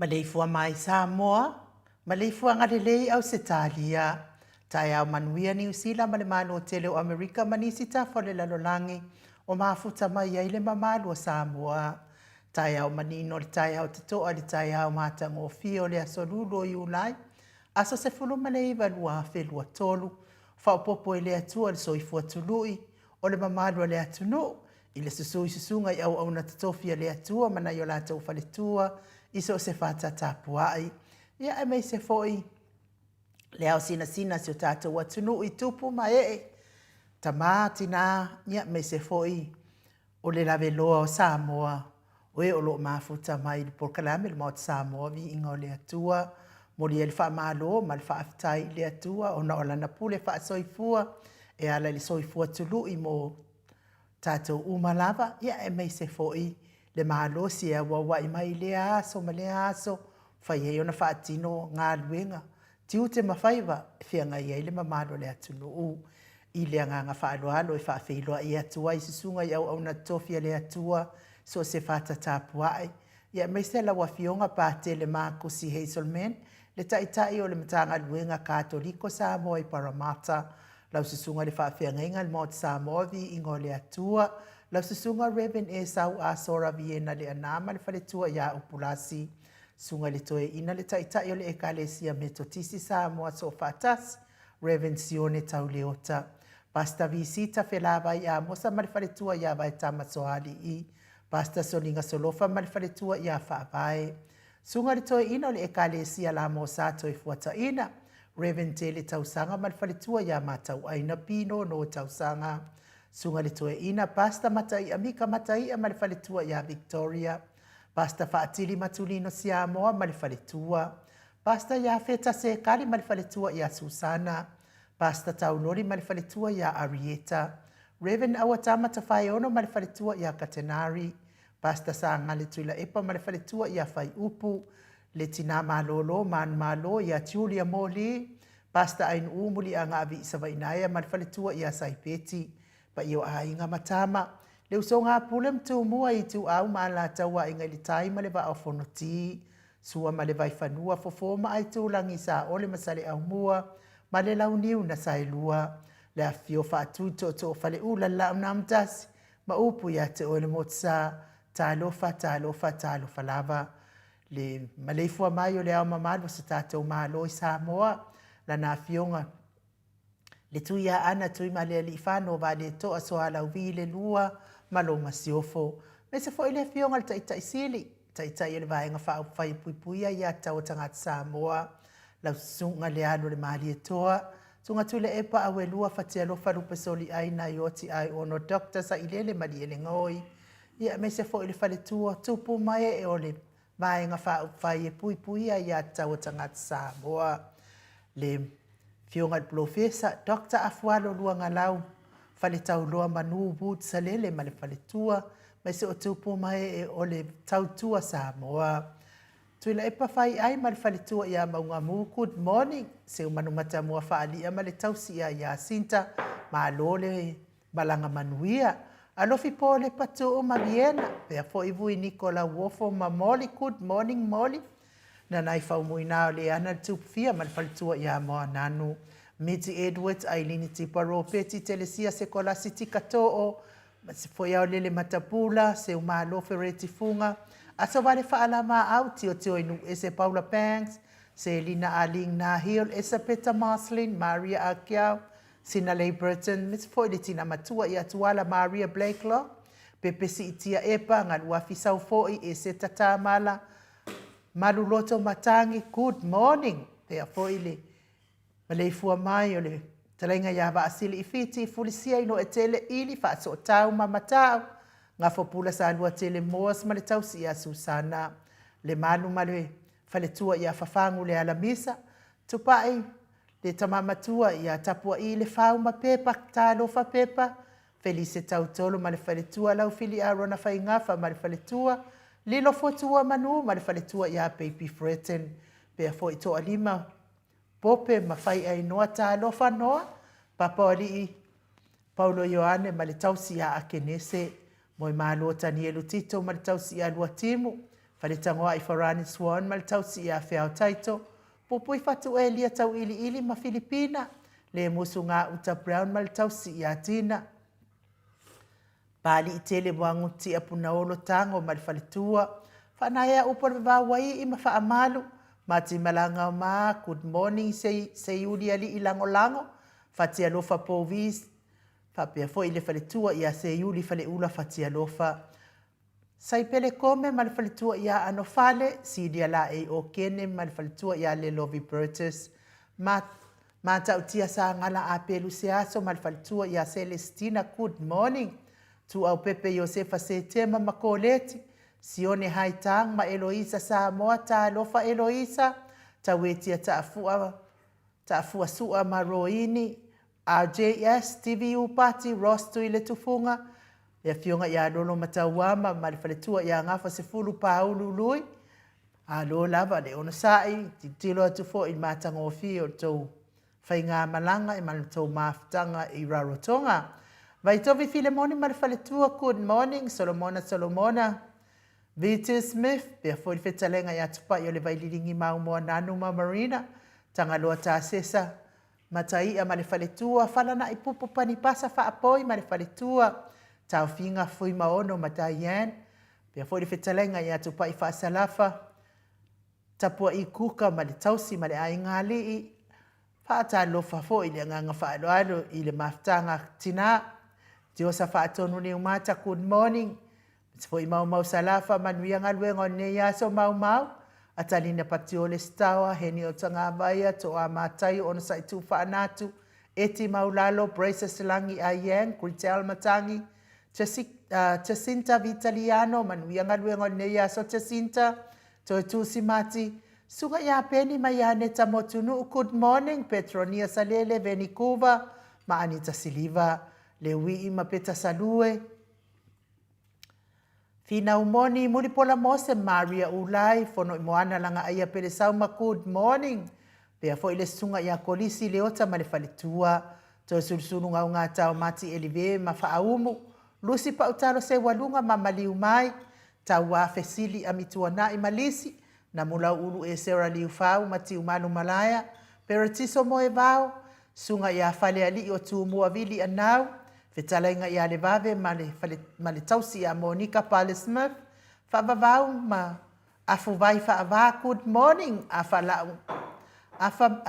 Maleifua mai Samoa, Maleifua ngalelei au Setalia, tai au manuia New Zealand male mano tele o Amerika manisi tafole lalolangi o mafuta mai ai le mamalu o Samoa. Tai au manino le tai au tatoa le tai au matango fio le asolulu o Iulai, aso se fulu maleiva lua felua tolu, whaupopo le atua le soifua tului, o le mamalu le atunu, i le susui susunga i au na tatofia le atua mana i o la tau faletua, iso se fata tapuai. Ia e mei se foi. Le au sina sina si o tātou atunu i tupu ma Tamati na, ia mei se foi. O le lave loa o Samoa. O e o lo mafuta mai li porkalame le maot Samoa vi inga o le atua. Mori e le wha malo, ma le wha aftai le atua. O na o lana pule wha soifua. E ala le soifua tulu i mo tātou umalava. Ia e mei se foi. Le malo si e wawai mai le aso ma le aso fai e ona whaatino ngā luenga tiu te mawhaiva fia ngai e le mamalo le atunu i le ngā whaaloalo e whaafeiloa i atua i susunga i au na tofia le atua so se whata tāpuai ia mai se la wafionga pāte le māku si Hazelman le taitai o le matanga luenga katoliko Samoa i Parramatta lau susunga le whaafia ngainga le mot Samoa vi ingo le atua lau susunga Reverend e sau a sora viena le anama le whaletua ia upulasi. Sunga le toe ina le taitai o le ekalesia metotisi Samoa so fatas. Reverend Sione tau leota. Pasta visita felava ia mosa ma le whaletua ia vai tama soali i. Pasta solinga solofa ma le whaletua ia whaapae. Sunga le toe ina o le ekalesia la mosa toi fuata ina. Reverend Tele tausanga ma le whaletua ia matau aina pino no tausanga. Sunga le toe ina pasta matai amika matai ma le whaletua ia Victoria. Pasta whaatili matulino Samoa ma le whaletua. Pasta ia feta se kali ma le whaletua ia Susana. Pasta taunori ma le whaletua ia Arieta. Reverend Awatama Tawhaiono ma le whaletua ia Katenari, Pastor Sanga le tuila epa ma le whaletua ia Whai Upu, le tina malolo, man malo ia Julia Moli, Pastor Ain Umuli a ngā vi Savainaya ma le whaletua ia Saipeti, pa io a inga matama, le uso ngā pule mtu mua i tu au ma la taua inga li tai ma le va au fonoti, sua ma le vai whanua fofoma ai tu langi sa ole masale au mua, ma le launiu na sailua, le a fio whaatu to whale ula la unamtasi, ma upu ia te ole motsa, talofa lava, le Maleifua mai o le au mamalo sa tātou malo i Samoa, la nā fionga, le tui a ana tui ma le li whano va le toa soa lau vi le lua, malo masiofo, me se fo ile fionga le taita isili, taita i le vaenga whao whai puipuia ia tau tangata Samoa, lau sunga le anu le mahali e toa, tunga tui le epa awe lua whatia lofa rupe soli aina i oti ai ono dokta sa ilele mali ele ngoi, ia me se fo ile whale tua tupu mai e ole vaenga whao whai e puipuia ia tau tangata Samoa, le fionga le profesa, Dr. Afualo luanga lau, whale tau loa manu wud salele ma le whale tua, mai se o tupu mai e o le tau tua Samoa. Tui la epa whai ai ma le whale tua ia maunga mu, good morning, se umanu mata mua whaalia ma le tausi ia Sinta, ma alole balanga manuia, alofi po le patu o Mariena, pea fo ivu i Nicola Wofo ma Molly, good morning Molly, na nai whau mui nao le ana tupu fia ma le whale tua ia moa nanu, Miti Edwards, Ailini Tiparo, Peti Telesia, Sekola Siti Kato'o, se foi au lele matapula, se umalo fereti funga, aso vale faala ma au tio inu ese Paula Banks, se Lina Aling Nahil, esa Peter Marslin, Maria Akiao, Sina Lay Burton, mis foi le tina matua i atuala Maria Blakelaw, pepe si itia epa, ngan wafi sau foi, ese tata mala, maluloto matangi, good morning, pea foi le, Maleifua mai o le talenga ia wa asili i fiti, fulisia ino e tele ili wha so tau mamatau, ngā fopula sa alua tele moas ma le tausi ia Susana, le manu ma le whaletua ia whawhangu le alamisa, tupai le tamamatua ia tapua i le whau ma pepa, tālo wha pepa, Felice tautolo ma le whaletua lau fili a rona whai ngafa ma le whaletua, lilo fotua manu ma le whaletua ia Baby Fretten, pea fo i toa lima, pope ma fai ai noa tā lofa noa, papa o lii Paulo Ioane ma le tausi a Akenese, moi malo Tanielu Tito ma le tausi a Lua Timu, fale tangoa i Farani Swan ma le tausi a Feao Taito, popoi fatu e lia tau ili ma Filipina, le musu ngā Uta Brown ma le tausi a Tina. Pali i tele wanguti a Punaolo Tango ma le faletua, whanaya upo le wawai i ma wha amalu, Mati malanga o ma, good morning, se yuri ali ilango lango, fatia lofa povis, fapea fo ile fale tua ia se yuri fale ula fatia lofa. Sai pele kome mal fale tua ia ano fale, si dia la e o kene mal fale tua ia le Lovey Burtis. Mata utia sa ngala a pelu se aso mal fale tua ia Celestina, good morning. Tu au pepe Josefa se tema makoleti. Sione haitang ma Eloisa Samoa ta lofa Eloisa, ta wetia ta afua sua ma Roini, RJS, TVU Party, Ross tu ile tufunga, ya fionga ya lolo matawama, ma le faletua ya ngafa se fulu paulu lui, a lo lava le ono sai, tilo atu fo i matanga o fio tau whainga malanga i manu tau maftanga i Rarotonga. Vai tovi Filemoni ma le faletua, good morning, Solomona, Vitu Smith, pia foi fetalenga ia tupa i o le vailiringi mau moa nanu ma Marina, tanga loa tā sesa, matai a ma le faletua, falana i pupo pani pasa wha apoi ma le faletua, tau finga fui maono ma Diane, pia foi fetalenga ia tupa i wha salafa, tapua i kuka ma le tausi ma le aingali i, wha ta lofa fo i le nganga wha alo i le maftanga tina, tiosa wha atonu ni umata, good morning, Foi mau salafa manuia ngaluenga ne ya so mau atalina patiole stawa heni o tanga baia to a matai on sai tu fa natu eti maulalo braces langi ayen Gritel Matangi Jacinta Vitaliano manuia ngaluenga ne ya so Jacinta to tu simati suga ya peni mayane tamotunu good morning Petronia Salele Vancouver ma Anita Silva le wi ma peta salue. Fina umoni muri pola mose Maria ulai fono moana langa aia pele sauma good morning. Pea fo ile sunga ya kolisi le ota ma le faletua. To sulusunu ngā tau mati elive ma faaumu. Lusi pa utalo se walunga ma maliu mai. Tau wa fesili amitua na imalisi. Na mula ulu e sera liu fau mati umanu malaya. Peratiso moe vau. Sunga ya fale ali o tu mua vili anau. Fetalainga ia le vave ma le tausi a Monica Pale Smith. Whavavau ma afu vai whaava good morning afa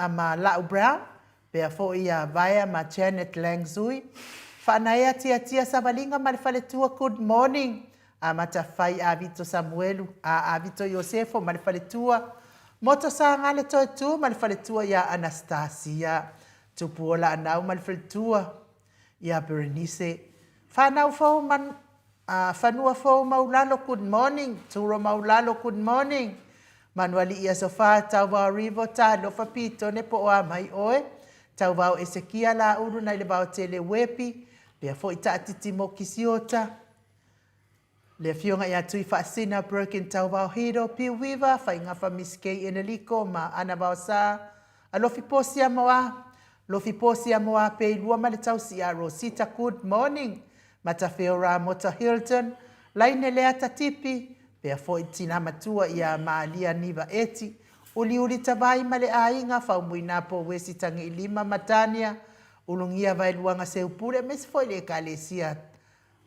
ma lau brown. Pea fo ia vaya ma Janet Langzui. Whanaea tia savalinga ma le whaletua good morning. A mata whai a Vito Samuelu a Vito Yosefo ma le whaletua. Moto sa ngale toi tu ma le whaletua ia Anastasia. Tupuola anau ma le whaletua. Ia Berenice. Whanau fau man, whanua fau maulalo good morning. Turo maulalo good morning. Manuali ia sofa tau wau rivo ta lofa pito ne po oa mai oe. Tau wau Ezekia la uru na ile wau tele wepi. Pea fo ita atiti mo kisiota. Le fionga ia tui whaasina broken tau wau hiro piu wiva. Whainga wha miskei eneliko ma ana wau sa. Alofi posia moa. Lofi posi a moa pe lua ma le tausi a Rosita good morning. Mata feora mota Hilton. Laine lea tatipi. Pea fo itina matua ia maalia niva eti. Uli tawai ma le ainga fau muina po wesi tangi ilima matania. Ulungia vai luanga se upure mes foi le kalesia.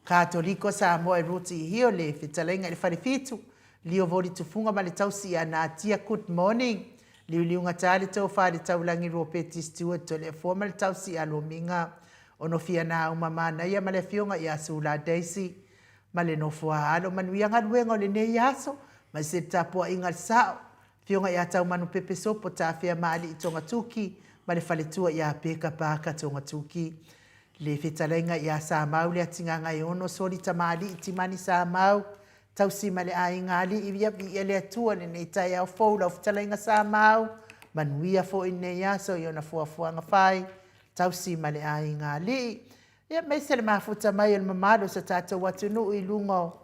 Katoliko sa moe ruti hio le fitalenga le farifitu. Lio voli tufunga ma le tausi a Natia good morning. Liuliunga tali tau whare tau langi ropeti Stewart to le formal tau si alominga. Ono fia na umama na ia male fionga ia sula Daisy. Male no fua alo manuianga luenga le ne yaso. Ma se tapua inga sao. Fionga ia tau manu pepe sopo ta fia maali itonga tuki. Male faletua ia peka paka tonga tuki. Le fitalenga ia sa mau le atinganga i ono soli ta maali itimani sa mau. Tau si male a ingali i via vi ele atua ne nei tai au fau lau fitalainga sa mau. Manuia fo in nei aso i ona fuafuanga whai. Tau si male a ingali. Ia mei se le mafuta mai el mamado sa tata watunu i lungo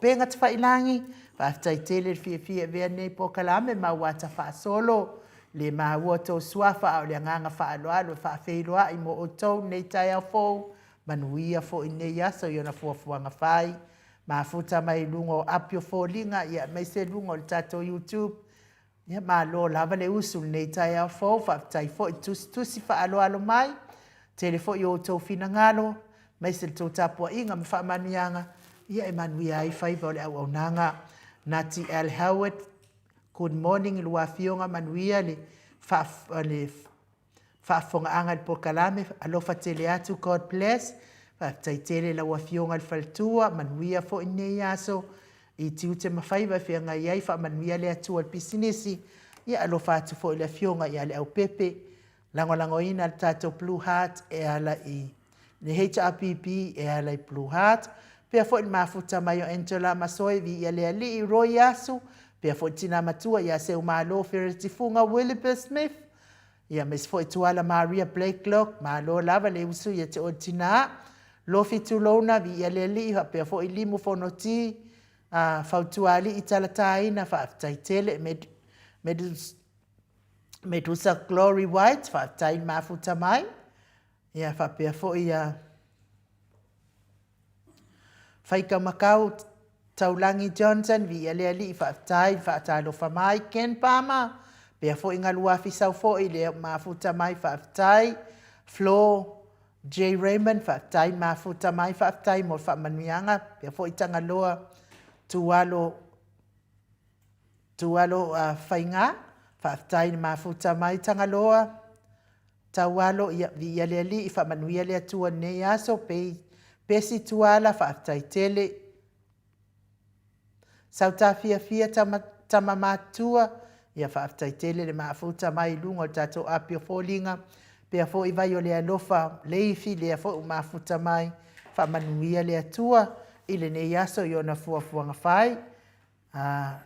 penga te whailangi. Whaftai tele fia vea nei po kalame ma wata wha solo. Le ma wato suafa au le nganga wha aloalo wha whailoa i mo o tau nei tai au fau. Manuia fo in nei aso i ona fuafuanga whai. Mafuta mai lungo apio folinga ia mai se lungo le tato YouTube. Ia ma lo lava le usul nei tai au fau whaftai fo i tusi wha alo mai. Telefo i o tau fina ngalo. Mai se le tau tapua inga me wha manuianga. Ia e manuia ai whaiva o le au nanga. Nati L. Howard. Good morning lua fionga manuia le whaafonga anga le pokalame. Alofa tele atu God bless. Taitele la wafionga faltua manuia fo ine yaso i tiute mafaiva fia ngai ai fa manuia le atua al pisinesi ia alo fatu fo le fionga ia le au pepe lango ina tato Blue Heart e ala i le HRPP e ala i Blue Heart pea fo il mafuta mai o Angela Masoi vi ia le ali i roi yasu pea fo tina matua ia se umalo feretifunga Wilbur Smith ia mes fo ituala Maria Blakelock malo lava le usu ia te o tina Lofi tulona vi ia leli ha pe fo ilimu fono ti fautuali italatai fa taitele Medusa Glory White fa tai mafuta mai ia fa pe fo ia faika makau taulangi Johnson vi ia leli fa tai fa talo fa mai Ken Pama pe fo inga lua fi sau fo ile mafuta mai fa tai Flo J. Raymond whaatai mafuta mai whaatai mo whaamanuianga. Pea fo itanga loa tualo whainga. Whaatai mafuta mai tanga loa. Taualo vi ia lea li i whaamanuia lea tua nei aso. Pesi tuala whaatai tele. Sauta fia tama matua. Ia whaatai tele le mafuta mai lungo tato apio fōlinga. Pea fo i vai o lea lofa leifi lea fo mafuta mai wha manuia lea tua i le nei aso i ona fuafuanga whai.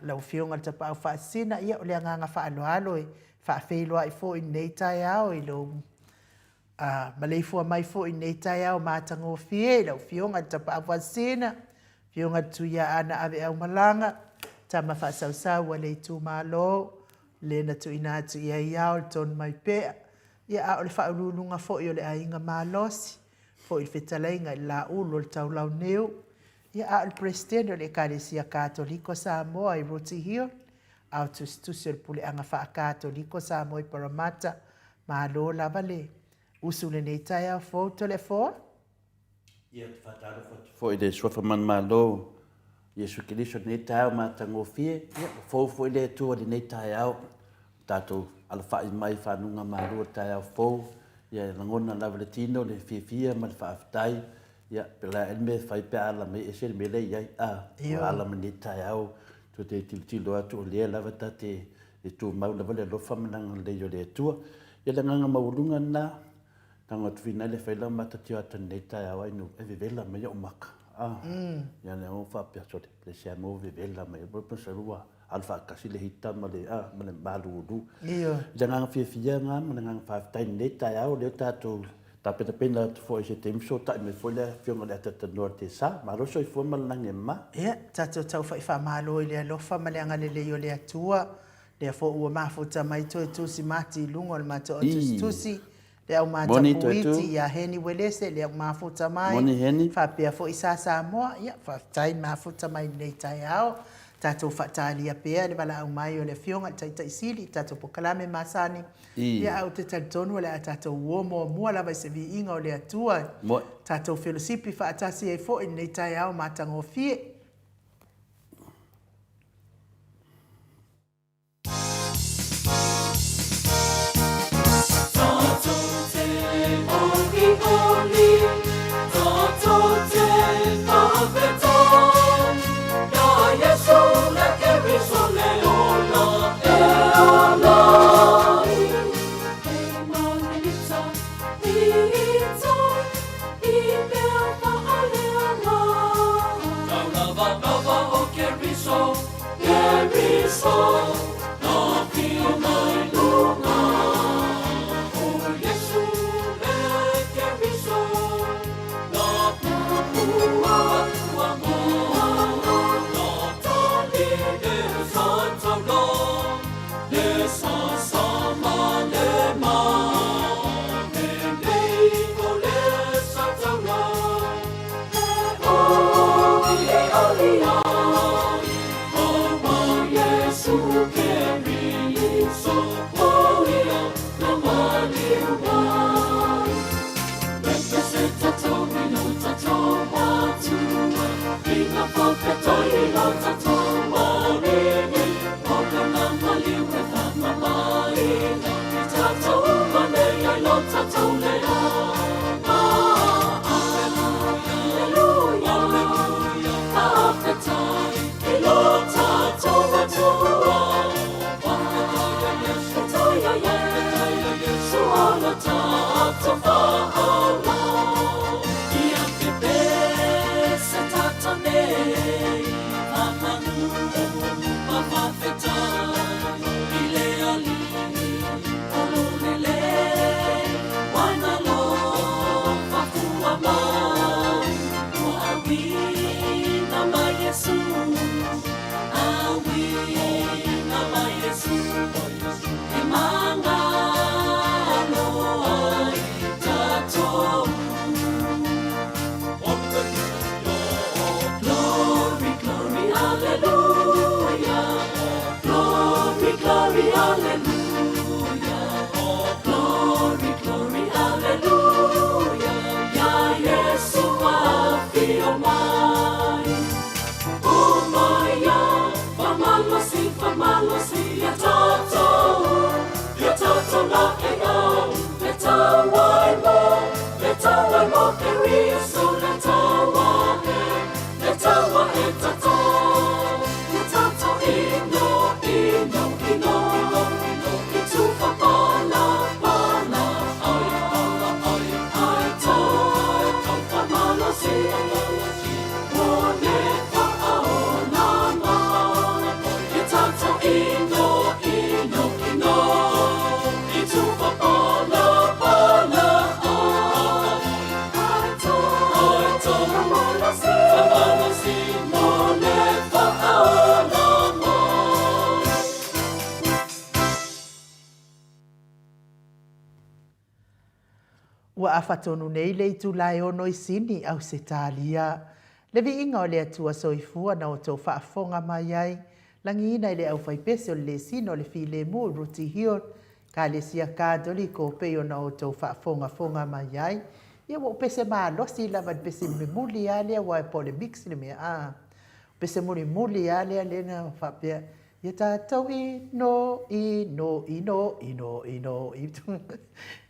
Lau fionga ta pao wha sina ia o lea nganga wha alo e wha whailoa i fo i nei tai ao i lo Maleifua mai fo'i nei tai au mātango fie, lau fionga tapa awasina, fionga tuia ana ave au malanga, tama whaasau le tu malo, le na tu ina tu ia iau, le tonu mai pea, ia a o le whaurulunga fo'i o le ainga malosi, fo'i le whetalainga i la ulo le tau lau neu, ia a o le presidente o le Ekalesia Katoliko Samoa i Roti Hill, au tusi o le pule anga wha Katoliko Samoa i Parramatta, malo lava le. Usule nei tai au fō tole fō? Ia te whataro fō i le sofa man malo. Iesu Kiriso nei tai au mātango fie. Ia fō i le tua di nei tai au. Tātou ala whai mai whanunga marua tai au fō. Ia langona lava le tino le fia ma le whaafitai. Ia pela elme whai pe ala me e sere me le iai. Ala me nei tai au. Tu te tilo atu o lea lava ta te tu mau lava le lofa mananga le yo le tua. Ia le nganga maulunga na. Tanga tu fina le whaila matatio ata nei tai au ainu e vivela mai o maka. Ia ne o wha pia sote, le sea mo vivela mai o pasa rua. Alfa kasi le hita ma le malu udu. Ia nganga fia ngā, ma le nganga whaafitai nei tai au, leo tātou ta pena tu fo se te mso ta me fo le fionga le ata tanor te sa, ma roso i fo malange ma. Ia, tātou tau wha malo i le alofa ma le anga le leo le atua, le fo ua mafuta mai toi tusi mati lungo le mato o tusi. Le au matapuiti ia heni welese le au mafuta mai. Moni heni. Whapea fo isa Samoa. Ia, whaftai mafuta mai nei tai au. Tātou whatalia pea le wala au mai o le fionga taita isili. Tātou pokalame masani. Ia au te talitonu le a tātou uomo mua lava se vi inga o le atua. Tātou felosipi whaatasi e fo i nei tai au matango fie. Ino, ino, ino, ino, ino, whafatonu nei le itu lai ono I sini au se talia. Le vi inga o le atua soifua na o tau whaafonga mai ai. Langi ina le au whaipese o le sino le fi le mu ruti hio. Ka le sia kādoli ko peo na o tau whaafonga mai ai. Ia wo pese maa losi lava pese muli ale wa pole mix le mea a. Pese muli ale le na whapea. Ia tātou ino.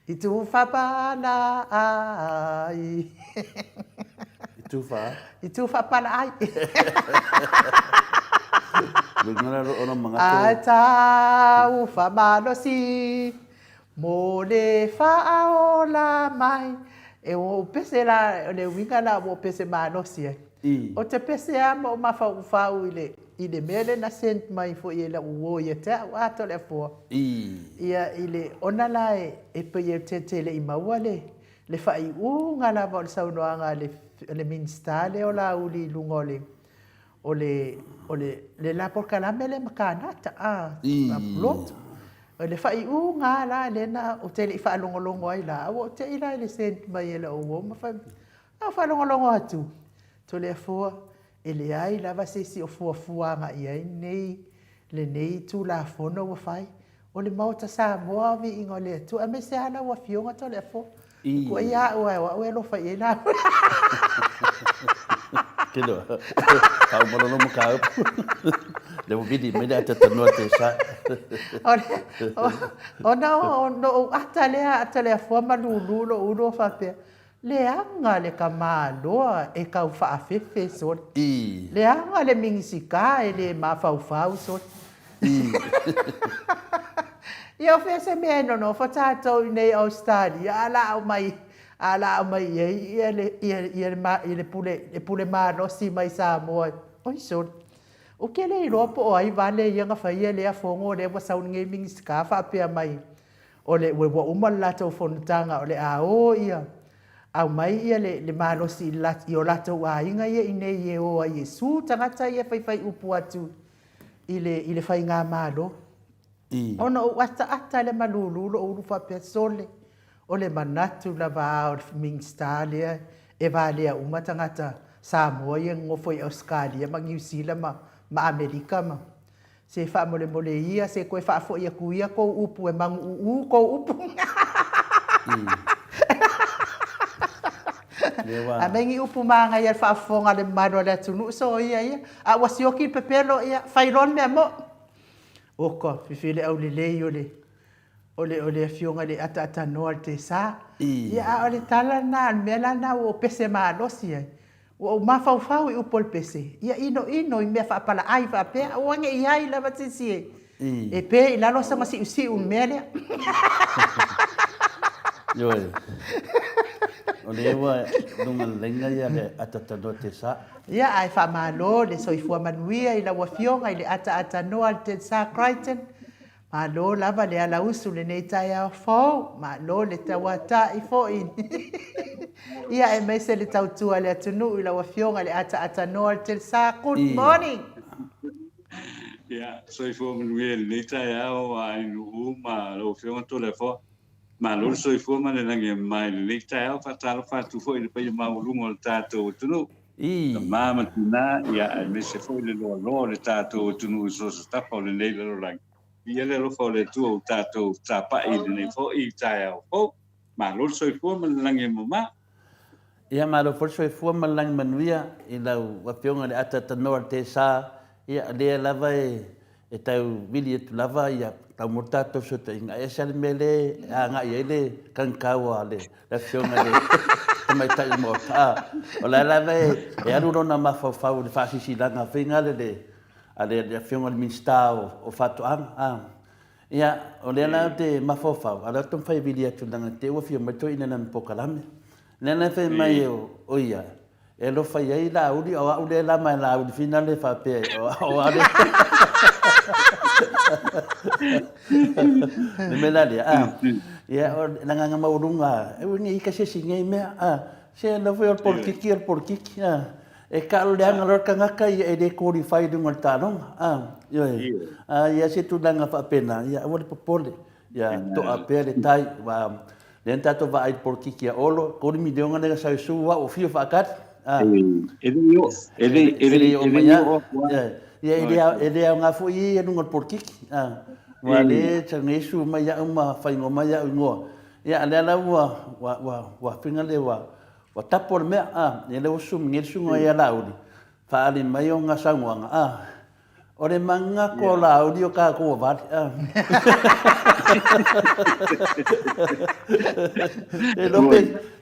Itu whapana ai. Itu whapana ai. Atau whamanosi. Mo le whaola mai. E o pese la, le winga la o pese manosi ai. O te pese ama o mawhau I le mele na sent mai fo I la uo ia te au ato le fua. Ia I le ona la e pe ia te le I maua le whai unga la wa o le saunoanga le minstale o la uli lungole. O le la por kalame le makanata plot. O le whai unga la le na o te le I whaalongolongo ai la. O te ila le sent mai la uo ma whaalongolongo atu. To le fua. E le ai lava se si o fuafuanga I ai nei le nei tu la fono wa fai o le mauta Samoa vi ingo le tu a me se ana wa fionga to le fo ko ia o lo fai la Kilo kau malo mo kau le vidi me da tano te sa o no atale fo malulu lo uno fa pe le anga le kamaloa e kau whaafefe so. Le anga le mingisika e le mawhauwhau so. Ia o whese mea no whatatou nei Australia ala au mai ia le pule manosi mai Samoa. Oi so. O ke le ropo o ai vale ia nga whaia le a whongo le wa sauningei mingisika whaapea mai. O le wa umalatou whonutanga o le a o ia. Au mai ia le malosi I o latou ainga ia I nei e o a Iesu tangata ia whai upu atu I le whai ngā malo. Ona o ata le malulu o uru whapea sole o le manatu la vā o le mingstale e vālea uma tangata Samoa ia ngofo I Australia ma New Zealand ma Amerika ma. Se wha mole ia se koe wha fo ia kuia kou upu e mangu kou upu. A mengi upu manga ia whaafonga le maro le tunu so ia a wasioki pepelo ia whairon mea mo oko whiwhile au le lei o le fionga le ata noa te sa ia o le tala na mela na o pese maalosi ai o mawhauwhau I upo le pese ia ino I mea whaapala ai whaapea o ange I ai lava tisi e pe I lalo sanga si un mea lea Yoi. O le ewa nunga lenga ia le atatano te sa. Ia ai whamalo le soifua manuia I la wafionga I le ata noa te sa Crichton. Malo lava le ala usu le nei tai au fau. Malo le tawata I fo in. Ia e meise le tautua le atunu I la wafionga le ata noa te sa. Good morning. Ia, soifua manuia le nei tai au a inu ma lo fionga to le fo. Ma lo soifua ma le langi mai le nei tai au fatalo fatu fo I le pai maulungo le tātou tunu. Mama tina ia me se fo le lo le tātou tunu so stapa o le nei le langi. Ia le lo fo le tu o tātou tapa I le nei fo I tai au fo. Ma lo soifua ma le langi mama. Ia ma lo soifua ma le langi manuia I la wapionga le atatanoa te sa. Ia le lava e tau vili e tu lava ia tau mortato so te inga e sale mele a nga ia le kankawa le la fionga le tamai tai mo o la lava e aru rona mafau le fasisi langa finga le ale fionga le minsta o fatu ia o le la te mafau ala tom fai vili e tu langa te o fio mato ina nan pokalame nena fe mai o ia e lo fai ai la uri o le la mai la uri finale fa pe o ale le medalia ia o nanga maurunga e wingi ka se singe me se no foi por kiki e kalo le anga lor kanga kai e de qualify dunga tanong ia se tu nanga fa pena ia o le popole ia to a pele tai Le tato va ai por kiki olo, ko mi de nga sa su wa o fio fakat. Ele o maya. Ele nga fu I no por kiki. Wale changi su maya uma fa ngo maya ngo. Ya ala wa pinga le wa tapo me ele o sum ngel su nga laudi. Fa ali mai nga sangwanga ore manga ko laudi o ka ko va.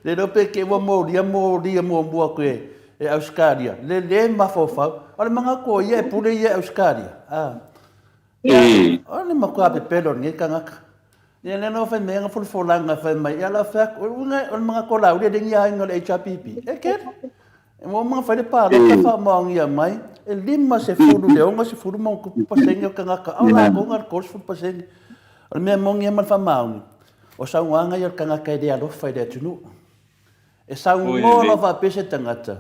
Le dope ke wa mo bua ko e Australia. Le ma fofa. Ore manga ko ye pule ye Australia. Ore ma ko ape pelo ngi kanga. Ye le no fa menga ful langa fa mai ala fa ore manga ko laudi de ngia ngol HPP. Eket. Mo mga fa de pa lo fa mong ya mai. E lima se furu de onga se furu mo ko pasenga kanga ka. Ala ko ngar kos fu pasenga. O mea mongi e man whamaungi. O sauanga i o kanga kai rea lofa I rea tunu. E saungolo wha pese tangata.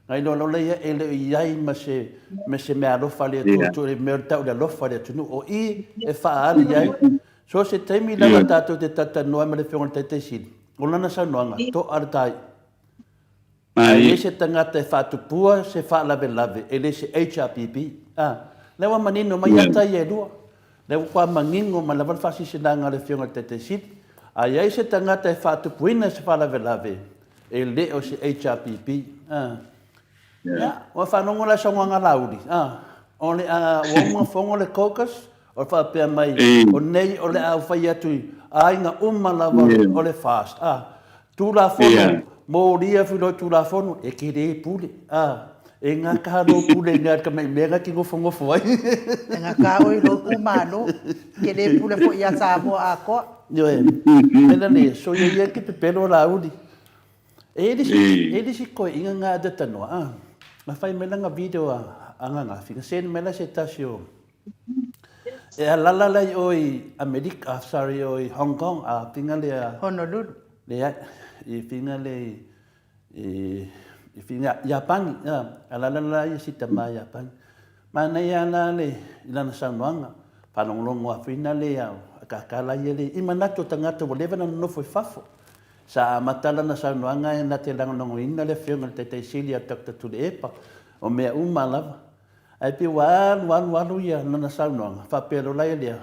Ngai no leia e leo iai ma se mea lofa lea tūtu e mea tau lea lofa lea tunu. O I e whaari iai. So se teimi langa tātou te tata noa ma le whionga te te siri. O lana saunoanga, to aratai. E se tangata e whatupua se whaalawe lave. E le se HRPP. Lewa manino mai atai e lua. Le kwa mangingo ma la fasi sinanga le fionga te sit ai ai se tangata e fatu puina se fala velave e le o se HRPP o fa no la songa laudi only o mo fongo le caucus o fa pe mai o nei o le au fa yatu ai nga lava o le fast tu la fono mo ria filo tu la fono e ke de pule e ngā kāro pule ngā ka mai mega ki ngofo ai. E ngā kā oi lo kumano, ke le pule fo ia Samoa a koa. Yo ena ne, so ia ki pe pelo la udi. E si koe inga ngā data noa. Ma fai mela ngā video a ngā whika. Sen mela se tasio. E a lalalai oi Amerika, oi Hong Kong, a pinga le a... Honolulu. Le I pinga le... I whina Japan, alala I sita ma Japan. Mana ia na le, ilana saunoanga, whanonglongo a whina le au, a kakala ia le, ima nato tangata o lewa na nofo I whafo. Sa matala na saunoanga e na te langonongo ina le whionga te teisili a takta tu le epa, o mea umalawa. Ai pi walu ia nana saunoanga, whapero lai lea,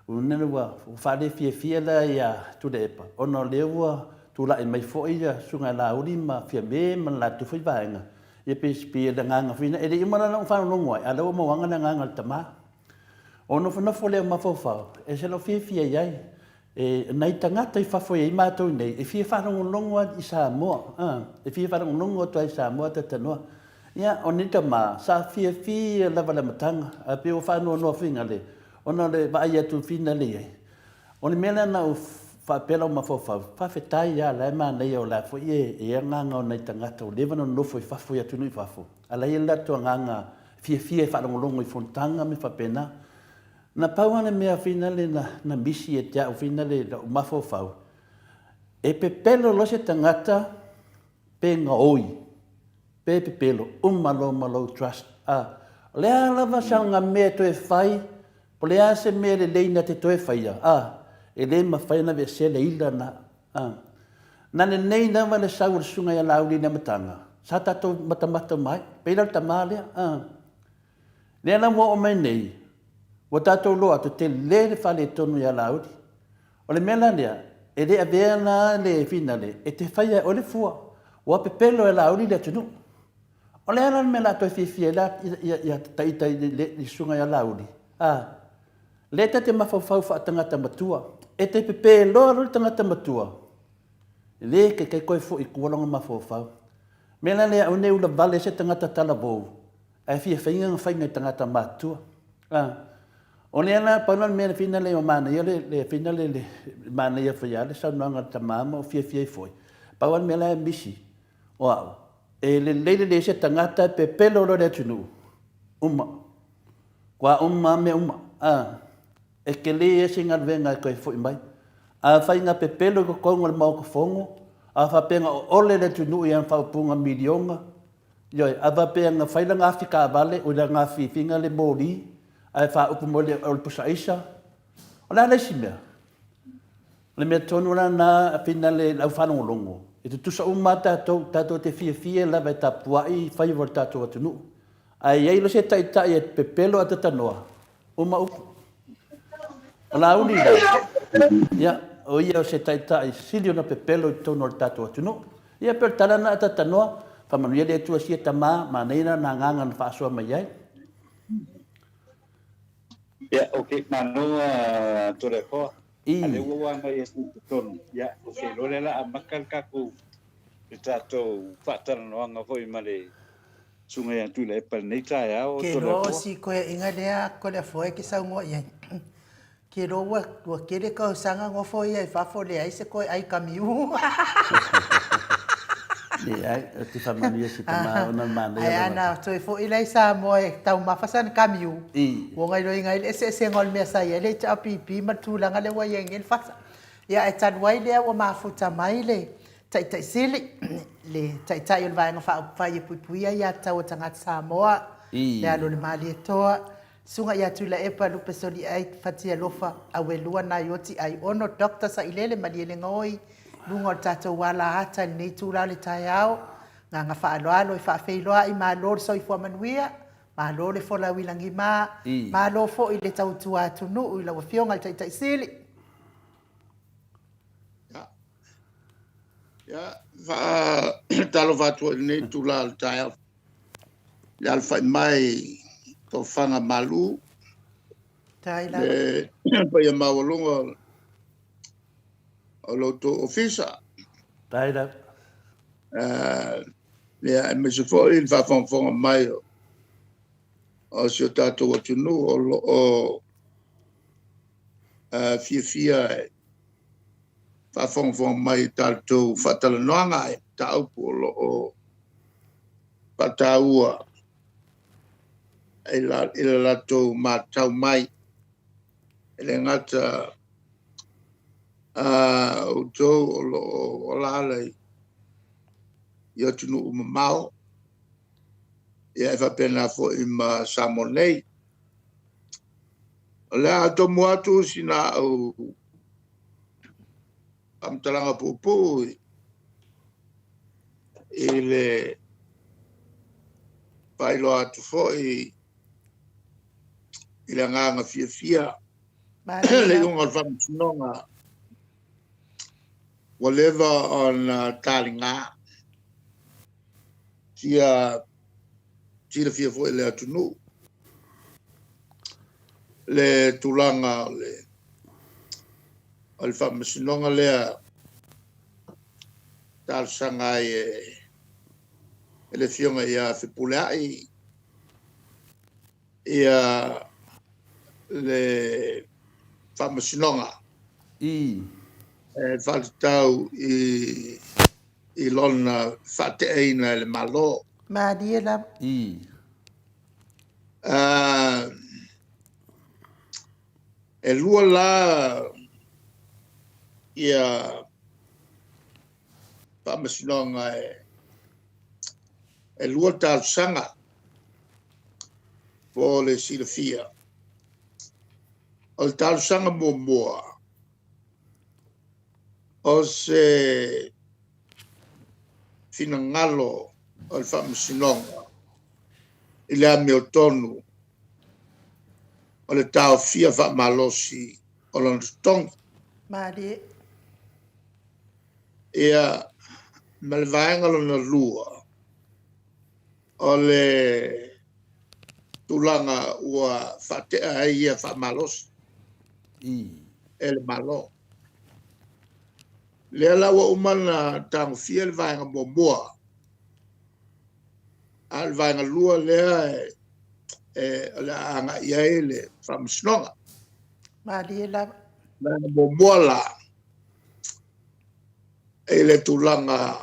unene wa, whare fie la ia tu le epa, ono lewa, tu la mai fo ia sunga la uri ma fia me man la tu foi vaenga e pe spi de nganga fina e de imana no fa no ngoi ala mo wanga na nganga tama ono fo no fo le ma fo fa e se lo fia ia e nai tanga tai fa fo ia ma to nei e fia fa no longo I Samoa e fia fa no longo to I Samoa te tano ia oni tama sa fia la vala matanga a pe o fa no finga le ono le va ia tu fina le oni mena na fa pela ma fo fa fetai ya la ma nei o la fo e nganga nei tangata o leva no fo fa fo ya tunu fa fo ala ia la to nganga fie fa longo I fontanga me fa pena na pawana me fina le na bisi e tia o fina le ma fo fa e pe pelo lo se tangata pe nga oi pe pelo malo trust le ala va sanga me to e fai o le ase me le leina te to e fai e le ma fai na ve se le ila na na ne nei na ma le sau sunga ya lauri na matanga sa tato matamata mai pela tamale le na mo o mai nei o tato lo atu te le fa le tonu ya lauri o le mela lea e le avea na le finale e te fai o le fua o pe pelo e lauri le tunu o le ana me la to fie la ya taita le sunga ya lauri le te mafau fa tangata matua e te pepe loro tangata matua le ke koe fo I kualonga mafau fa mena le o neu la vale se tangata talabo ai fia fainga tangata matua o le ana panon me finale o mana le finale le mana ia fa ya le sa nanga tamama o fia foi pawan me la misi o e le se tangata pepe loro le tunu kwa me e ke le singa venga ko foi mai a fainga pepelo ko kongo le mau ko fongo a fa penga ole le tunu ia fa punga milionga yo a va penga faila nga Afrika vale o la nga finga le mori a fa upu mo le pusaisa ola le simea Le mea tonu na pina le lau whanongolongo. E te tusa uma tātou te fia la vai tapuai whai war tātou atunu. Ai ei lo se tai e pepelo a tatanoa. Uma upu. O la uni la. Ia, o ia o se tai sili ona pepelo i tono o tātou atunu. Ia per talana a tatanoa, whamanuia le atua sia tamā, ma neina na nganga na whaasua mai ai. Ia, okay, manoa tore koa. Ale ua mai e tonu. Ia, okay, lore la a makal kaku e tātou whātaranoanga hoi mare sunga ia tūle e pal nei tae au Ke tore roa koa. si koe inga lea ko le foe ki sau ngoa iai. Ke roa ua kere kau sanga ngofo iai whafo le ai se koe ai kamiu. Ia, te whamanuia si tamā ona mana Ai ana toi fo ilai sa moe tau mafasan kamiu. I. Wo ngai roi ngai se ngol mea sa ia le ta pipi ma tulanga le wa yengel fasa. Ia e tan wai le wa mafuta mai le. Tai sili le tai on vai nga fa ye pupuia ia tau tanga Samoa. Le alo le mali e toa. Sunga ia tula e pa lupe soli ai fatia lofa awelua na yoti ai ono dokta sa ilele mali le ngoi. Lunga o tātou wala hata nei tūra le tai au. Ngā ngā whaaloalo i whaafeiloa i mā lor so i whamanuia. Mā lor le whola wilangi mā. Mā lor fo i le tautua tunu i lawa whionga i tai sili. Ya, talo whatua nei tūra le tai au. Le alwhai mai tō whanga malu. Tai la. Le pai a mawalunga o loto ofisa. Tai la. Lea e me se fo i whawhonga mai o si o tātou atunu o fia e whawhonga mai tātou whatalanoanga e tāupu o pataua e la latou mātau mai e le ngata o tō o lalei i atunu umamao ia e whapena fo i ma Samoa nei. O lea ato muatu sina au amtalanga pupu i le pailo atu fo i le nganga fia le unga whamsinonga whatever on talinga tia fia fo le atunu le tulanga le al whamsinonga lea tal sanga e le fionga ia whipulai ia le whamasinonga e whaletau i lona whateina le malo Madia la. E lua la ia whamasinonga e lua tāu sanga po le silafia. O le tāu sanga mua. O se fina ngalo o le whamasinonga i le ame o tonu o le tāu fia whamalosi o lona tongi. Madia. Ia me le vaenga lona lua o le tulanga ua whatea ai ia whamalosi e le malo. Lea lawa umana tango fia le vaenga mua. A le vaenga lua lea le anga ia le whamasinonga. Madia la. Vaenga mua la e le tulanga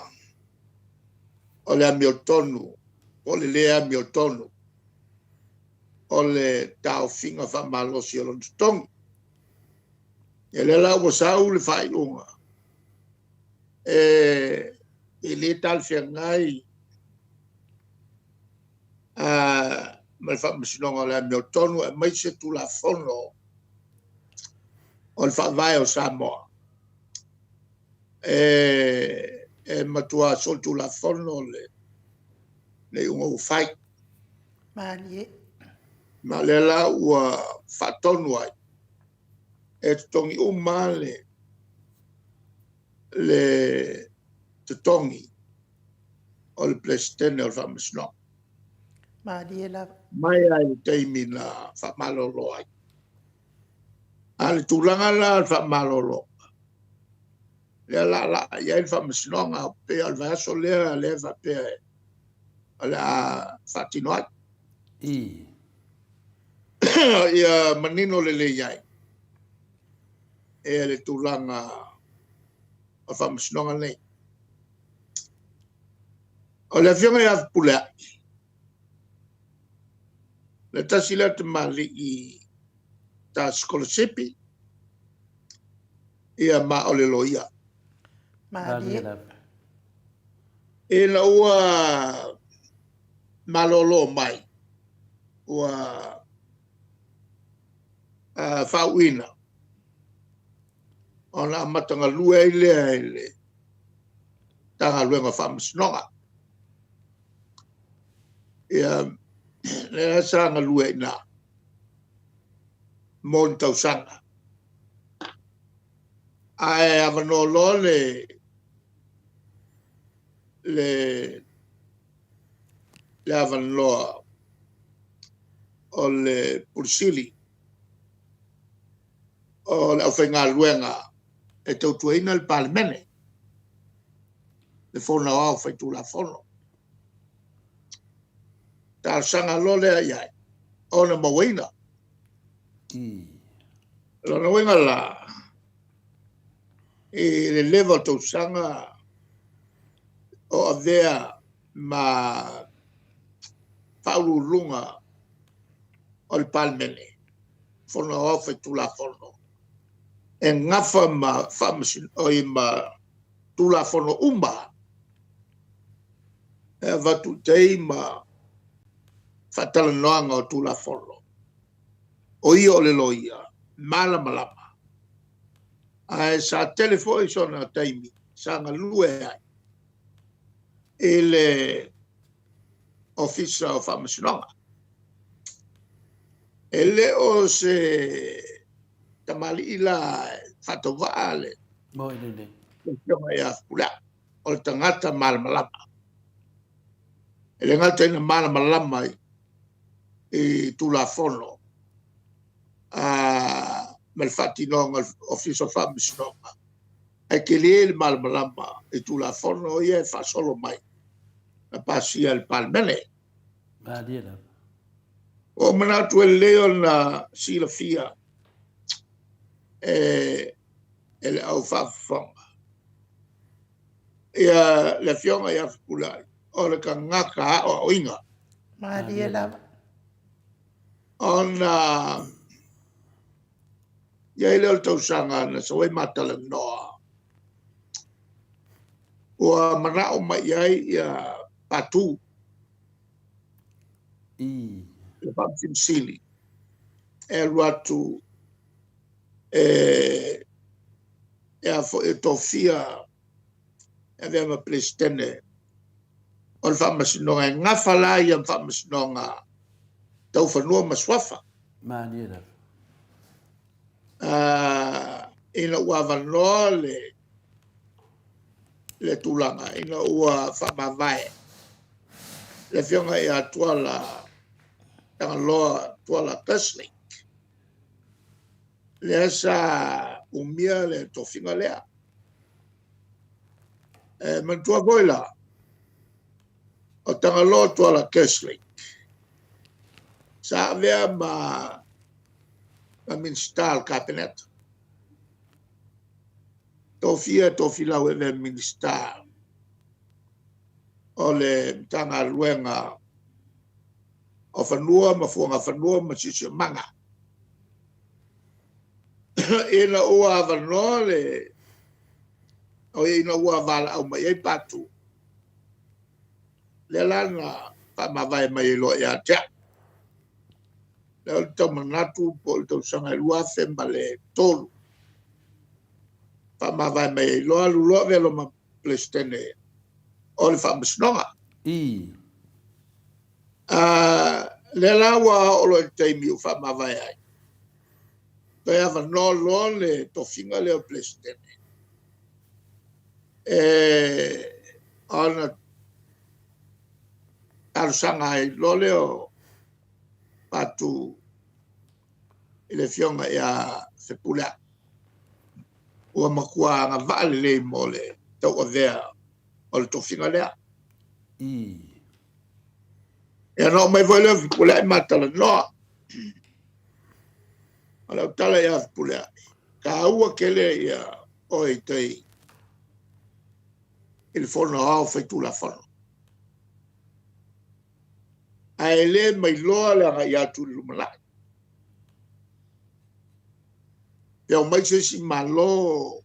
o le ami o tonu, o le lea ami o tonu, o le tau finga whamalosi o lona tongi. E le lau sau le whaiunga. E le tal whiangai ma le whamasinonga o le ami o tonu e mai se tula fono o le whaavae o Samoa. matua sol tu la fono le ungo fai Mali. ma le la ua fatonu ai e tongi umale le tongi o le presidente o famasno Mali la. mai ai teimi na famalolo ai ale tulanga la famalolo la ia il famasno nga pe al vaso le va pe ala fatinoat I. ia manino le iai e le tulanga o famasno nei o le fianga ia pula le tasila te mali i ta scholarship ia ma o le loia Mali. e la ua malolo mai ua fauina ona matanga lue ile tanga luenga famasnoga ia le sanga lue na mon tausanga ai avanolo le avanloa o le pursili o le aufenga luenga e tautuaina le palemene le fona au fai tu la fono ta sanga lole ai ona mawaina I. lona wenga la e le level to sanga o avea ma faululunga o le palemene fona au fai tu la fono e ngafa ma famasin o i ma tu la fono umba e vatu tei ma fatala noanga o tu la fono o i o le loia malama ai sa telefoni sona taimi sanga lue ai ele ofisa o famasinonga ele o se tamali ila fatovale Mo ne. Kama ya pula o tangata malama ele ngata ina malama e tu la fono malfatti non officio famisnoma e che lì il malama e tu la fono e fa solo mai la passi al palmene Mali o manato il leon si la fia e ele au fa fonga e la fiona ia pula o le kangaka o inga Mali la. ona ia ile o tausanga na so e matala noa o mana o mai ia patu I. le pamfim sili e ruatu e fo e tofia e vea ma presidente o le whamasinoga e ngawhala ia whamasinoga tau whanua maswafa Mali ina ua wanoa le tulanga ina ua whamavae le whionga i atua la tangaloa tua la Kesley le asa umia le tofinga lea mantua boila o tangaloa tua la Kesley sa vea ma minister cabinet tofila we le minister o le tanga luenga o whanua ma fuanga whanua ma sisi manga ina ua wanoa le o ina ua vala au mai ei patu le lana whamawai mai lo ia tea le o tau manatu po le tau sanga lua femba le tolu whamawai mai loa luloa velo ma plestene o le whamasnonga. Le lawa o lo taimi o whamawai ai. Toi ava no loa le tofinga le o plestene. Ona arusanga ai lo leo patu ile fionga ia se pula. Ua makua nga vale le mole tau o vea o le tofinga lea. Ia no mai voi leo pula e matala noa. Ala utala ia pula. Ka ua kele ia oi tei. Il fono hao feitu la fono. Ai le mai loa le nga ia tu lumalai. Ia o mai se si malo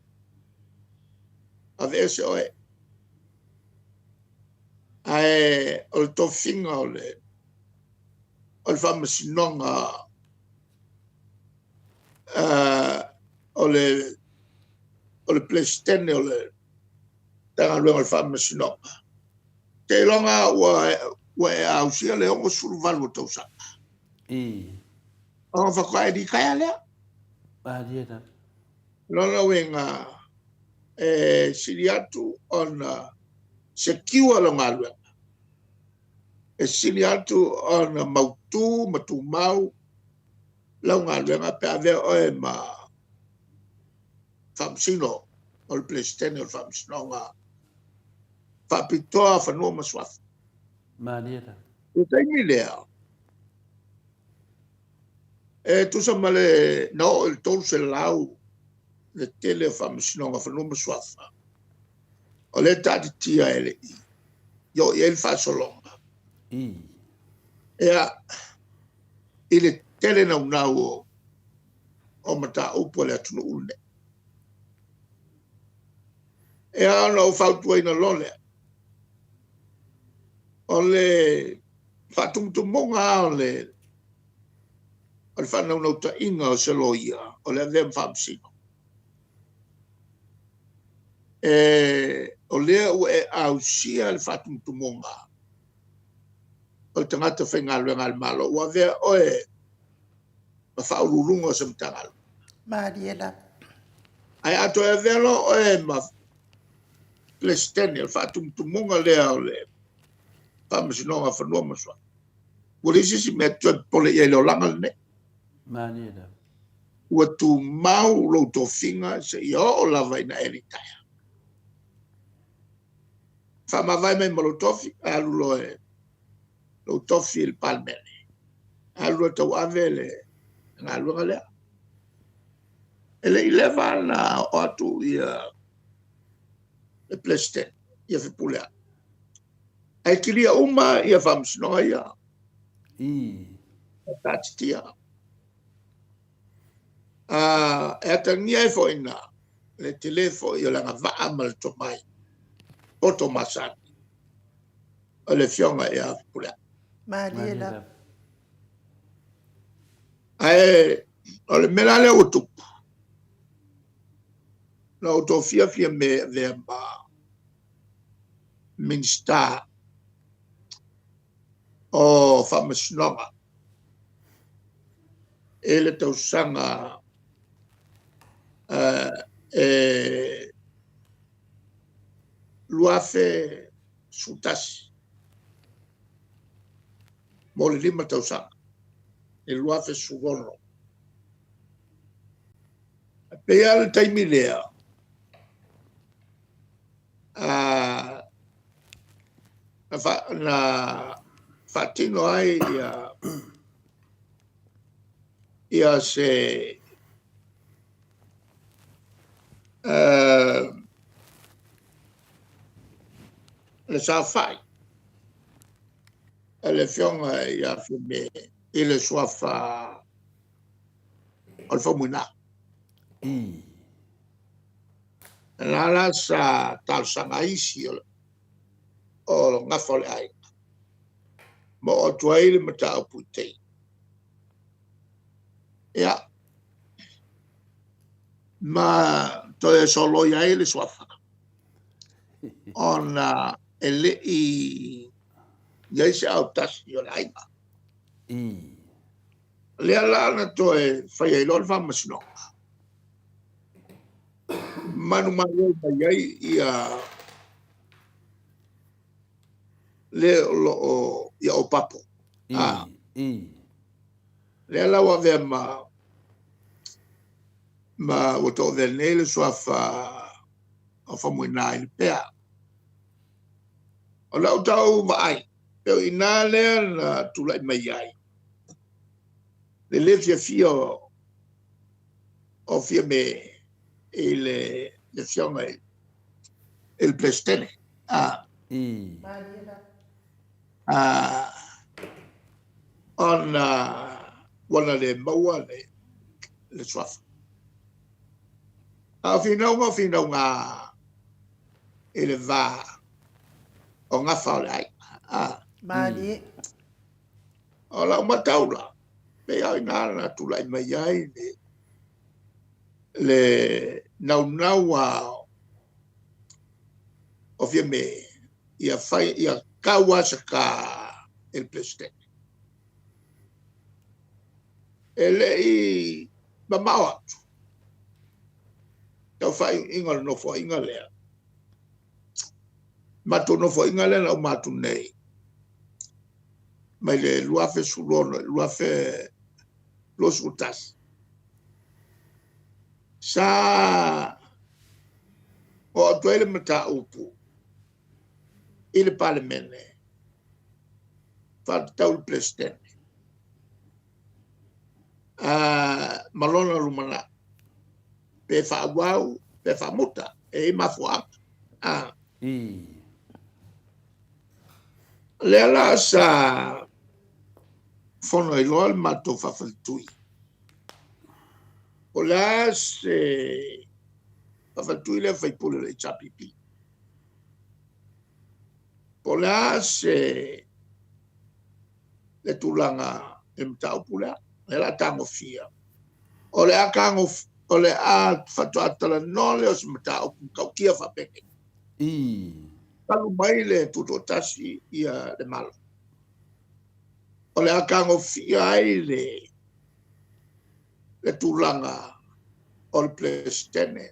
a vese oe. Ai o le tofinga o le whamasinonga o le plestene o le tanga luenga le whamasinonga. Te longa ua e ausia le ongo suru valu tausanga. Onga whakoa e di kaya lea. Lona wenga siri atu ona se kiwa longa luenga. E siri atu ona mautu, matu mau, longa luenga pe ave oe ma whamsino o le plestene o le whamsinonga. Whapitoa whanua maswafa. E taimi lea. Tusa male nao il tolu se lau le tele whamsinonga whanua maswafa. O le tati tia ele i. Yo i ele whasolonga. Ea i le tele na unau o mata upo le atunu une. Ea ana o whautua ina lolea. O le whatumutumonga o le whanau nau ta inga o se loia o le avem whamsino. O lea ua e au sia le whatumutumonga o le tangata whaingalu e ngal malo ua vea oe ma whaururunga o se mtangalu. Mariela. Ai ato e velo oe ma plestene o whatumutumonga lea o le whamasinonga whanua maswa. Urisi si mea tuat pole i ele o langa ne. Ua tu mau lo tofinga se i o lava ina eritaya. Whamawai mai malo tofi, alu loe lo tofi il palmene. Alu tau ave le ngā luanga lea. Ele i lewa na o atu ia le plestene, ia whipulea. Ai kiria uma ia whamsinonga ia. Tātitia. E atangia e fo ina le telefo i o langa waa ma le tomai. Oto masani. O le fionga ia whipulea. Mariela. Ai o le mela le utupu. Na uto fia me vea ma minsta o whamasinonga. Ele tausanga luafe sutasi. Mo le lima tausanga. E luafe sugono. Pea le taimi lea. Na fatino ai ia se le safai le fionga ia fume ile swafa al famuna la sa tal sangaisi o ngafole ai mo o tuaile mata oputei ia ma Toe solo ia ele swafa. Ona ele I ia se au tasi o lai. Lea lana toe whai ai lor whamasino. Manu manu mai ai ia le o ia o papo. Lea lawa vea ma o to vea nele swafa o whamuina i pea. O lau tau mai. Peo ina lea na tulai mai ai. Le le fia o fia me le fiona il prestene. On wana le maua le swafa. A fina nga ele va o nga whao ai. Mali. O la mataula. Me ai nana tulai mai ai le nau o fia me ia fai ia kawa ka el presidente. Ele I mamawa. Tau fai inga no fo inga lea. Matu no fo inga lea la matu nei. Mai le luafe sulono, luafe los utas. Sa o toele mata upu. Il parlemene. Fa tau il presidente. Malona lumana. Pe fa wau, pe fa muta. E mafua. Lela sa fono ilol mato fa faltui. Ola se fa faltui le fai pule le chapipi. Ola se le tulanga emtau pula. Ela tango fia. Ole a kango ole a fatu atala nole os matau kau kia fa peke. Kalu mai le tuto tasi ia le malo. Ole a kango fia ai le tulanga ol plestene.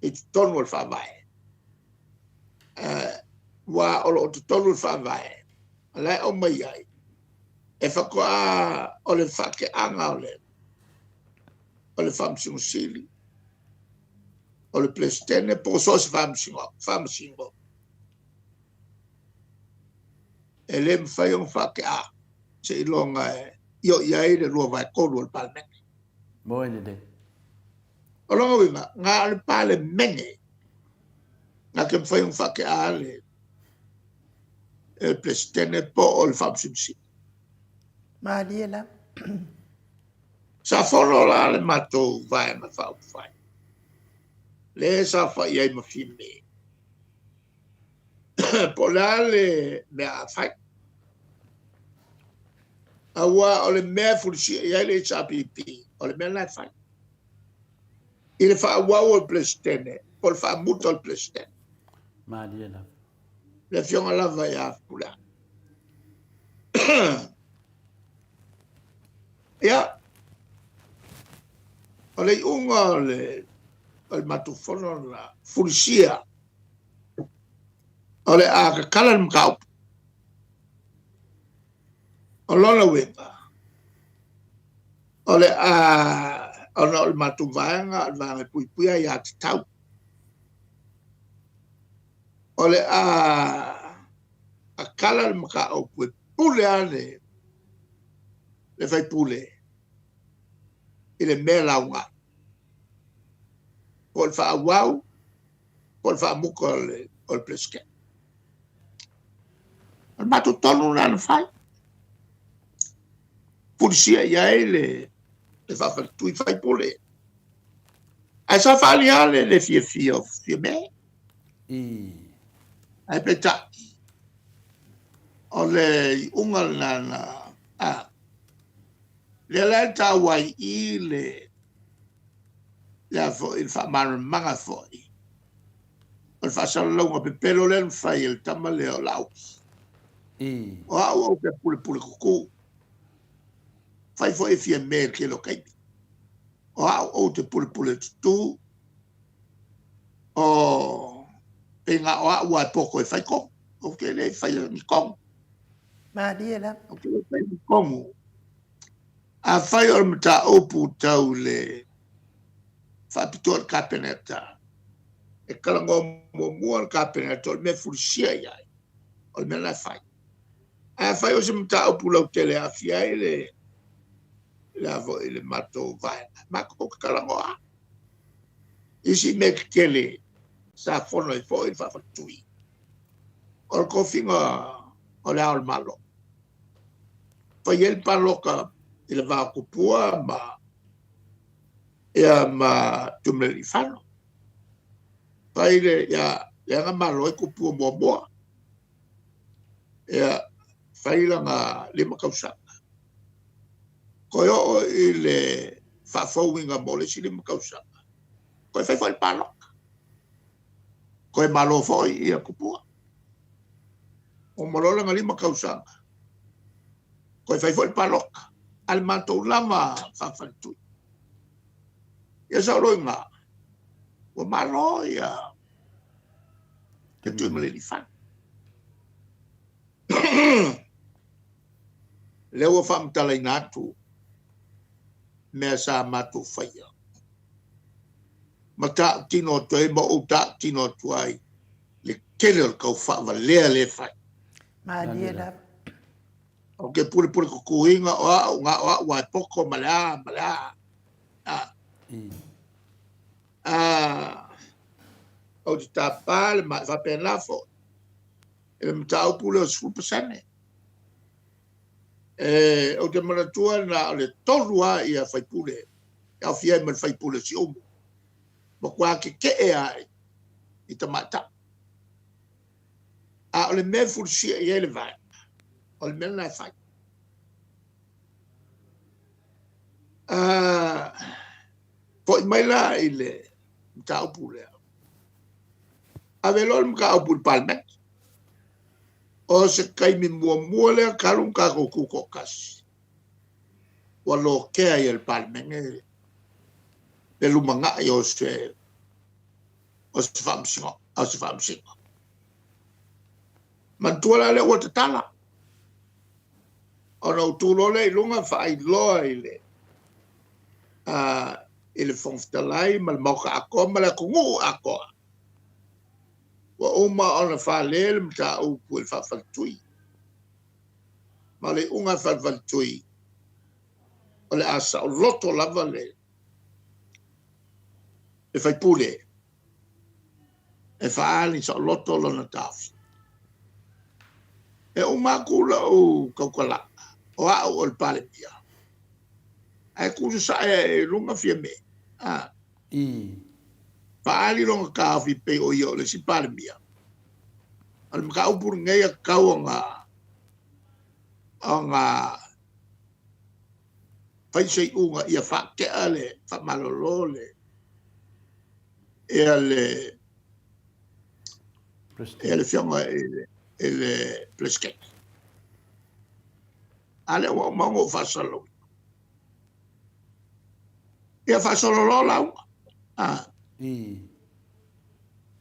It tonu el fa vai. Wa olo tonu el fa vai. Ala o mai ai. E whakoa o le whake anga o le whamsingo o le plestene po so se whamsingo. E le mwhai o whake a se ilonga io iai le lua vai koru o le palemenge. Moene de. O longa winga, ngā le palemenge ngā ke mwhai o whake a le plestene po o le whamsingo. Maliela. Sa fono la le mato vai ma fa fai. Le sa fa ia ma fine. Polale me a fai. Awa o le me fulsi ia le chapipi, o le me la fai. Il fa wa o plestene, pol fa muto o plestene. Maliela. Le fiona la vai a pula. Ja. Ole unga le matufono la fulsia. Ole a kalan mkau. Olona wenga. Ole a ona o matuvanga vanga puipuia ya tau. Ole a kalan mkau pule ane. Le fai pule. Il me la unga. Pol fa wau, pol fa muko o pleske. Al matu tonu na fai. Polisia ia le fa tu fai pole. Ai sa fa le fie me. Ai peta. Ole unga na le ta wai le fo il fa mar manga fo o fa sa longa pe pelo le fa il tama le o lau o pe pule kuku fai fo e fia mer ke lo kai o te pule tu o pe nga o wa poko e fai ko o ke le fai ni kong Ma dia la. o ke le fai ni kong a fai o mta opu tau le fa pitor kapeneta e kalango mo mo kapeneta me fursia ya o me la fai a fai o se mta opu lo tele a fia ele la vo ele mato vai ma ko kalango a isi me kele sa fono e fo il fa tui o ko finga o le al malo fai el paloka il va ko pua ma ma tumeli fano fai le ya malo e ko pua mo ya fai nga lima kausa ko yo ile fa fowinga mole si lima kausa ko fai fai palo ko malo foi ia kupua o molola nga lima kausa ko fai fai palo al manto lama fa fa tu ya sa lo nga o malo ya tu me le fa lewa fam talai natu me sa matu faya mata tino toi mo uta tino tuai le kele ko fa va le fa Ma dia la. o ke pure ko kuinga o nga wa poko mala o di tapal ma va per la fo e mta o pule o su pesane o te mana tua na le tolua ia fai pule ia fia me fai pule si o mo kwa ke e ai i ta mata a le me fursi ia le vai o le me na fai po mai la ile mta o pule a velol mka o pule palme o se kai mi mua le kalung ka ko kuko kas walo ke ai el palme pe lumanga yo se o se fam singo man tuala le o te tala o no tulo le lunga fai loa ile ile fonftalai mal moka ako mala kungu ako wa uma ona fa le mta o pu fa tui male unga fa tui o le asa o loto lava le e fai pule e fa ali sa loto lona tafi e uma kula o kokala o a o el pale pia ai kusa sa e lunga fieme fa ali longa kafi pe o yo le si pale pia al mka upur ngai ka nga fai sei unga ia fa ke ale fa malolole e le fianga ele plesket ale o mango fa solo ia fa solo la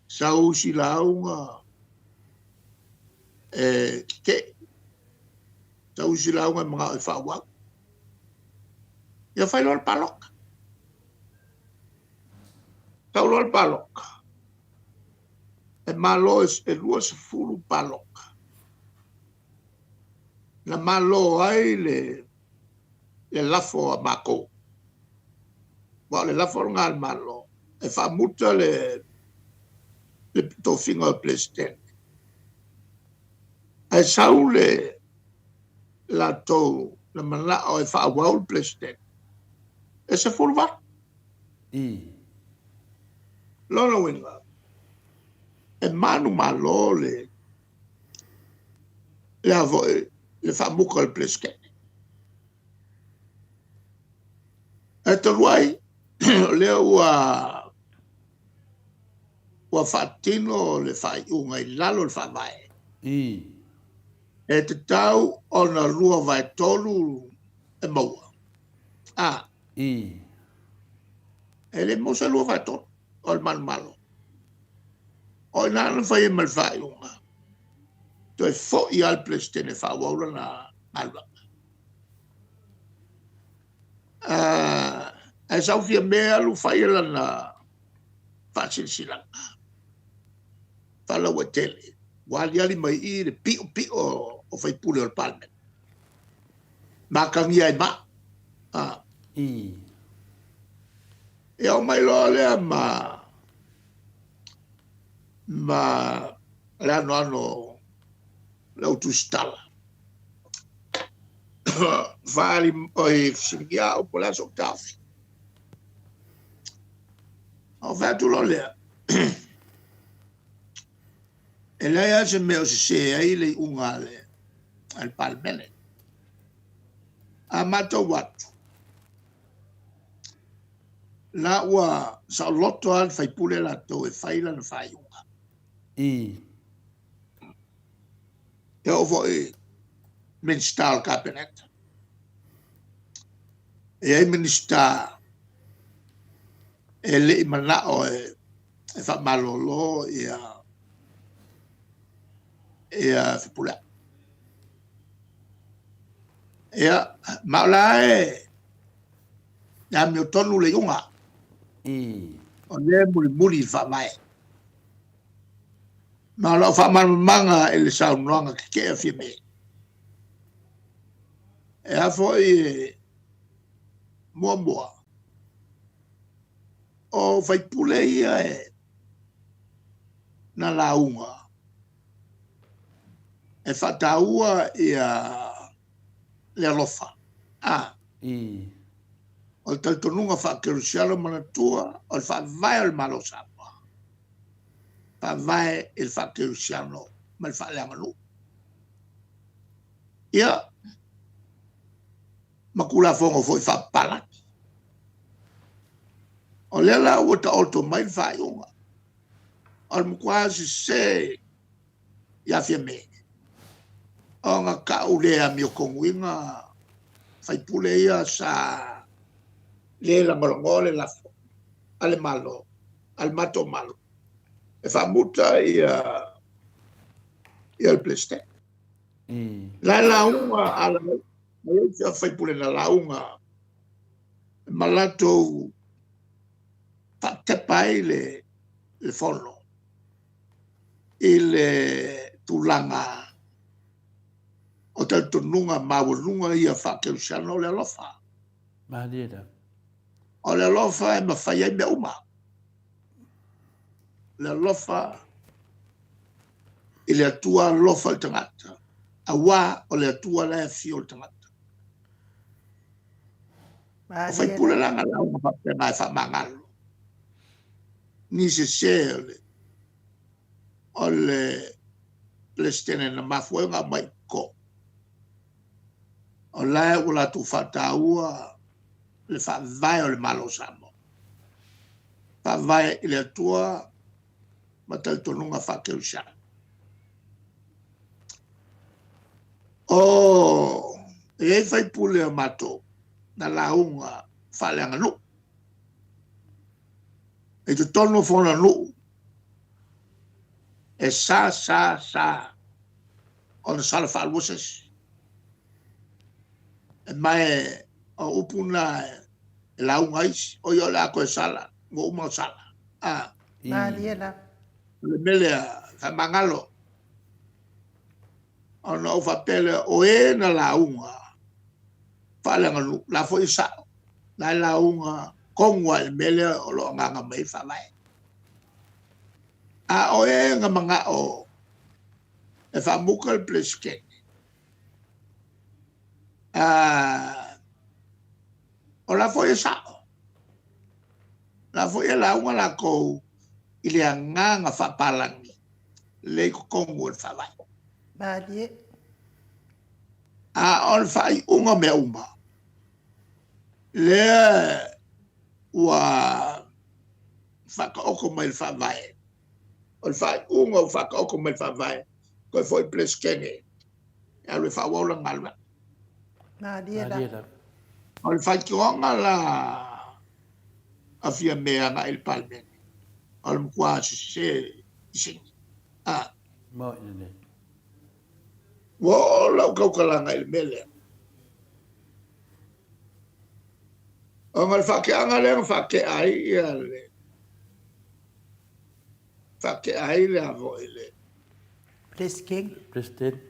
sau si la unga ke sau si la unga mga fa wa ia fai lor palok tau lor palok e malo e lua se fulu palok na malo ai le lafo a mako wa le lafo ngal malo e fa muta le to finga president ai sau le la to la mana o e fa wa president e se fulu va lona winga e manu malo le fa muka el president e te luai lea ua whaatino le whai unga I lalo le whawai. E te tau o na lua vai tolu e maua. E le mosa lua vai tolu o le malo. O na na whai e mal whai unga. Toi fo I al plestene whawaura na malwa. E sau fia mea lu whai e lana whasilsilanga. Whala ua tele. Wali ali mai I le pio o whai pule o le palmen. Makangi ai ma. E au mai loa lea ma le ano le autu stala. Vali oi singia o pola so tafi. Au vatu lo lea. E lea se meo se ai le unga le al palmene. A mato watu. La ua sa loto al fai pule la to e fai la na fai unga. E o foi minister al cabinet. E ai minister e le imana o e fa malolo e fai pule. E maula e na mio tonu le unga. O le muli fa mai. Ma lo fa manga e le saunoanga ke a fie me. E a foi mua. O fai pule ia e na launga. E fataua ia le alofa. O le tautonunga whakerusialo manatua, o le whawai o le malo Samoa. Whawai il whakerusialo, ma le whaaleanganu. Ia, makula fongo foi whapalaki. O lela ua ta oto mai whaiunga. O le mkwasi se ia fia me. O nga ka ulea mio konguinga, whaipule ia sa le la molongole la ale malo al mato malo e fa muta ia il pleste la unga ala ia fai pule na la unga malato fa te pai le fono il tulanga o tal tonunga mawunga ia fa ke usano le lofa o le lofa e mawhai me uma. Le lofa i le atua lofa o tangata. A wā o le atua le fio o tangata. O fai pule langa lau ma whapena e whamangalo. Ni se o le stene na mafuenga mai ko. O lae ula tu whataua le whawai o le malo Samoa. Whawai i le atua ma tautonunga whakeusa. O e fai pule o mato na launga whaleanga nu. E tu tono fona nu. E sa o na sala whalwuses. E mai o upuna e launga isi, o yo la koe sala, ngo umau sala. Le melea, fa mangalo. O na ufa pele o e na launga. Fale ngalu, la fo isa. La launga, kongwa le melea o lo nganga mai fa mai. A o e nga manga o, e fa muka le pleskene. O la foi sa. La foi la unha la kou i le anganga whapalangi. Le kongo le whawai. Balie. A on whai unga me uma. Le ua whakaoko mai le whawai. O le whai unga o whakaoko mai le whawai. Koe foi ples kenge. E le whawaula ngalwa. Nā dia la. O le whai kionga la a fia mea nga il palmen. O le mkua se ising. Mo ine. Wo lau kaukalanga il mele. O ngal whakeanga le whake ai ia le. Whake ai le avo ile. Presking. Preston.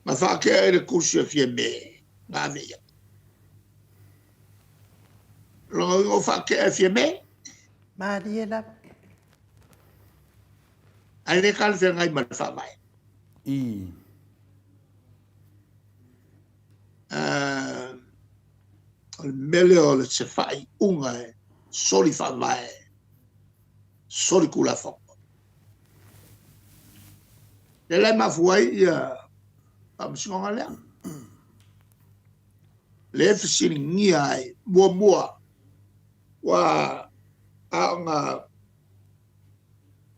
Ma whake ai le kusia fia me. Ngā vea. Longa o whake ai fia me. Mā dia la. Ai le kalwhia ngai ma le whawai. O le mele o le se whai unga e. Sori whawai. Sori kula whoko. Le lai mafuai ia amsingonga lea. Le fisini ngia ai mua wa anga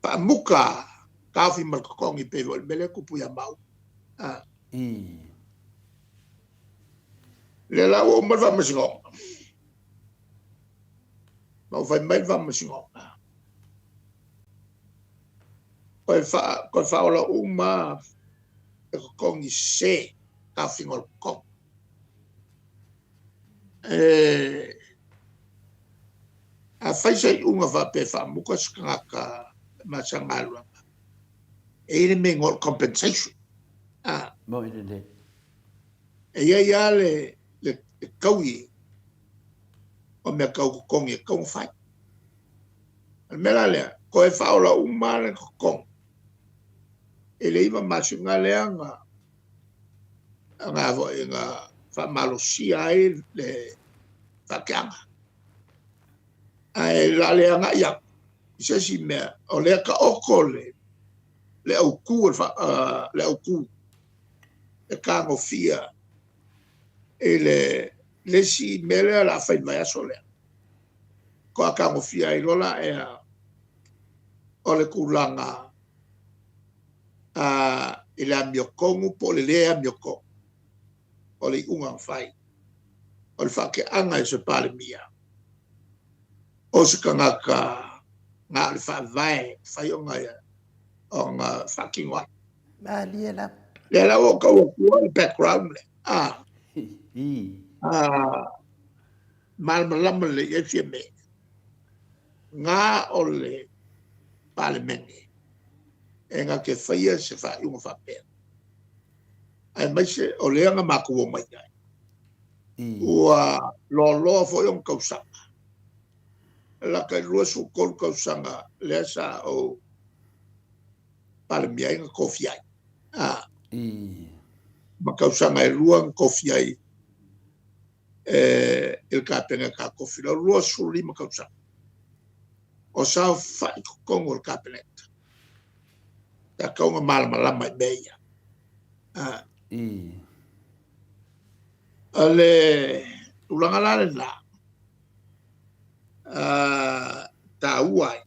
pa muka kafi malkokongi pe o mele kupu ya mau. Le la o malva masingonga. Mau fai mai va masingonga. Koe whaola uma e kongi se ka whingol kong. A whaisai unga whape whamuka skangaka masangalua. E ine me ngol compensation. Mo ine. E ia le kaui o mea kau kongi e kong whai. Mela lea, koe whaola uma le kong. E le iwa masunga lea nga vo e nga whamalosia ai le whakeanga. Ai la lea nga ia, isa si mea, o lea ka oko le au ku, e ka ngofia, e le si mele la whai mai aso lea. Ko a ka ngofia i lola e o le kulanga, i le amiokongu po le lea amiokongu. O le unga whai. O le whake anga e se pale mia. O se kangaka ngā le whawai, whai o ngai o ngā whakingoa. Mā dia la. Le la o kau kua le background le. Malmalama le e fia me. Ngā o le pale mene. E ngā ke whaia se whai unga whapea. Ai mai se o leanga maku o mai ai. Ua loa fo yon kausanga. La kai lua su kol kausanga lea sa o pale mia inga kofi ai. Ma kausanga e lua kofi ai. Il ka penga ka kofi. La lua su lima kausanga. O sa whai kukongo il ka penga. Ta kaunga malama i meia. Ale ulanga la la ta uai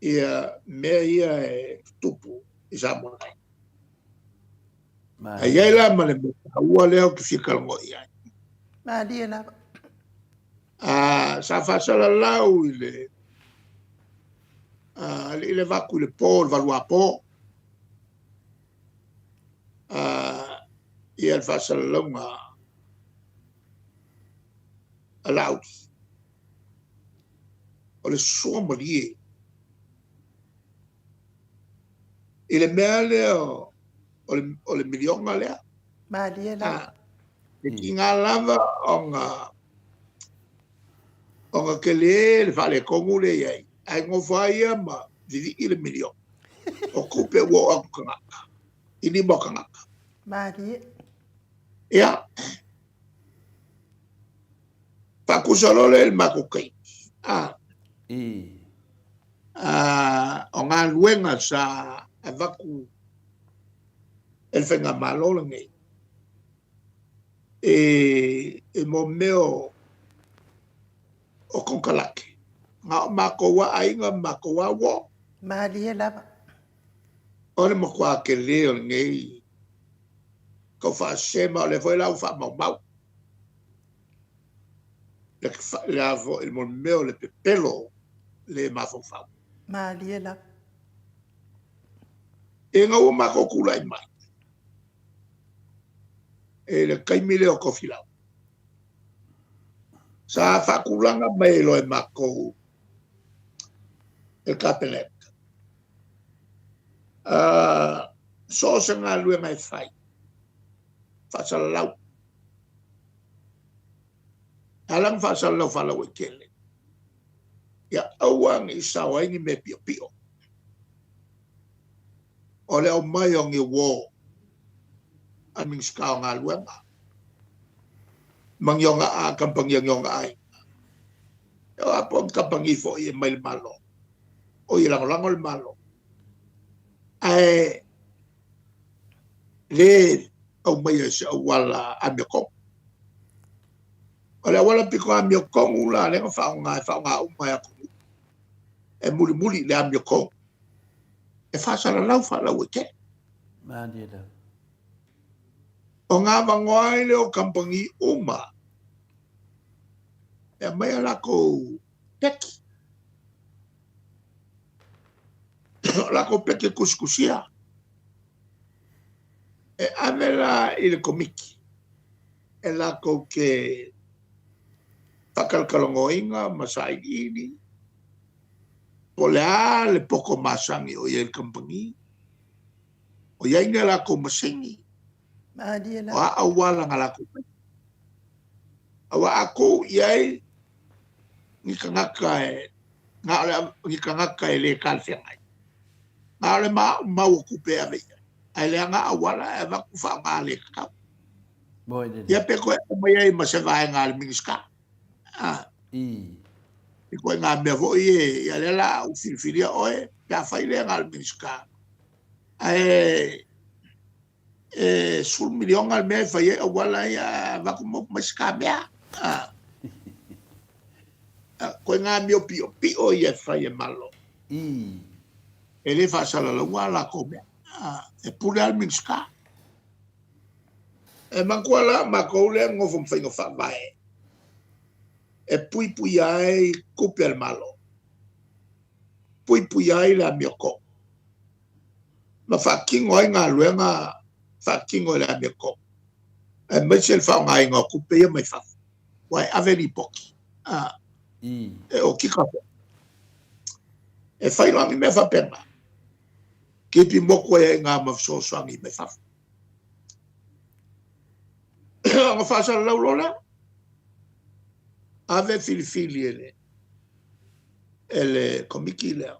ia mea ia e tupu i Samoa ai ai la ma le ta ua leo ki whikalongo i ai Mā dia la. sa whasala lau i le vaku i le pō le valua pō ia le whasala launga allowed. O le somalie. I le mea lea o le milionga lea. Mā dia la. E ki ngā lava o ngā ke le whale kongu le iai. Ai ngofa ia ma vivi i le milion. O kupe ua o aku kangaka. I ni mo kangaka. Mā dia. Ia. Pakusarole il makukai. O ngā luenga sa avaku el whenga malo ngai. e mo meo o konkalake. Nga makowa ainga makowa wo. Malia lava. Ole mo kwa ke leo ngei. Ko fa sema le foi lau fa mau mau. Le avo il mo meo le pepelo le mafofau. Malia lava. E nga o mako kula i mai. E le kaimile o kofilau. Sa fa kulanga mai lo e mako e kapelet. So se ngā lue mai fai. Fasal lau. Alang fasal lau fala o kele. Ya awang i sawa ingi me pio pio. O le o mai o ngi wo. Aming skao ngā lue ngā. Mangyonga a kampang yonga ai. Yo apong kampang ifo i mai malo. O i lang ol malo. Ai le au mai se wala ameko. Ole wala piko ameko ula le fa nga umai ko. E muli le ameko. E fa sala lau fa lau ke. Malia lava. O ngā mangoai le o kampangi uma. E mai ala ko peki. La ko peki kuskusia. E avela il komiki. E la ko ke pakalkalongoinga masai ini. Polea le poko masangi o yel kampangi. O yainga la ko masingi. Malia O lava. awala nga la ko. Awa ako yai ni kangaka e le kalfiangai. Nga le mau kupe ave. Ai le nga awala e va kufa nga le ka. Boy de. Ia pe ko mai ai ma se vai nga le mingiska. I. Ko nga me vo ia le la u filfilia oe ka fai le nga le mingiska. Ai sul milion al me fai awala ia va como maska mea. Ko nga mio pio ia fai malo. I. Ele fa sala la wala ko me. E pule al minska. E makuala makole ngofum fai ngofa vai. E pui ai kupe al malo. Pui ai la mioko. Ma fa kingo ai ngā luenga fa kingo la mioko. E mechel fa ngai ngā kupe ia mai fa. Wai aveni poki. I. E o kika. E fai langi me fa pena. Kipi moko e ngā mafsosoangi me fa. Nga fa sala lau lola. Ave filifili ele komiki lea.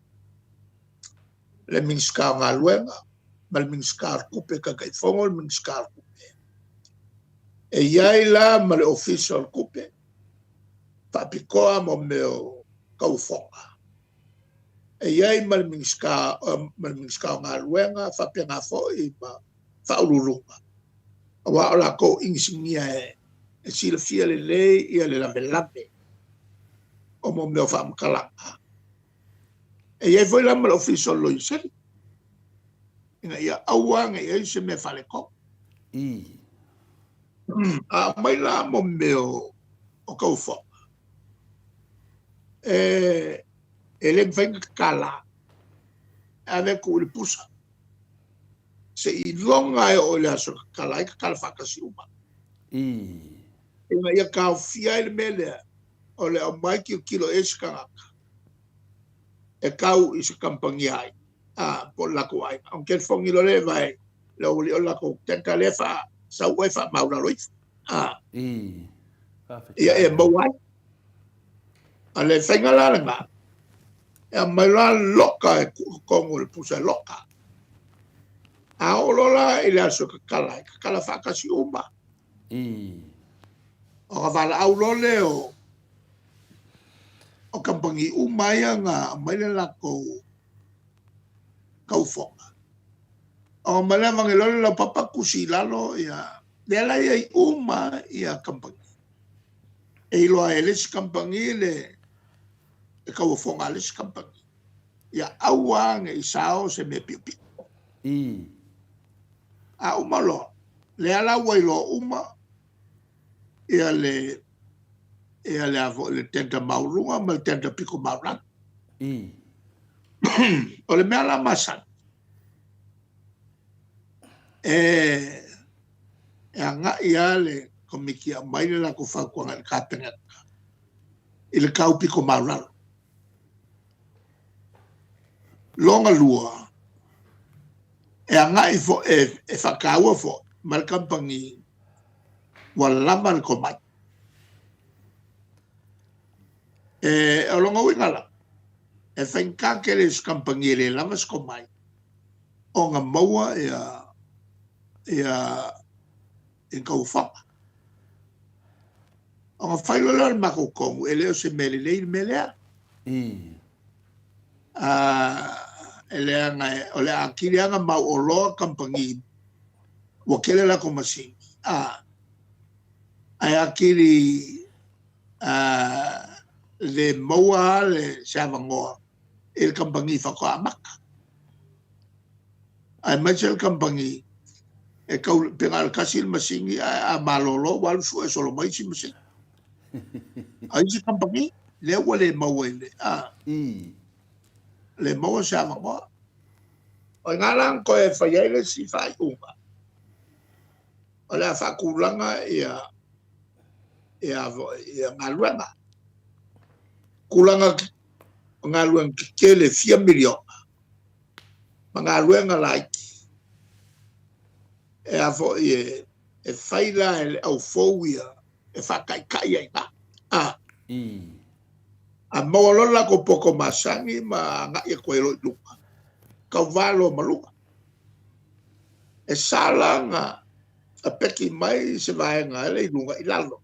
Le minska ngā luenga, mal minska kupe kakaifongo, le minska kupe. E iai la ma le official kupe, papikoa mo meo kaufonga. E iai ma le minska ngā luenga, fapenga foi ma faululunga. Awa ola ko insignia e sila fia le lei ia le lambe. O mo meo whaamakalanga. E iai foi lama le official lo iseri. Inga ia awanga ia se me fale ko. I. A mai la mo meo o kaufo. E le mwenga kala. Ave ko le pusa. Se I longa e o le aso kala i kala whakasi uma. I. Inga ia kau fia i le melea. O le au mai ki o kilo eskangaka. E kau i se kampangi ai. Po lako ai. Aunque el fongi lo le vai. Le oli o lako tenka le fa. Sa ue fa maura loifa. I. Ia e mawai. A le whainga lalanga. E a mai la loka e kongo le pusa loka. A olola i le aso kakala. Kakala whakasi uma. I. O ka wala au lole o kampangi umaya nga mai le lako kaufonga. O mai le mangi lole la papa kusi lalo ia le ala ia uma ia kampangi e loa ele kampangi le e kau fonga le kampangi ia awang e sao se me pipi a uma lo le ala wai lo uma ia le avo le tenta maulunga ma le tenta piko maurang o le mea la masan e anga ia le komiki a mai le la ko fa ko ngal kapenga il kau piko maurang longa lua e anga i fo e whakaua fo mal kampangi wala ko mai e longa wingala e whainka ke le kampangi le lamas ko mai o ngā maua e kau whapa o ngā whailolal mako kongu e leo se mele leil melea o le akiri anga mau o loa kampangi wa kele la komasi ai akiri le maua le savangoa il kampangi whako amaka ai machel kampangi e kau pengal kasil masingi a malolo walu su e solo mai si masingi ai si kampangi le wale maua le le maua savangoa o ngalang ko e whaiele si whai unga. O lea whakulanga ia ngaluanga. Kulanga ngaluanga kele 4 milion. Ma ngaluanga laiki. E avo e whaila e au fouia e whakaikai ai nga. A mawalola ko poko masangi ma nga e koe roi luka. Kau walo maluka. E sala nga a peki mai se vaenga le lunga i lalo.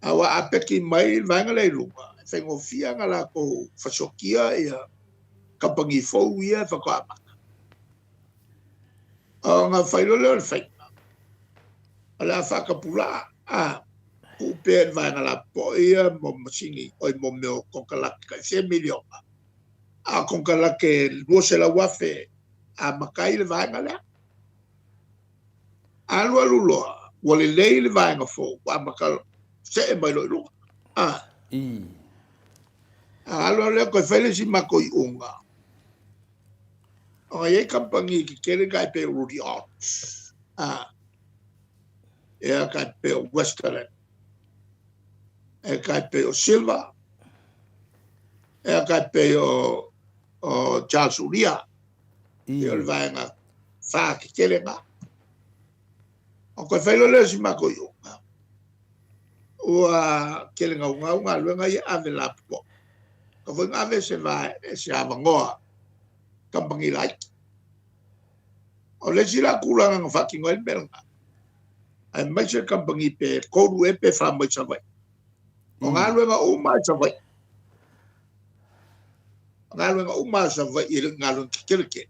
Awa a peki mai vaenga le lunga. Whengo fia nga la ko fasokia ia kampangi fau ia whakaamaka. O nga whailole o le whainga. Ala whakapula upe vaenga la po ia mo masingi oi mo meo konkalaki kai 100 milionga. A konkalaki luose la wafe a makai le vaenga lea. Alua luloa, wale lei le vaenga fo, wa makal se e mai loi lunga. Alua lea koe whaile si mako i unga. O ye kampangi ki kere kai pe Rudy Arts. Ea kai pe o Westerland. Ea kai pe o Silva. Ea kai pe o Charles Uria. Ea le vaenga wha ki kere nga. O koe whailole si mako i unga. Ua kele ngā luenga i ave la pupo. Ka whaing ave se vai se avangoa kampangi laiki. O le sila kulanga ngā whakingo e melanga. Ai mai se kampangi pe kouru e pe whamai sa vai. O ngā luenga umai sa vai. Ngā luenga umai sa vai i ngā luenga kikeleke.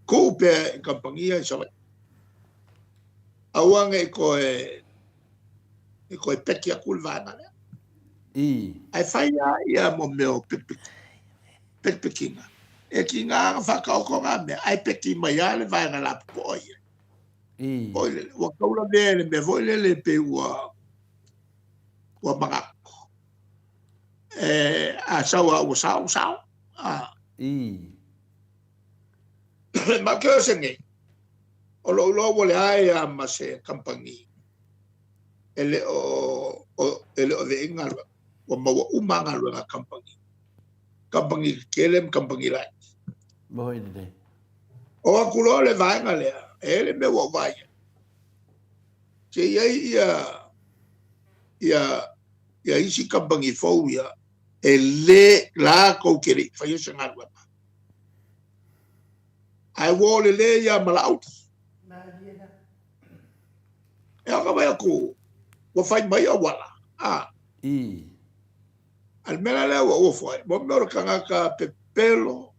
Kou pe kampangi ai sa vai. Awanga e koe peki a kulvana lea. Ai whaia ia mo meo pekinga. E ki ngā whakaoko ngā mea, ai peki mai ale vaenga la pupo oia. Oile, ua kaula mea le mea voile le pe ua mangako. A saua ua sao. Ma keo se nge. O lo wale ai a mase kampangi. Ele o de ingalwa. Wa mawa umangalwa nga kampangi. Kampangi kelem kampangi lai. Boy de. O akulo le vaenga lea. Ele me wa vaya. Ke ia isi kampangi fau ia. Ele la kou kere. Faya se ngalwa. Ai wole le ia malauti. E aka mai aku, wa whai mai a wala. Al mena lea wa ua whai. Mo mea ka ngaka pepelo,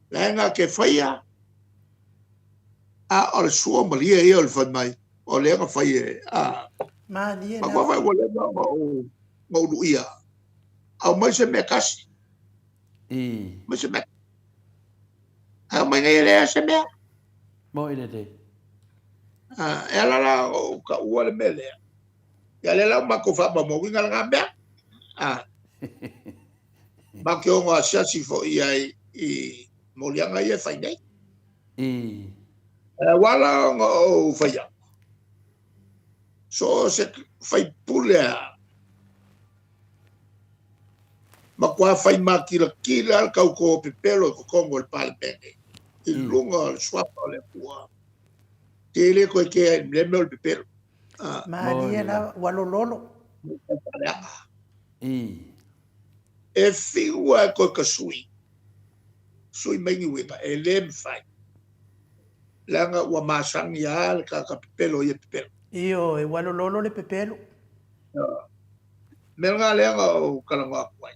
lenga ke whaia, o le sua malia ia o le fai mai o le anga fai Malie ma la. kwa fai wale na o lu ia au mai se me kasi mai se me au mai ngai le se me Mo ile te. e la o ka ua le mele ya le la ma ko fa ba mo winga nga me ma ke o nga sia si fo ia i mo lianga ia fai nei wala nga o fai so se fai pule ma kwa fai makila kila kau ko pepelo ko kongo le palpenge i lunga le swapa le pua tele ko ke le mel pepelo Malie la walololo. e fiwa ko ka sui mengi weba e lem fai langa wa masang ya ka pepelo ye pepelo Io e walololo le pepelo. melga lenga o kalanga kwai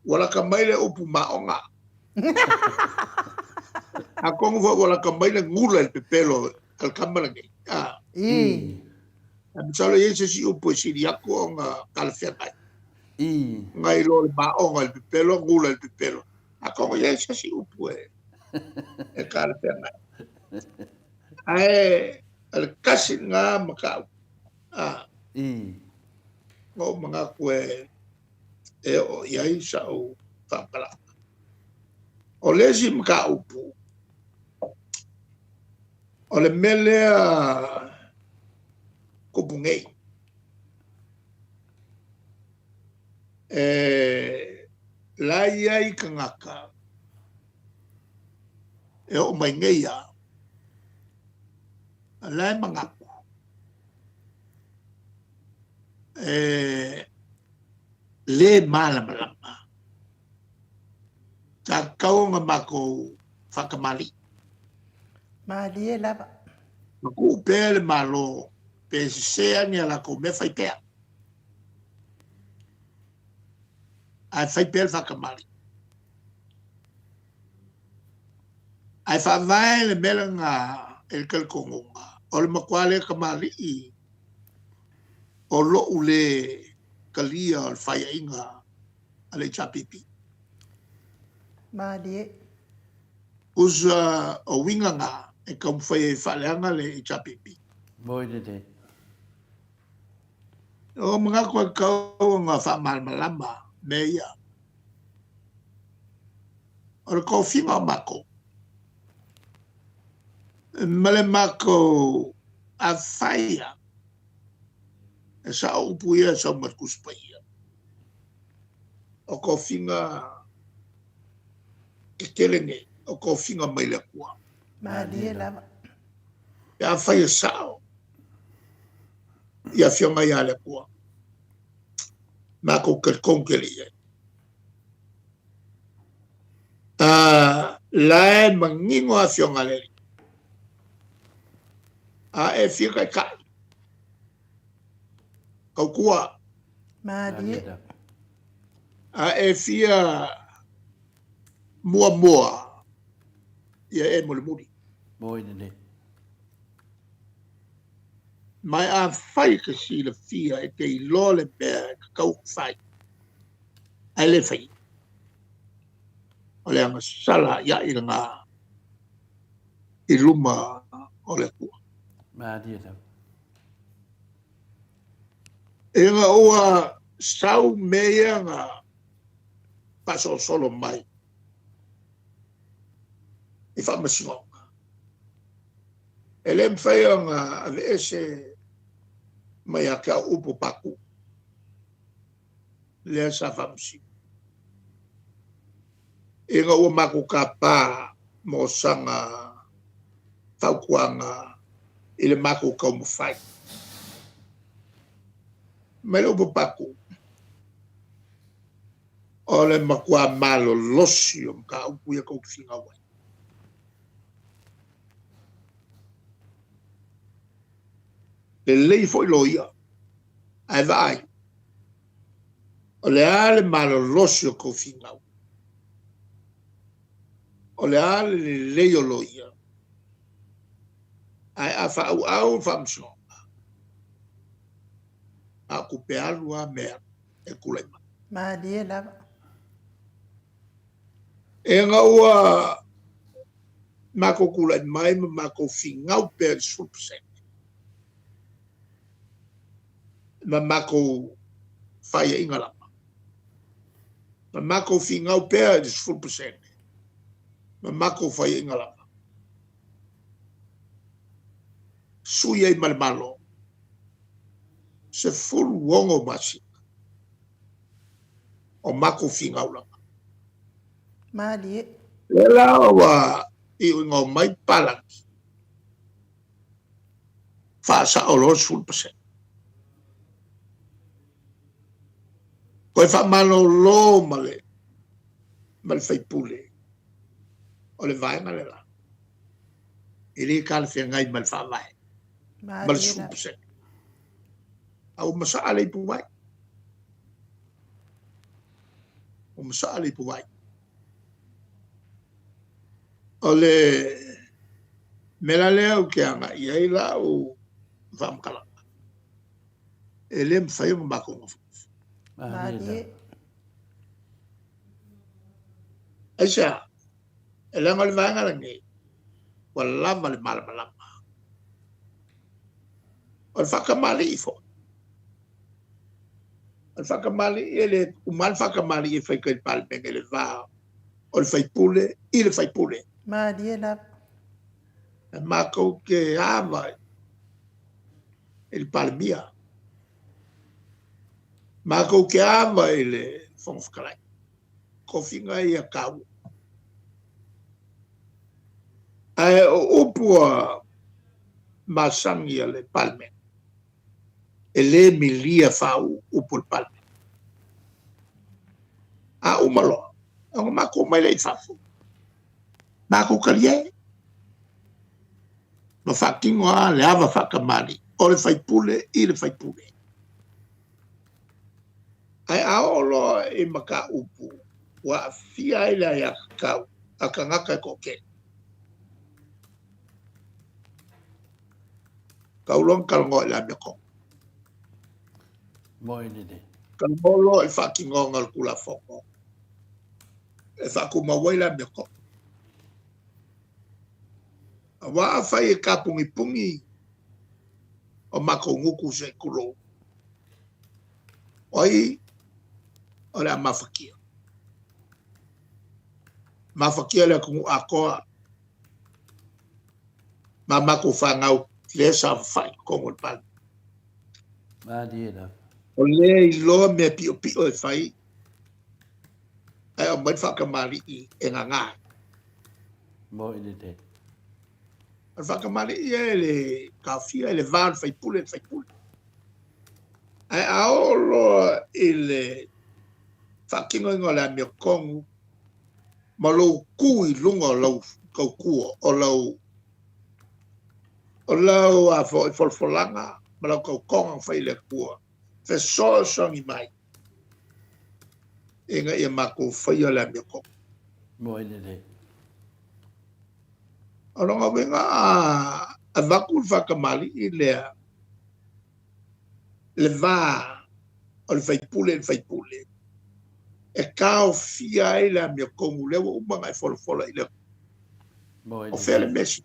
wala ka maile upu maonga a kongo fo wala ka maile ngula el pepelo al kamala ngi salo yese si upu si diako nga kalfenga ngai lo maonga el pepelo ngula el pepelo a kongo yese si upu e kalfenga ai al kasi nga makau ngo mga kwe e o yai sa o whapala. O lesi mka upu. O le mele a kupungei. La iai ka ngaka. E o mai ngei a. La mangaku. Le malama. Ta kaunga mako whakamali. Malie lava. Maku pele malo. Pe sea ni ala ko me fai pea. Ai fai pele whakamali. Ai whawai le mele ngā el kalkongonga. O le makuale kamali i. O lo ule kalia o fai inga ale chapipi. Malie. Usa o winga nga e kam fai faleanga le chapipi. Moi de te. O mga kwa kau nga fa malmalama meia. O le kofinga mako. Male mako a faia. E sa upuia sa matkuspaia. O kofinga e kelenge. O kofinga maile kua. Malie lava. Ya faia sao. Ya fionga ya le kua. Mako kerkonkelia. Lae mangingo a fionga le. A e fika kai. Kau kua. Malie. A e fia mua. Ia e mole muri. Moi de te. Mai a fai ka si le fia e te ilole bea kau fai. Ai le fai. O le anga sala ia i ngā i luma o le kua. Malie ta. E ngā oa sau mea ngā paso solo mai. I whamasingonga. E lem whai ngā ave ese mai a kia upo paku. Lea sa whamasingonga. E ngā ua maku ka pā mo sanga whaukuanga i le maku kau mo whai. Mai upo paku. O le makua malo losi o mka upu ia kou whinga wai. Le lei foi loia. Ai vai. O le ale malo losi o kou whingau. o le ale le o loia. Ai a whaau whamso. A kupe alua mea e kulema. Malie lava. E ngā ua mako kulai mai ma mako fingau pe sulpsen. Ma mako whaia ingalama. Ma mako fingau pe sulpsen. Ma mako whaia ingalama. Suia i malmalo. Se fulu wongo masi. O mako fingau lama. Malie. Lela wa i ngau mai palangi. Fasa o lo sulpsen. Koe wha malo lo male. Male whai pule. O le vaenga le la. I li kala whia ngai male wha vai. Male Malie lava. sulpsen. Au masa ale pu vai. O masa ale pu vai. O le mela leo ke anga iai la o whamkala. E le mwhai o mako ngofu. Malie. Aisa, e langa le vaenga rangi. Wa lama le malama lama. O le whakamali i fo. O le whakamali i le umal whakamali i whaikai palmenga le vā. O le whaipule i le whaipule. Malie lava. Mako ke ama il palmia. Mako ke ama ele fonfkalai. Kofinga ia kau. Ai o upua masangi le palme. Ele milia fau upul palme. A umalo. Ang mako mai lei fafu. Mako kalie. No whakingo a le awa whakamari. O le whaipule i le whaipule. Ai aolo e maka upu. Wa fia i le a kakau. A ka ngaka e koke. Kaulong kalongo i le ameko. Moi ni de. Kalongolo e whakingo ngal kula whoko. E whakumawai le ameko. Wa fai e kapungi pungi o mako nguku se kulo. Oi, o le mafakia. Mafakia le kungu akoa. Ma mako whangau le sa fai kongo pan. Malie lava. O le i loa me pio pio e fai. Ai o mai whakamari i e ngangai. Moi ni de. Al whakamari i e le kawhia e le van fai pule. Ai aolo i le whakingo ingo le amia kongu ma lou kui lunga o lau kaukua o lau a folfolanga ma lau kaukonga fai le kua. Fe songi mai. Inga ia mako fai o le amia kongu. Moi ni de. Alonga wenga a vakul whakamali i lea le vā o le whaipule. E kao fia i le amia kongu lewa umanga e folfola i le Moi o ni fele de. mesi.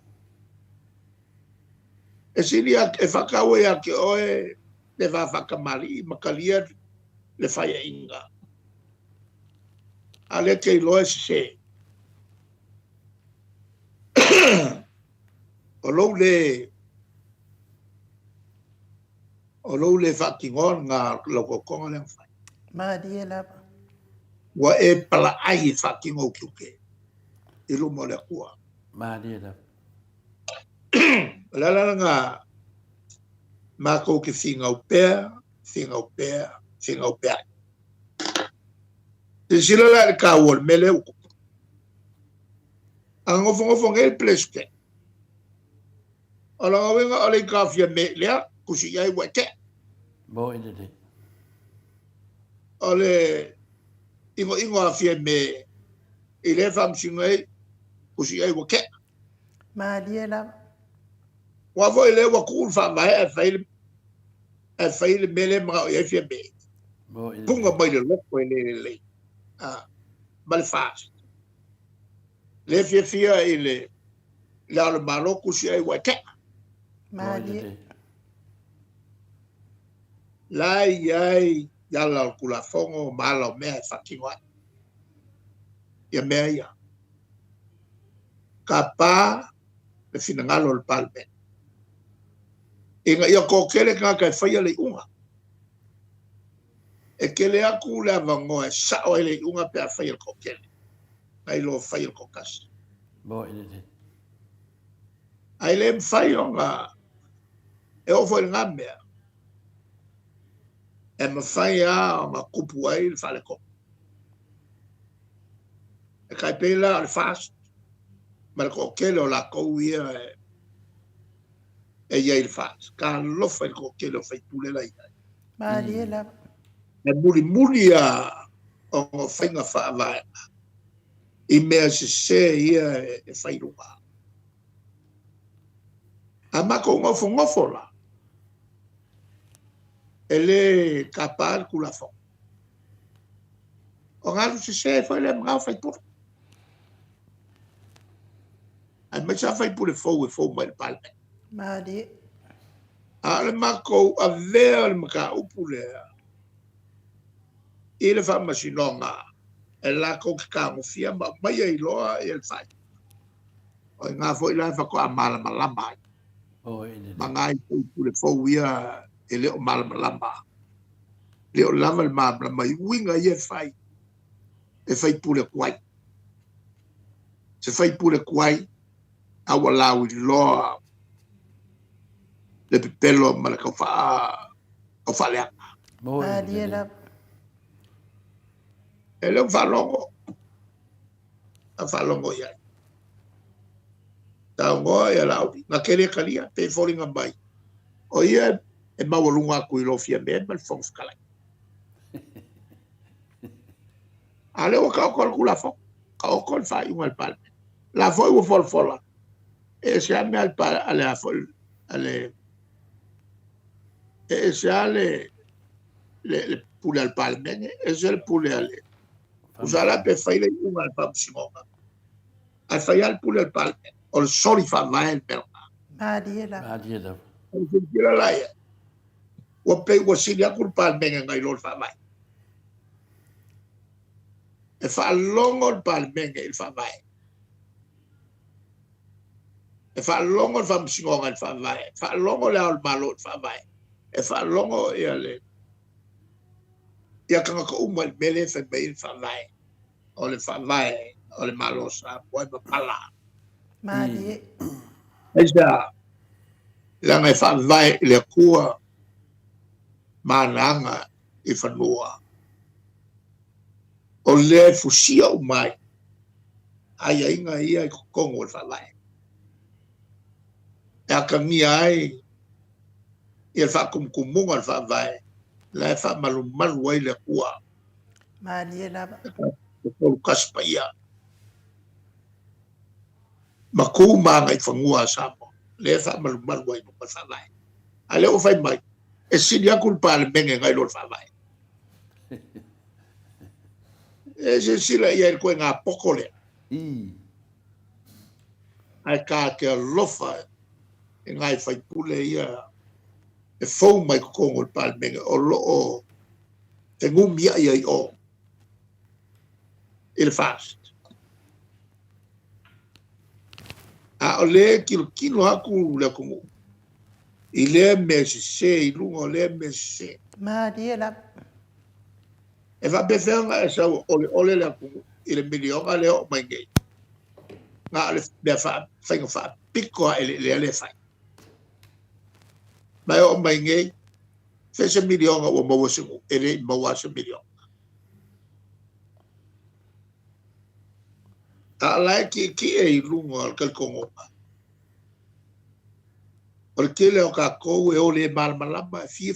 E sini e whakaue a ke oe le vā whakamali i makalia le whaia inga. A le kei loe se. O lou le whakingon ngā laukokonga le mwhai. Malie lava. Wa e pala ai whakingo kiuke. I lumo le kua. Malie lava. Lala ngā mako ke whingau pēr. Te sila la le kāwol mele uku. Ang ngofong el pleske. Ala ngawenga ala kafia me lea kusi yai wate. Moi ni de. Ale ingo afia me ile fam singai kusi ai wa ke Malia la. wa voi le wa ku fa mai e fai mele ma e fie be punga mai le lo ko le mal fast le fie ile la le malo kusi ai wa ke Malia. la ai ya la kula fongo malo me fa kiwa ya me ya kapa le fina ngalo le palme inga ia ko kele ka ka fai le unga e kele aku le avango e sa o le unga pe a fai le ko kele ai lo fai le ko kas ai le fai onga e o foi ngame e ma fai a ma kupu ai le fale ko e kai pela le fast ma ko kele o la ko ia e ia il fast ka lo fai ko kele o fai pule la ia Malia la. e muri a o fai nga fa vai i mea se ia e fai runga a ma ko ngofo la ele kapal kula fo o ngalu se foi le mga fai por a me sa fai por fo mai palme Malia. a le ma ko a ver le maka upule ele fa masinonga e la ko ka mo fia ma mai ai loa e el fai o nga foi la fa ko amala malamba mangai pule fo ia ele o malamba le o lava le mabla mai winga ia fai e fai pule kwai se fai pule kwai a wala wi loa le pelo ma le fa o fa le Malia la. ele fa longo ia ta ngo ia la na kele kalia pe folinga mai o ia e mawalunga ku lo fia me mal fons kala ale o ka ko la fo ka o ko fa igual pal la fo o fola e se me al pal ale a fol ale e se ale le pule al pal men e se le pule ale usala pe fa ile un al pal simonga al fa al pule al pal o el soli fa va el per Malia la. o se tira la ya o pe o si ya culpal men ngai lo fa vai e fa longo il pal men il fa vai e fa longo il fa simonga il fa vai fa longo le al malo il fa vai e fa longo e ale ia kanga ko umal mele fa bei fa vai o le fa vai o le malo sa poi pa pala Malia. esa la me fa vai le kua mananga i fa noa o le fusia o mai ai inga ia i kongo fa vai e ka mi ai ia fa kumunga fa vai la fa malu ai le kua Malia la. ko kaspa ia ma ko manga i fangua sa le fa malu ai no fa vai ale o fai mai e si dia culpa le menga ngai lo fa vai e se si la ia ko nga pokole ai ka ke lofa ngai fai pule ia e fo mai ko ngol pal menga o lo o te ngumia ia i o il fast a ole kilo aku le ko ile se i lungo le se Malia la. e va be fenga e sa ole le ku ile milionga le o mai ngai nga le be fa picco le fai mai o mai ngai se milionga o mo se ele mo se milionga ta la ki e lungo al kalkongo porque le o ka ko e o le mal malamba fia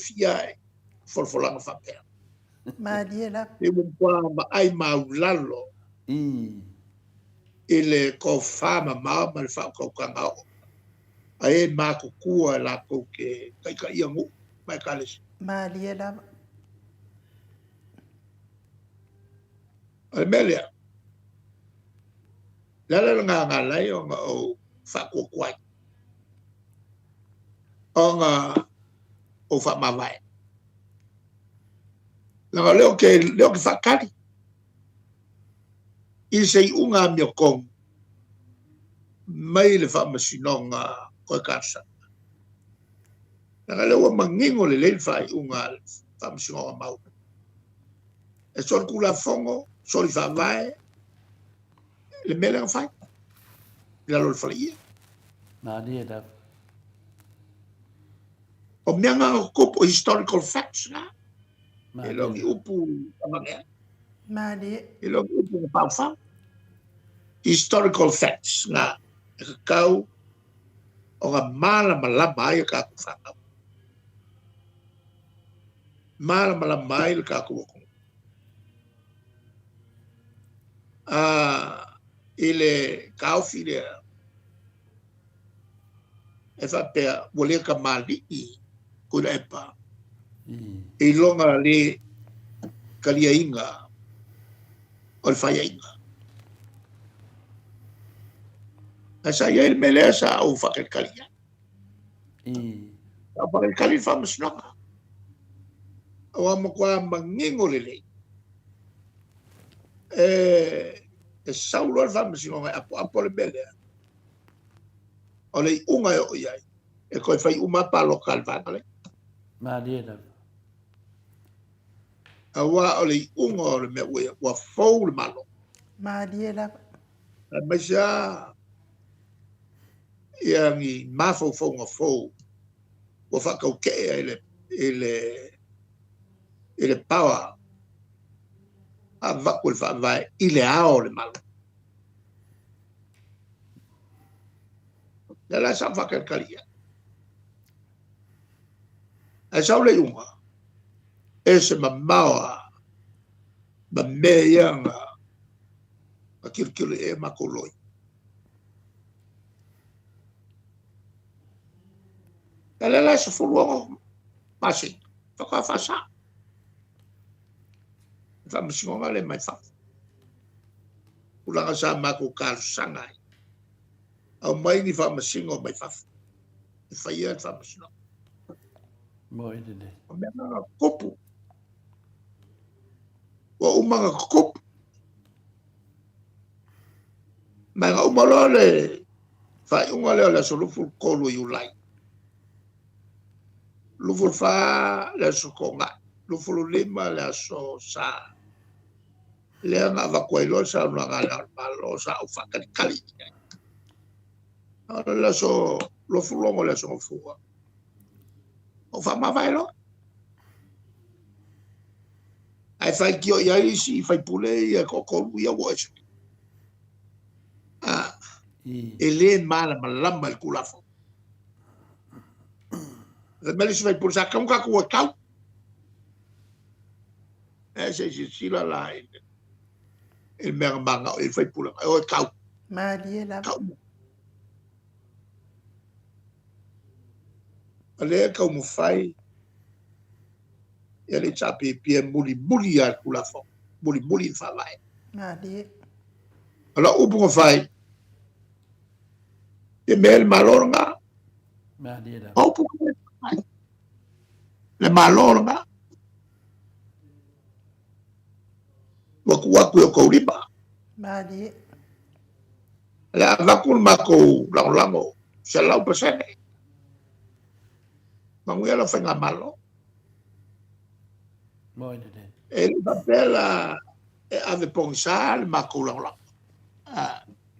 folfolanga fa pe Malia la. e mo pa ai maulalo ele ko fama ma ma fa ko kanga o ai ma ko kua la ko ke kai kai ngu mai kalis Malia la. Amelia la nga lai o fa ko kwai o fa ma vai la leo ke fa kali i sei unga mi kong mai le fa masinonga ko kasa la leo mangingo le fa unga fa masinonga mau e sol kula fongo sol fa vai le mele fa la lo fa ia Maria da. o mianga ko historical facts na e lo ki Maria. upu amanga Malia. e lo ki upu pa fa historical facts na e kau o nga mala malama ai ka ku fa mala malama ai ka ku ko ile kau fide e fa pe wole ka mali i ku epa e longa le kalia inga o fa inga asa ia il melesa au fa ke kalia apa ke kalia fa masnaka o amo kwa mangingo lele e saulo fa masnaka apo le bele o le unga o iai e koe fai uma pa lokal vangale Maria da. awa o le unga o le me ua fou le malo Malia la. mai sia ia ngi mafou fou nga fou ua whakau ke ele power a vakul fa vai ile ao le malo la sa fakal kalia a sa le unga ese mamawa ma meyanga a kirkile e makoloi la sa fulu masi fa fa sa fa msinga le mai fa ulanga sa mako kar sangai au mai ni fa msinga mai fa fa ia fa msinga Moi de. o me na kopu wa umanga kopu ma umalole fa unga le so lufu kolu yulai lufu fa le so konga lufu lima le so sa le nga va kwelo sa no nga la malo sa u fa kali la so lufu longo le so fuwa o fa ma vai lo ai fai kio ia isi fai pule ia ko ia watch ele mala malamba il kulafo le mele se fai pule sa kam ka ku kau se sila la il mer manga il fai pule o kau Malia la. ale ka mo fai ia le chapi pie muli al kulafo muli fa vai Malia. ala upu fai e mel malorga Maria da. upu le malorga waku o ko riba Malia. le avakul mako lango se lau pesene manguia la fenga malo Moi de. e la bella e ave ponsal mako lango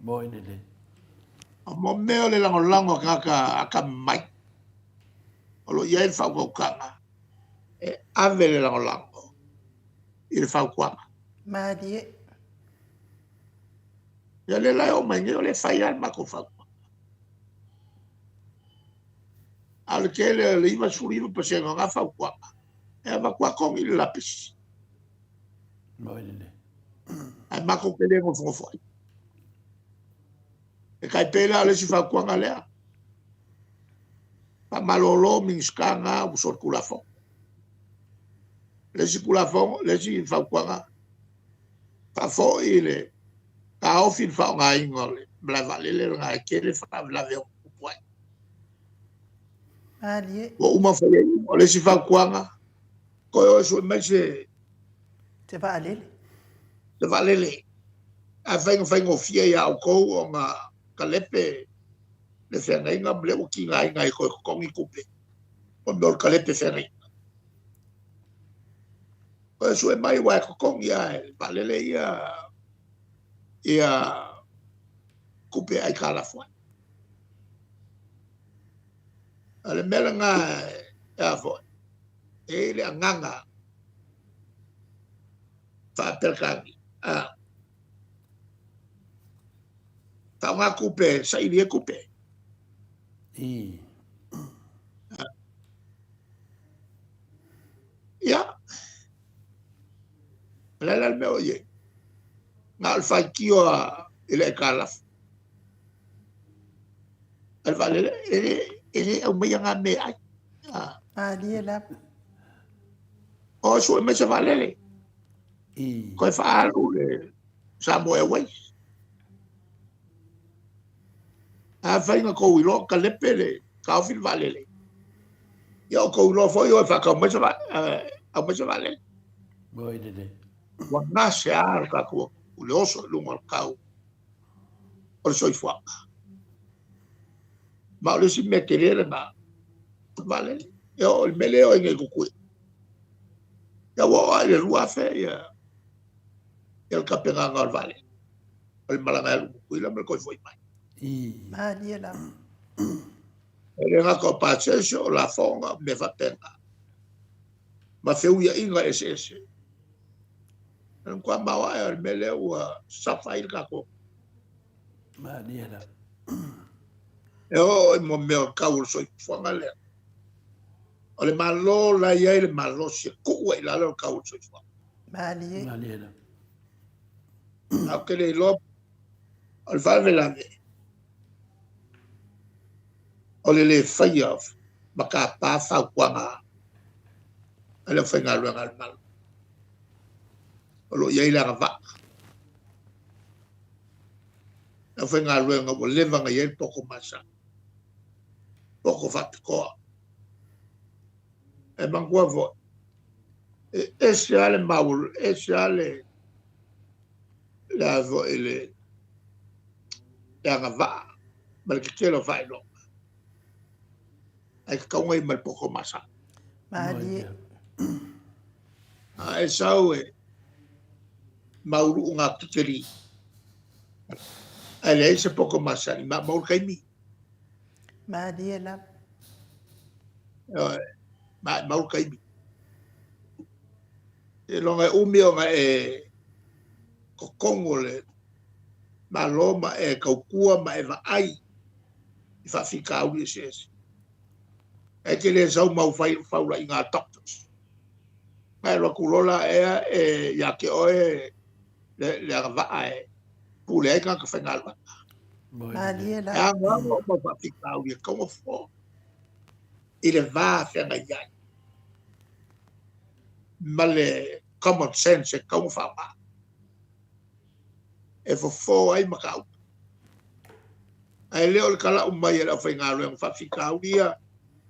Moi de. mo meo le lango aka mai olo ia il fa ko kanga e ave le lango il fa kwa Malia. ya le la o mai le fa ya mako fa al que le iba surido pues en nga fa kwa e va kwa con il lapis Moi de. ai mako pele ngo fo fo E kai pela le si whakuanga lea. Pa malolo minskanga usor kulafong. Le si kulafong, le si whakuanga. Pa fo i le. Ka ofin whao ngā ingole. Mla valele ngā kere wha vlave o kupuai. Alie. Wa uma whaia o le si whakuanga. Koe o su mai se. Te waalele. Te valele. A whaingo fia ia au kou o ngā kalepe. Le whenga inga mle o ki ngā inga i koe kongi kupe. O mea o kalepe whenga inga. Koe su mai wai kongi ia e valele ia kupe ai kalafuai. Ale mele ngā e a foi. E le anganga. Whapelkangi. Tau ngā kupe, sa ili e kupe. Ia. Lela le meo ye. Ngā alwhai kio a ile e kālafu. Alwa lele, ele au mea ngā me ai. Alie la. O su e me se valele. Koe whaalu le Samoa e wai. A whainga kou ilo ka lepe le kaofil valele. Ia o kou ilo foi o e whakau me se valele. Moi dede. Wa ngā se aar ka kua ule oso lunga kau. O le soifua. Ma o le si me kelele ma valele. Ia o le mele o inge kukui. Ia wa le rua fe ia. Ia le kapenga ngā o le vale. O le malanga e kukui la me koi foi mai. Alie la. Ele ngā kau pātese o la fonga me whapenga. Ma feu ia inga ese. Nang kwa mawa e o mele ua safai kako. Alie la. E o mo meo kau soi fuanga lea. O le malo la ia le malo se kuwa i lalo kau soi fuanga. Alie. Alie la. Au ke le lo o le valve lave. O le whaia maka pā whau kuanga. O le whainga luenga le malo. O lo ia i langa waka. O whainga luenga o levanga ia i poko masa. Poko whapikoa. E mangua vo. E se ale maul, e se ale la vo ele langa waka. Ma le kikelo whaino. Ai kaunga i mal poko masa. Alie. E sau e mauru ngā kikeri. Ai le se poko masa ni ma mauru kaimi. Alie la. Ma mauru kaimi. E longa umi o ngā e kokongo le ma loma e kaukua ma e vaai. I whawhika au ni sesi. E ke le sau mau whaula i ngā doctors. Ngai roa kulola e ia ke oe le agavaa e pule ai ka whaingalwa. Alie la. E anga o ma whawhika au ni kongo fo. I le vā whenga iai. Ma le common sense e kongo whawa. E fo ai makau. Ai leo le kala umai e la whaingalwa e whawhika au ni a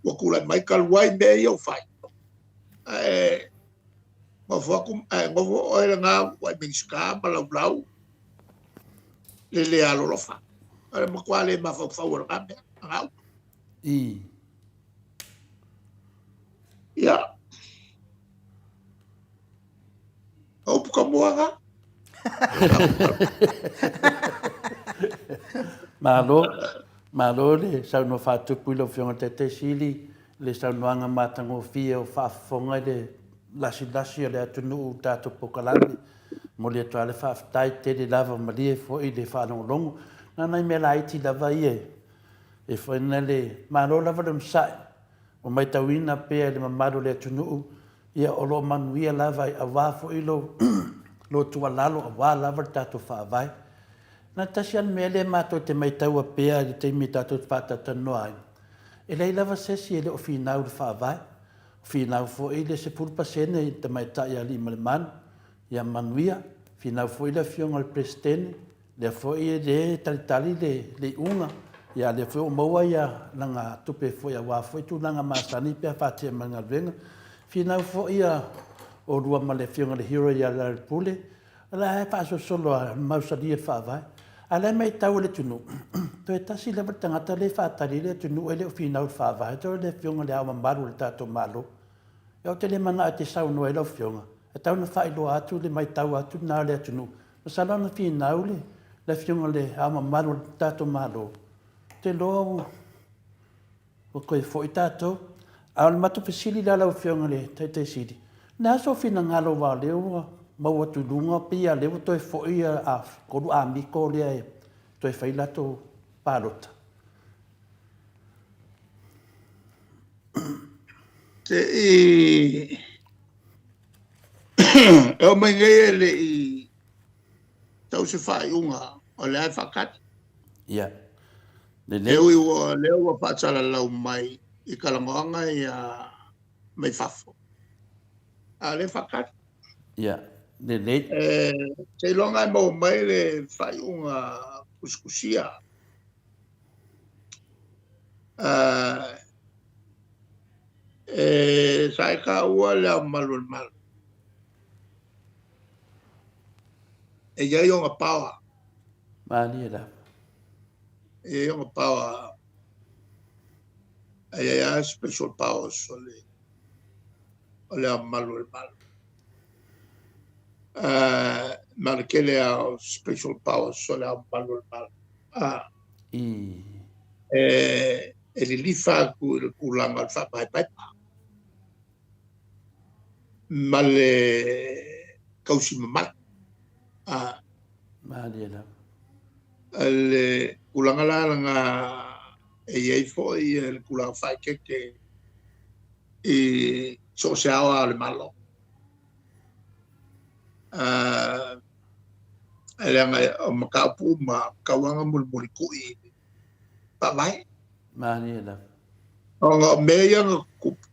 wa kula mai kalwai me yo fai ma foku ngovo oela nga wa minska malau le alo lofa ale ma kwale ma fo fa ngambe ngau ya o pukamuanga Malo le sau no whātupu lo whionga te sili, le sau noanga mātango fia o whaafonga le lasi o le atunu u tātou pokalami. Mo le atua le whaafitai te le lava malie fo i le whanongolongo. Nānai me la iti lava ie. E whaina le malo lava le msai. O mai tauina pēa le mamaro le atunu u. Ia o lo manuia lava i a wāfo i lo tua lalo a wā lava le tātou whaavai. Na tasian me le mato te mai taua pea i te mi tato whātata noai. E lei lava sesi e le o whinau le whaavai. Whinau fo e le se pulpasene i te mai tai ali ma le manu. Ia manuia. Whinau fo e le fionga le presidene. Le fo e le talitali le unga. Ia le fo o maua ia nanga tupe fo ia wafo i tu nanga masani pia whatia manga venga. Whinau fo ia o rua ma le fionga le hero ia le pule. Ala e whaaso solo a mausari e whaavai. Ala mai tau le tunu. To e tasi le tangata le whaatari le tunu e le o whinau le whaavai. To le fionga le awa maru le tato malo. E o te le mana a te sau no e lo fionga. E tau na whailo atu le mai tau atu nā le tunu. Masala na whinau le fionga le awa maru le tato malo. Te lo o koe fo i tato. A le matu pesili la lau fionga le te sidi. Nā so whina ngalo wā leo maua tu lunga pia leo toi fo ia a koru a miko lea e toi whaila to pārota. Te e o mai ngai le i tau se whai unga o le ai whakati. Ia. Leo i ua leo wa whaatara lau mai i kalangoanga i a mai whafo. A le whakati. Ia. Le te longa mo mai le whai unga kuskusia. Sai ka ua lea malun malu. E iai o ngā pawa. Mani e la. E iai o ngā pawa. E iai special powers o le a malu e malu. Mana kele a special powers o le a malu e malu. E li lifa ku le kulanga le whapai paipa. Ma le kausi mamata. Mani e la. Le kulanga la nga e iei fo i le kulanga whai keke i so se awa le malo. Ele nga o makapu ma kawanga mulmuli kui pa vai. Mani e la. O nga mea nga kupu.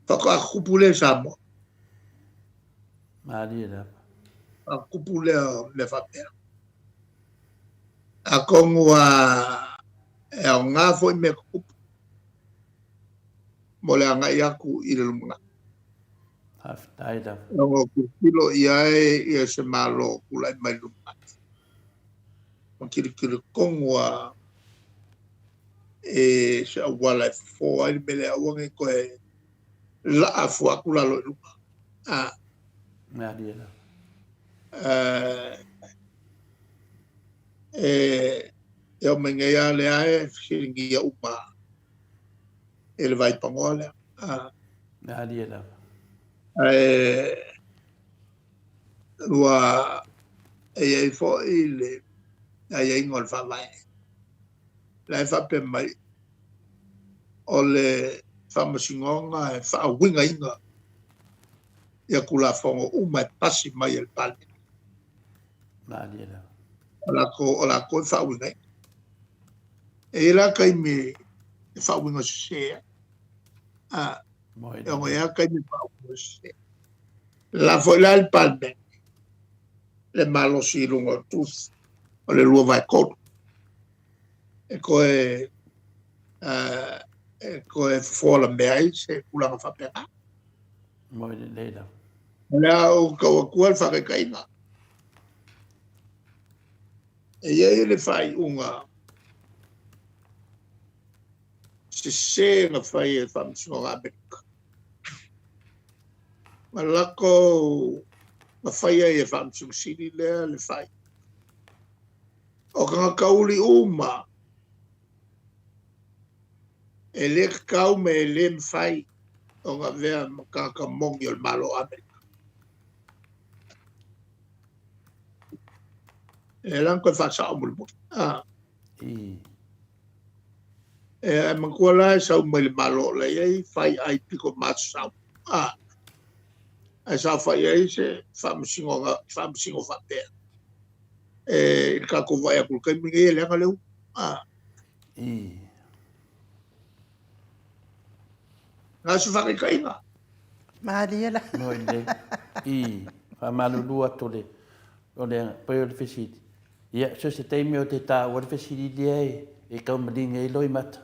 Whaka kupu le Samoa. Mani e la. A kupu le whapea. A kongu e o ngā foi me kupu. Mo le anga iaku i le lumunga. Haftai la. O nga kupilo i e se malo kulai mai lumunga. O kiri kongu e se awala e fo ai mele awange koe la afu akula lo lumunga. Mani e la. E o mengea le ae siringi uma e le vai pangoa le. Mani e la. Lua e fo i le ai ingol fa vai. La fa pe mai o le famasingonga e fa winga inga. Ia kula fongo uma e pasi mai el pale. Mani e la. O la ko fa winga. E la kai me fa winga se. Moi. E o ia kai me fa winga se. La foi la el palme. Le malo si lungo tus. O le lua vai koto. E koe fola mea se kulanga fa pena. Moi le la. Lea o kawakua whakakaina. E iei le whai unga. Se nga whai e whamsunga ngā Amerika. Ma lako nga whai e whamsunga siri lea le whai. O ka kauli uma. E le kau me le mwhai. O nga vea makaka mongi o malo Amerika. E lang koe whasao mulu. E mangkua lai sau mai le malo le ei whai ai piko mātu sau. a sa whai ai se whamusingo whapea. E ka ko vai a kulkai mingi e lenga leu. Ngā su whakai kainga. Maria la. Moi le. Whamalulua tole. O le pai o le whesiti. Ia, so se teime o te tā o le whesiti lea e kau maringa e loi mata.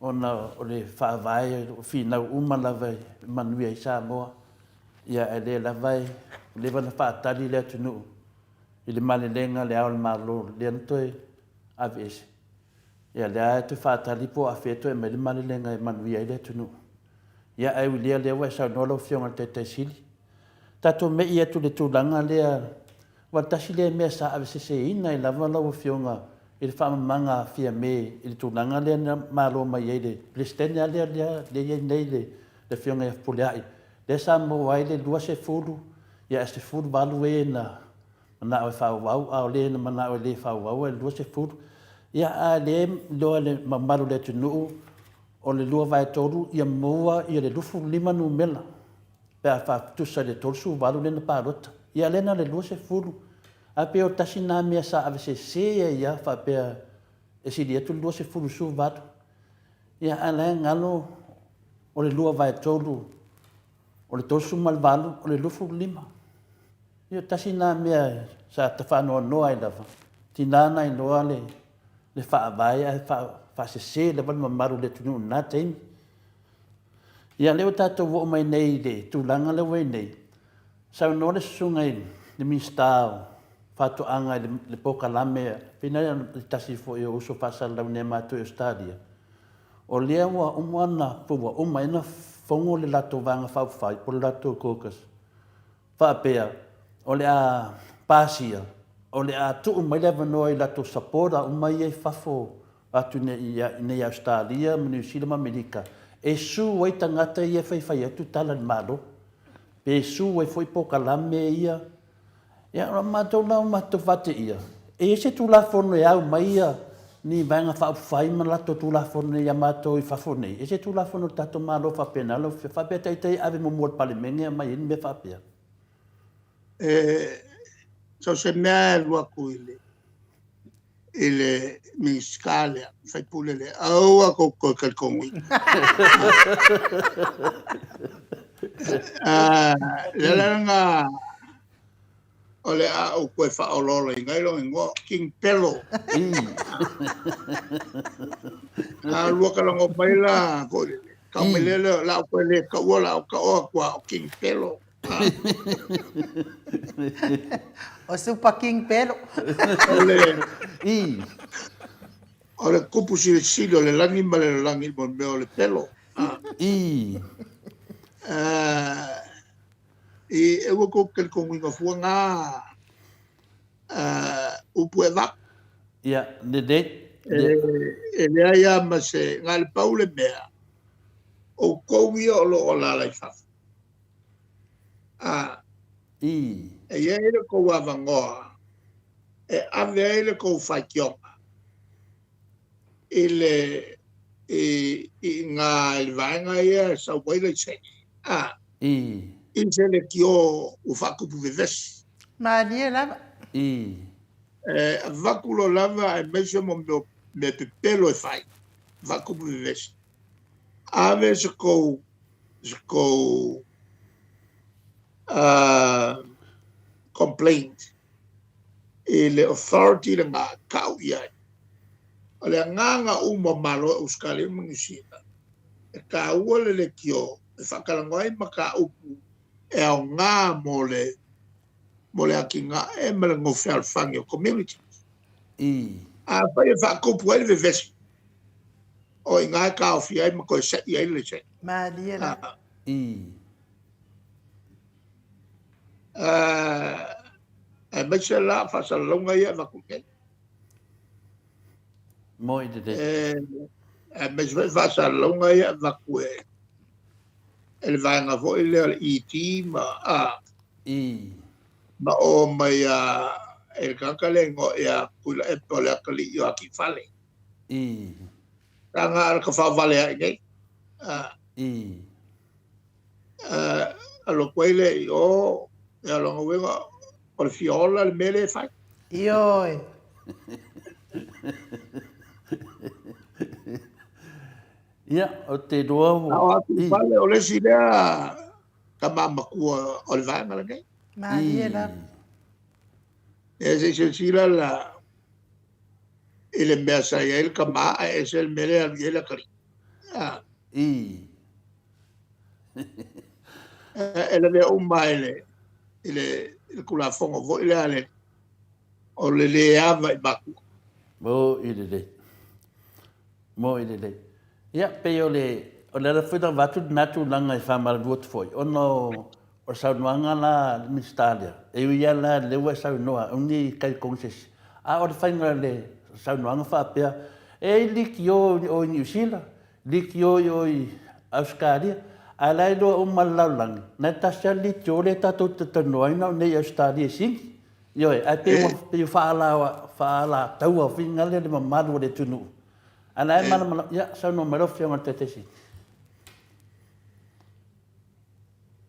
Ona o le whaavai o whinau umalawai manuia i Samoa. Ia e le lawai, le wana whaatari lea tunu. I le male lenga le ao le malo le antoe a vese. Ia le ae tu whaatari po a wheto e me le male lenga e manuia i lea tunu. Ia e ulia lea wai sau nolo fionga te sili. Tato me ia tu le tūlanga lea watasi lea mea sa a vese se ina i lava lau fionga i le whamamanga fia me i le tūlanga lea na malo mai eile. Le stene lea lea nei le fionga e puleai. Le Samoa ai le lua se furu, ia se furu walu e na mana o whauwau, a o le na mana o le whauwau e lua se furu. Ia a le loa le mamaru le tunuu, o le lua vai toru, ia moa ia le lufu 5 numela. Pea whatusa le torsu walu le na pārota. Ia lena le lua se furu. A pe o tasi nā mea sa ave se ia whapea e siri atu lua se furu su walu. Ia a le ngalo o le lua vai toru, o le torsu malvalu, o le lufu 5. Ia tasi nā mea sa ta whanoa noa i lava. Tinana i noa le whaavai ai whaasese le wale mamaru le tunu nā teimi. Ia leo tātou wo mai nei le tūlanga le wei nei. Sau no le sunga i le mistao, whatoanga i le poka lamea, pina le tasi fo i o uso whasalau ne mātou i Australia. O lea ua umana pua uma ina fongo le lato vanga whauwhai, po le lato kōkas. Whaapea, o le a pāsia, o le a tuu mai lewa noa i lato sapora, umai e whafo atu nei Australia, New Zealand, Amerika. E su wai tangata ia whaiwhai atu tala ni malo. Pe su wai foi poka lame ia. Ia ora mātou lau mātou whate ia. E se tu la fono e au mai ia, ni vanga whauwhai man lato tu la fono ia mātou i whafo nei. E se tu la fono tato malo whapena, alo whapea taitai ave momuar pale mengia mai ini me whapea. So se mea lua kuile. Ile miskalia, fai pulele, aua koko kalkongi. Lelanga, ole a o koe whaololo i ngailo ingo, King Pelo. Lua kalango maila, kau melele, la o koe le kaua, la o kaua kua o King Pelo. O Super King Pelo. Ole kupu sili ole langi male le langi mo me ole pelo. I e wo ko kel ko winga fuanga upu e vak. Ia, de. E le ia ma se ngal paule mea. O ko wi o lo ola lai fa. E ele ko wa vangoa. E ave ele ko fa kionga. Ele nga il vanga ia sa wai le che. Il se le kio u fa ku vives. Maria lava. Vaculo lava e mesmo me pelo e fai. Va ku vives. Ave se ko complaint. Ele authority le nga kau ia. Ole nganga uma malo uskali mungisina. E ka uole le kio, e whakalangoai maka upu, e au ngā mole aki ngā e mele ngofi alfangi o community. A pai e whakakupu ai le vesi. O i ngā ka ofi ai mako e seti ai le se. Maria la. E meise la whasalonga ia wakukei. Moi de. Mas vai sa longa ia vakue. Ele vai nga vo ele ET ma ma o mai e kakalengo ia pula e pole akali yo aki fale. Tanga ar ka fa vale ai nei. alo koile o ya lo wenga o fiola le mele fai Ioi. Ia, o te roa a tu i, pale o le sida kama makua o le vanga le Mariela. e se sila la ele mea sa el kama e se el mele al yela kari i, ele le umma ele kula fongo vo ele ale o le ava i baku mo i le le. Mo i le le. Ia, pe o le rafuna watu natu langa i whamara ruot foi. Ono, o saunuanga la mistalia. E uia la lewa saunoa, uni kai kongses. A o le whainga le saunuanga whapea. E liki o New Zealand, liki o i Australia. A lai loa o malaulangi. Nai tasia liki o le tatou te tanoaina o nei Australia singi. Ioi, ai pe whaala taua whinga le mamaru o le tunu. Ana e mana ya sa no mero fio ngate tesi.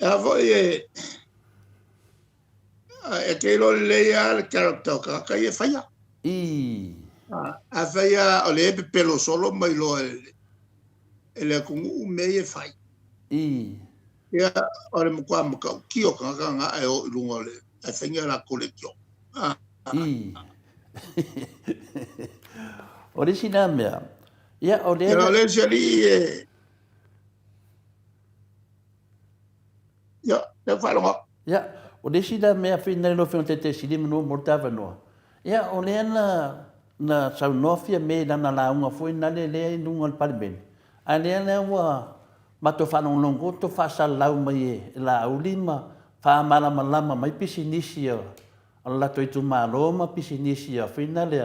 a vo e te lo le ya le character ka e fai I a faia o le pelo solo mai lo ele ku me e fai i ia o le kwa mka ki o ka nga e o lungo le e fenga la collection i. Origina mea. Ya o ia le le se li ia le fa lo ya o le sida mea fina no fio te sidi no mortava no. Ya o le na sa nofia me na la unha foi na le nunga parmen. Ane na wa mato fa no longo to fa sa la mai la ulima fa mala malama mai pisinisia. Alla toi tu maloma pisinisia fina le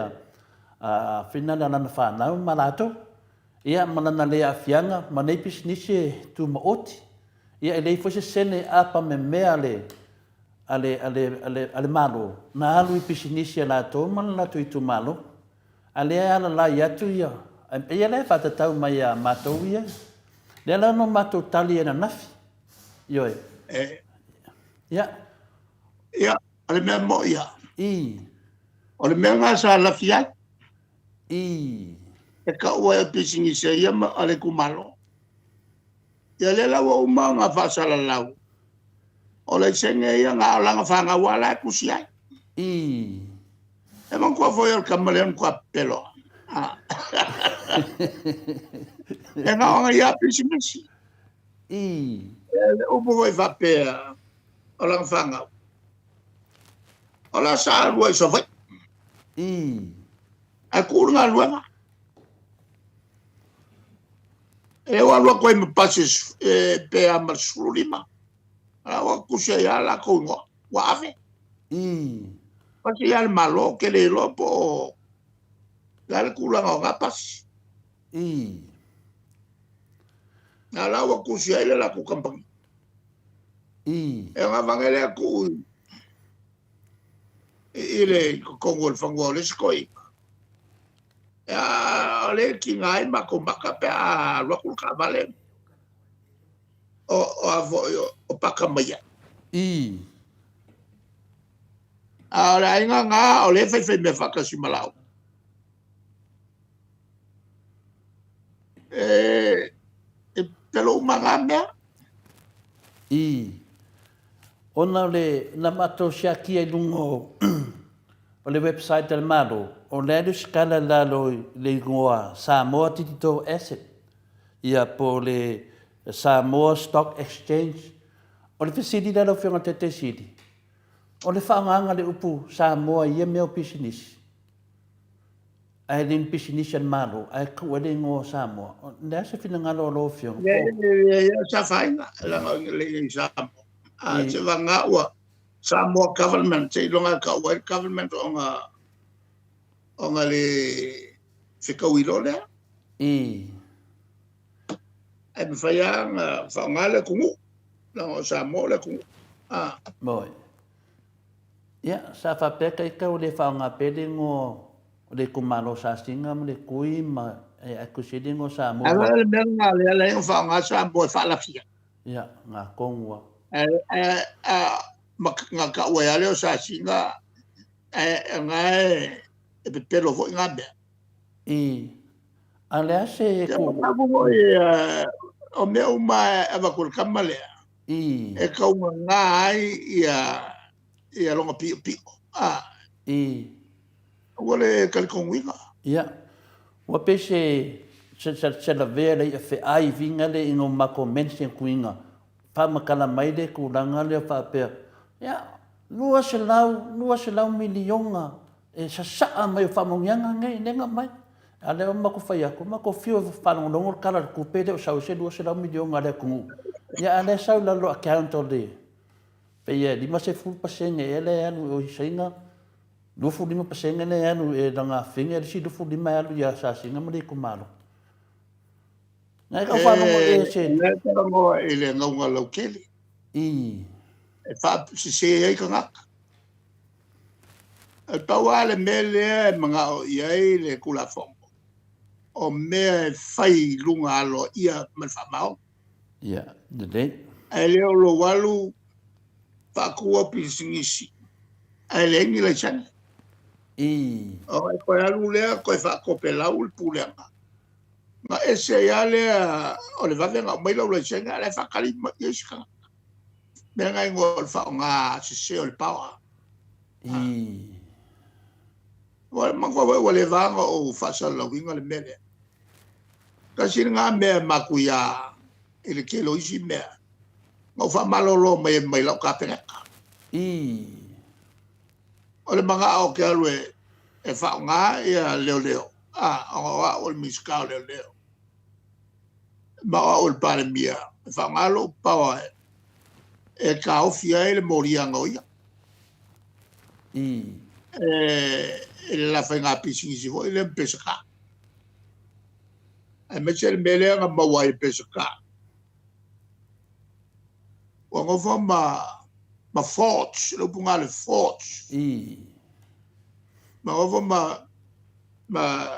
a fina na na fa na malato. Ia mana le afianga manei pisinisia tu maoti. Ia ele foi se sene apa me mea ale malo na alu i pisinisia la to man la tu tu malo ale ala la ya tu ia e ele fa ta tau mai a mato ia le la no mato tali na nafi yo ya ia ale me mo ia i o le me nga sa la fia i e ka o e pisingi se ia ma ale ku malo ia le la o ma nga fa sa la lau o le senge ia nga la nga fa nga wala ku sia i e man ko foi el kamaleon ko pelo e nga nga ia pisingi i o mo vai va pe o la fa nga o la sa lo so vai i a ku nga lo nga e o lo ko me pases pe a masulima a ku se ya la ko ngo wa ave i pasi ya malo que le lo po la ku la nga pas i na la wa ku se ya la ku kampang i e nga vangele ku ile ko ngol fangol skoi ya le ki ngai ma ko maka pe a lo ku ka vale o avo o pakamaya i a la nga o le fe me fa ka si malau pelo mangame i ona le na mato shaki e lungo o le website del malo o le du skala la lo le ngoa Samoa titito asset ia po le Samoa Stock Exchange o le fisidi la lo fiona te sidi o le whaanganga le upu Samoa ia meo business ai le business al malo ai ku le ngoa Samoa le se fina ngalo lo fiona ya sa faina la le sa a se vanga wa Samoa government se longa ka wa government on le fika wilo le e me faya fa ngale ku la Samoa le ku moi ia sa fa peka i ka o le whaanga pele ngo o le kumalo sa singa mo le kui ma e akusidingo Samoa ala le menga le fa nga Samoa fa la fia ia ngā kongua Ngā ka ue ale o sa singa, ngai e pe pelo fo ngā mea. I. Alea se Te ku. makamu o mea uma e wakul kamalea. I. E kaunga ngā ai ia longa pio pio. I. Wale kalikonguinga. Ia. Wa pe se la vea le fe ai vinga le ingo mako mensi kuinga. Pa makala mai le kuranga le fa pe. Ia. Lua se lau milionga. E sa mai fa mongyanga ngai nenga mai. Ale o mako fai ako, mako fio whanongongo kala kupere o sau se lua se lau milionga le kungu. Ia ale sau lalo account o le. Pe ia, 5% ele anu o hisainga. 25% ele anu e ranga whinga, ele si 25 anu ia sa singa mali kumalo. Ngai ka whanongo e se. Ngai tera moa e le ngaunga lau kele. I. E wha se ei ka ngaka. E tau ale mele mga o iai le kula fongo. O mea fai lunga alo ia man whamao. Ia, dele. E leo lo walu whakua pisingisi. E lengi le chani. I. O e koe alu lea koe whakope lau le puleanga. Nga ese ia lea o le wawenga o mailau le chani ale whakari ma iesika. Mea ngai ngō le whao ngā se o le pawa. I. Mangwa wale vanga o whasala lau inga le mele. Kasi ngā mea makuia ele kelo isi mea. Ngau wha malolo mai lau ka peneka. I. O le mga au ke alue e whao ngā ia leo. O le miskao leo. Ma o le pare mia. E whao ngā lo pawa e ka ofia ele moria ngoia. I. Ele la whainga pisingisi ho ele mpesaka. E meche le melea ngā maua e pesaka. Wa ngofa ma forts, lo punga le forts. I. Ma ngofa ma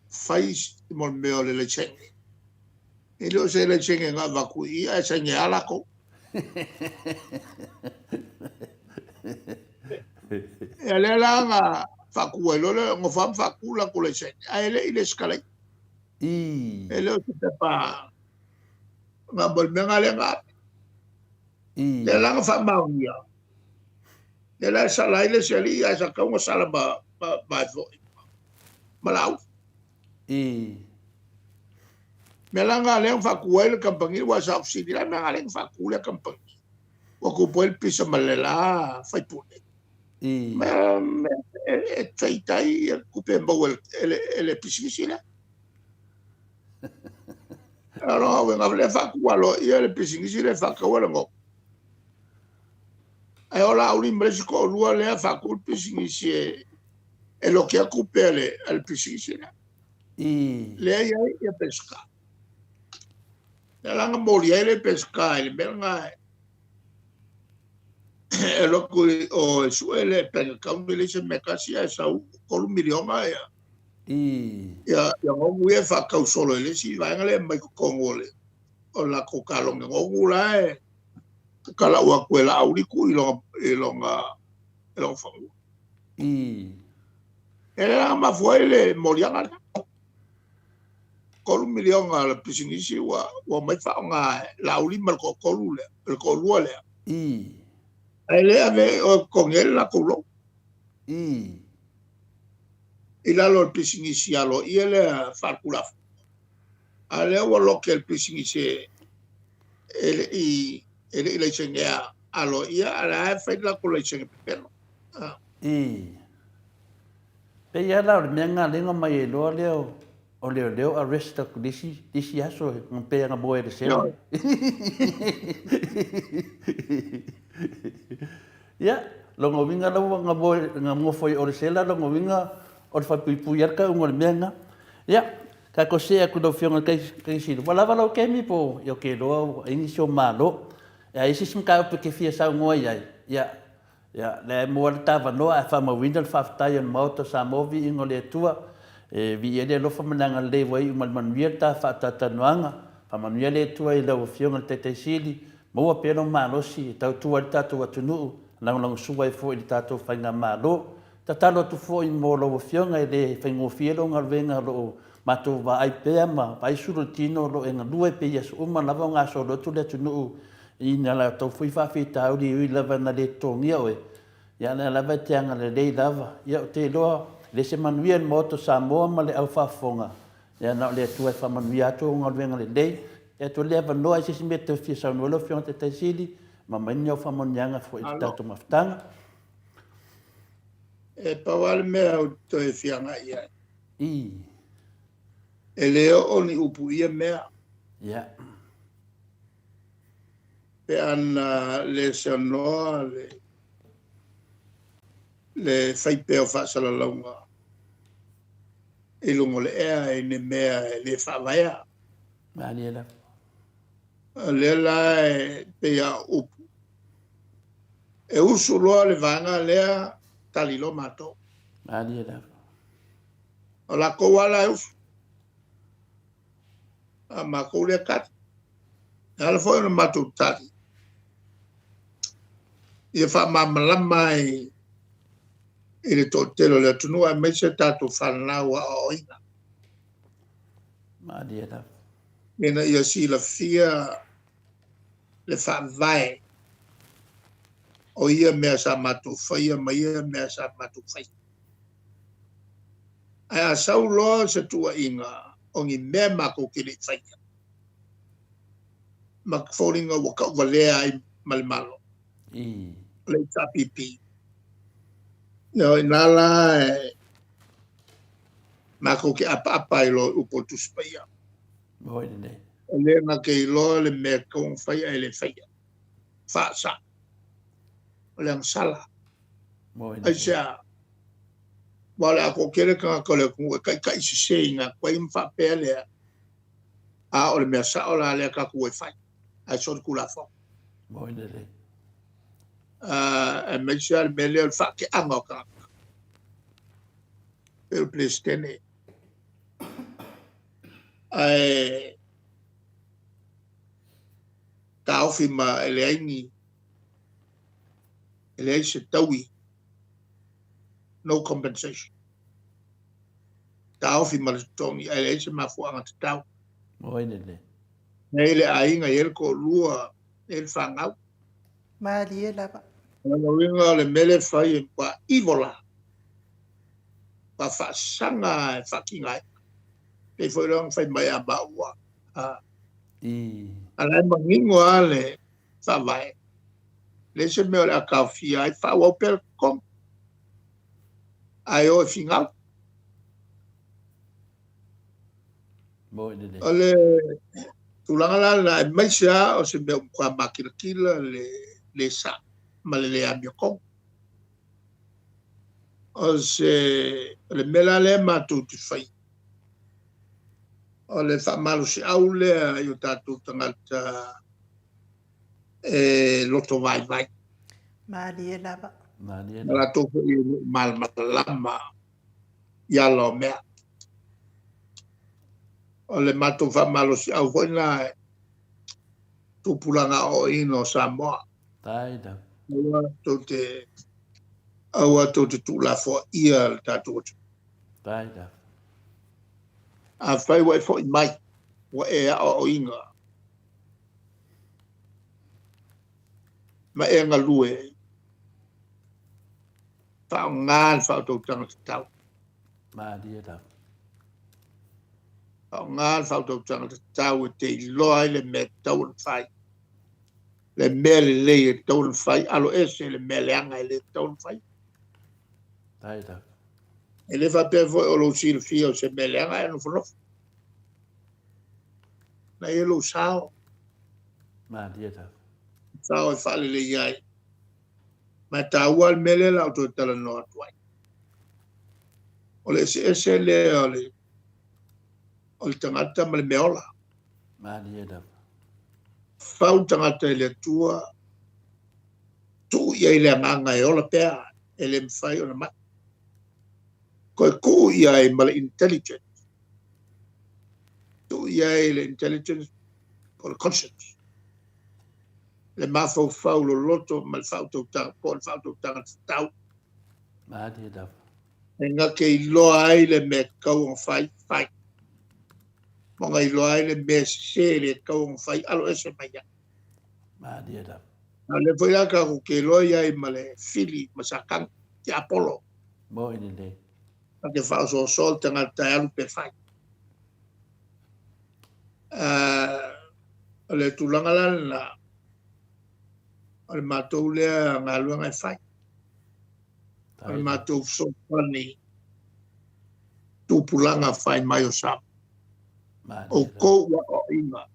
fais mo meo le chenge. E lo se le chenge ngā vakui, e chenge alako. E le la ngā whakua e lole, ngofa mwhakula ko le chenge. A ele ile skalai. I. E leo te pa ngā bolmenga le ngā. I. Le langa whamaungia. Le la salai le seli a sa kaunga sala ma foi. Malau. I. Me langa le whakua le kampangi wa sa ofsidi la me ngale whakua le kampangi. Wa kupo el pisa malela whaipune. I. Me e taitai e kupe mbau ele pisikisi la. Aro wenga le whakua lo ia le pisikisi le whakua le ngok. E ola uri mresi ko lua lea whakul pisingisi e lo kia kupele al pisingisi na. I. Lea iai ia pesca. Le langa mori ai le pesca ele melanga e lo kui o e suele penga kaungi le se mekasi e sau kolu milionga ia. I. Ia ngongu e whakau solo ele si vaenga le mai kukongo le. O la kokalonga ngongu la e kala ua kue la auriku i longa whangu. I. E la mafua ele morianga la. Kolu milionga la pisingisi wa mai whaonga la auri malko kolu le, malko lua le. I. E le ave o kongele la kolo. I. I lalo el pisingisi alo i ele wharkulafu. A le ua loke el pisingisi ele i leisengea alo ia ala e whaila ko leisenge pepeno. I. Pe ia la o mea ngā lenga mai e loa leo o leo arresta ku disi aso ng pe nga boe de seo. Ya, longo winga la nga boe nga ngofoi o sela longo winga o fa pui arka ngol mea nga. Ya, ka ko sea ku do fionga kai si. Wala o kemi po yo ke lo inisio malo. Ya isi sim ka pe ke fia sa ngoi ai. Ya, le mo ta va no a fa mo winter fa ta yon moto sa movi ingole tua. Vi ele lo fa mananga le wai mal man vieta fa ta tanuanga. Fa man le tua i lo fionga te sili. Maua pēno mālosi, tau tua li tātou atunuu, lang suai fo i tātou whainga mālo. Ta talo tu fo i mō lo fionga i le whaingo fielo ngā venga lo mātou wa ai pēa ma, vai suru tino lo e ngā lue pe yasu uma lava ngā so lo tu le atunuu. I nga la tau fui whawhi tāu li ui lava na le tōngia oe. Ia na lava te anga le lei lava. Ia o te loa, le se manuia mo to Samoa ma le au whafonga. Ia na le tuai whamanuia ato ngā venga le lei. Ia to lea vanoa i sisi me te fia sau nuelo fionga te taisili. Ma maini au whamonianga fo i te tātou mawhtanga. E pawale mea o to e fianga ia. I. E leo o ni upu ia mea. Ia. Pe ana le sanoa le whaipeo whaasala launga. E lungo le ea e ne mea le whawaia. Mani e la. Le la e pea upu. E usu loa le vanga lea talilo mato. Mani e la. O la kouala e usu. A makou lea kati. Ala foi no mato tali. Ia wha mamalama i le tōtelo le tunua me se tātou whanau a oina. Mani e la. Mena ia si la fia le whawai. O ia mea sa matu whaia, ma ia mea sa matu whaia. Ai a sau loa se tua inga, o ngi mea mako ki le whaia. Mak whoringa waka walea ai malimalo. I. Le tapipi. No, inala mako ki apa ilo upo tuspaya. Moi ne. Le na ke ilo le mea kong whaia e le whaia. Whaasa. Le ang sala. Moi ne. Aisha. Wale ako kere ka kole kung kai se inga kwa imfa pele. A ole mea sa ola le ka kuwe whai. Ai sot kula fo. Moi ne. E me sia me le fa ke anga ka. El plestene. Ai taufi ma eleini. Ele se taui. No compensation. Taufi ma tongi ele se ma fu anga tau. Moi ne. Ele ainga el ko lua el fangau. Mali e lava. Ona winga le mele fai pa ivola. Pa fa sanga fakinga. Pe foi long fai mai aba wa. I. Ala mangingo ale fa vai. Le se me ola ka fia ai fa wa per kom. Ai o fingal. Moi ne. Ole tulanga la mai sia o se me kwa makila le sa malele amio o se le mela le matu tu fai o le fa malu si aule io tatu tangata loto vai Mali e lava. Mani e la. la to mal malama ya lo me o le matu fa malu si au foi na tu pulanga o ino Samoa Tai da. Awa to te tu la fo ia tatu. Tai da. A fai wai fo mai. Wa e a o inga. Ma e nga lue. Fa ngan fa to tang tau. Mani e la. Fa ngan fa to tang tau te loi le me tau fai. Le mele le tau fai alo ese le mele anga le tau fai. Tai da. E le fa pe vo o lo sil fio se mele anga e no fo. Na e lo sao. Mani e la. Sao e fale le iai. Ma taua al mele la auto tala no atuai. O le se le o le tangata ma le meola. Mani e la. Fau tangata le tua. Tu iai le anganga e ola pea. E le mwhai o na mat. Koe ku iai ma le intelligence. Tu iai le intelligence o le conscience. le mafau lo loto ma le fau tau tanga po le fau tau tanga tau. Madia da. E nga ke iloa ai le me kau on fai. Monga iloa ai le me se le kau on fai alo ese mai ya. Madia da. Na le foi aka ko ke iloa ai ma le fili masakang ki Apollo. Mo ini le. Na ke fau so sol tanga tai alu pe fai. Le tulanga la al matou lea ngaluanga e fai. Al matou so pani tupulanga fai mai o sa. O ko wa o inga.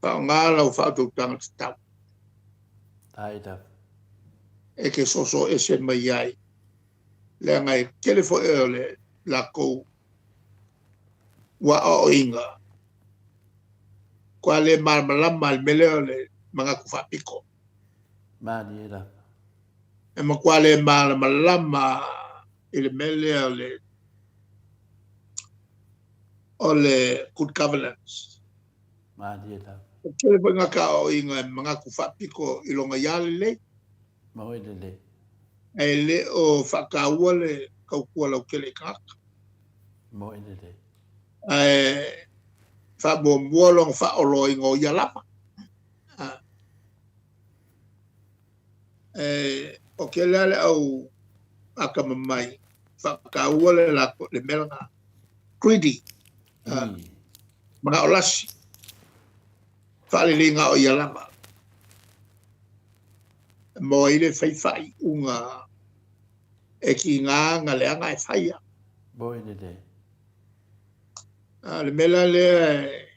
Pa ngala o fatu tanga tau. Tai da. E ke soso ese mai ai. Le ngai telefo le la ko wa o inga. Kwa le malmalama al mele le mga kufa piko. Madia da. E ma kwa le malmalama il mele le good governance. Madia da. Kele po nga ka o inga mga kufa piko ilonga yale le. Mo ini le. E le o whakaua le kaukua lau kele kaka. Mo ini le. E wha mua long wha olo ingo o ialama. O kele ale au aka mamai. Whakaua le lako le melanga. Greedy. Mga olasi. Whaalilinga o ialama. Mo ile whai unga e ki ngā leanga e whaia. Mo ini le. Le mela le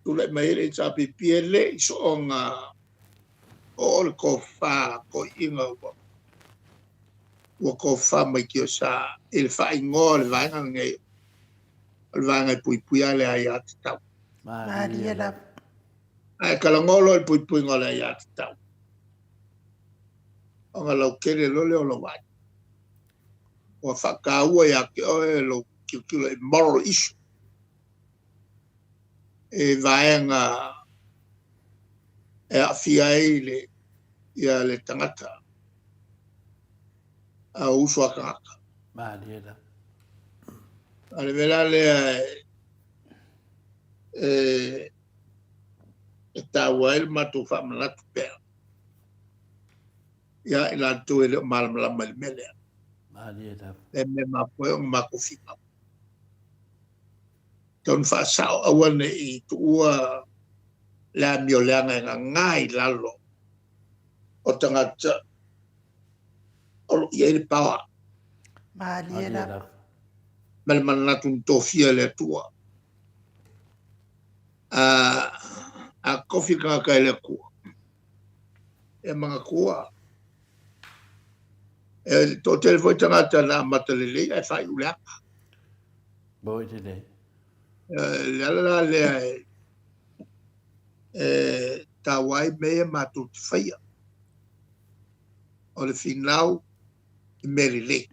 tule mai le tapi pie le iso o ngā o le ko wha ko inga ua ko wha mai ki o sa il wha ingo le vaenga ngai le vaenga pui pui ale ai ati tau. Madia da. Ai kalangolo le pui pui ngole ai ati tau. O ngā lau kere lole o lo wai. O whakaua ia ki o e lo kiukilo e moral issue. E vaenga e awhia e le ia le tangata. A uso a kaka. Madia da. Ale vela le e tawa el matu wha manatu pēr. Ia ila tu ele malama le mele. Madia da. Le me mapoe o mako whika. Ton wha sao awane i tuua la mio leanga nga ngai lalo. O tangata o ia ele pawa. Madia da. Mele manatu ntofia le tua. A kofi kaka ele kua. E mga kua. E to telefoi tangata na matalele e whai uleaka. Mo ini le. Lala le tawai mea matu te whaia. O le whinau i meri le.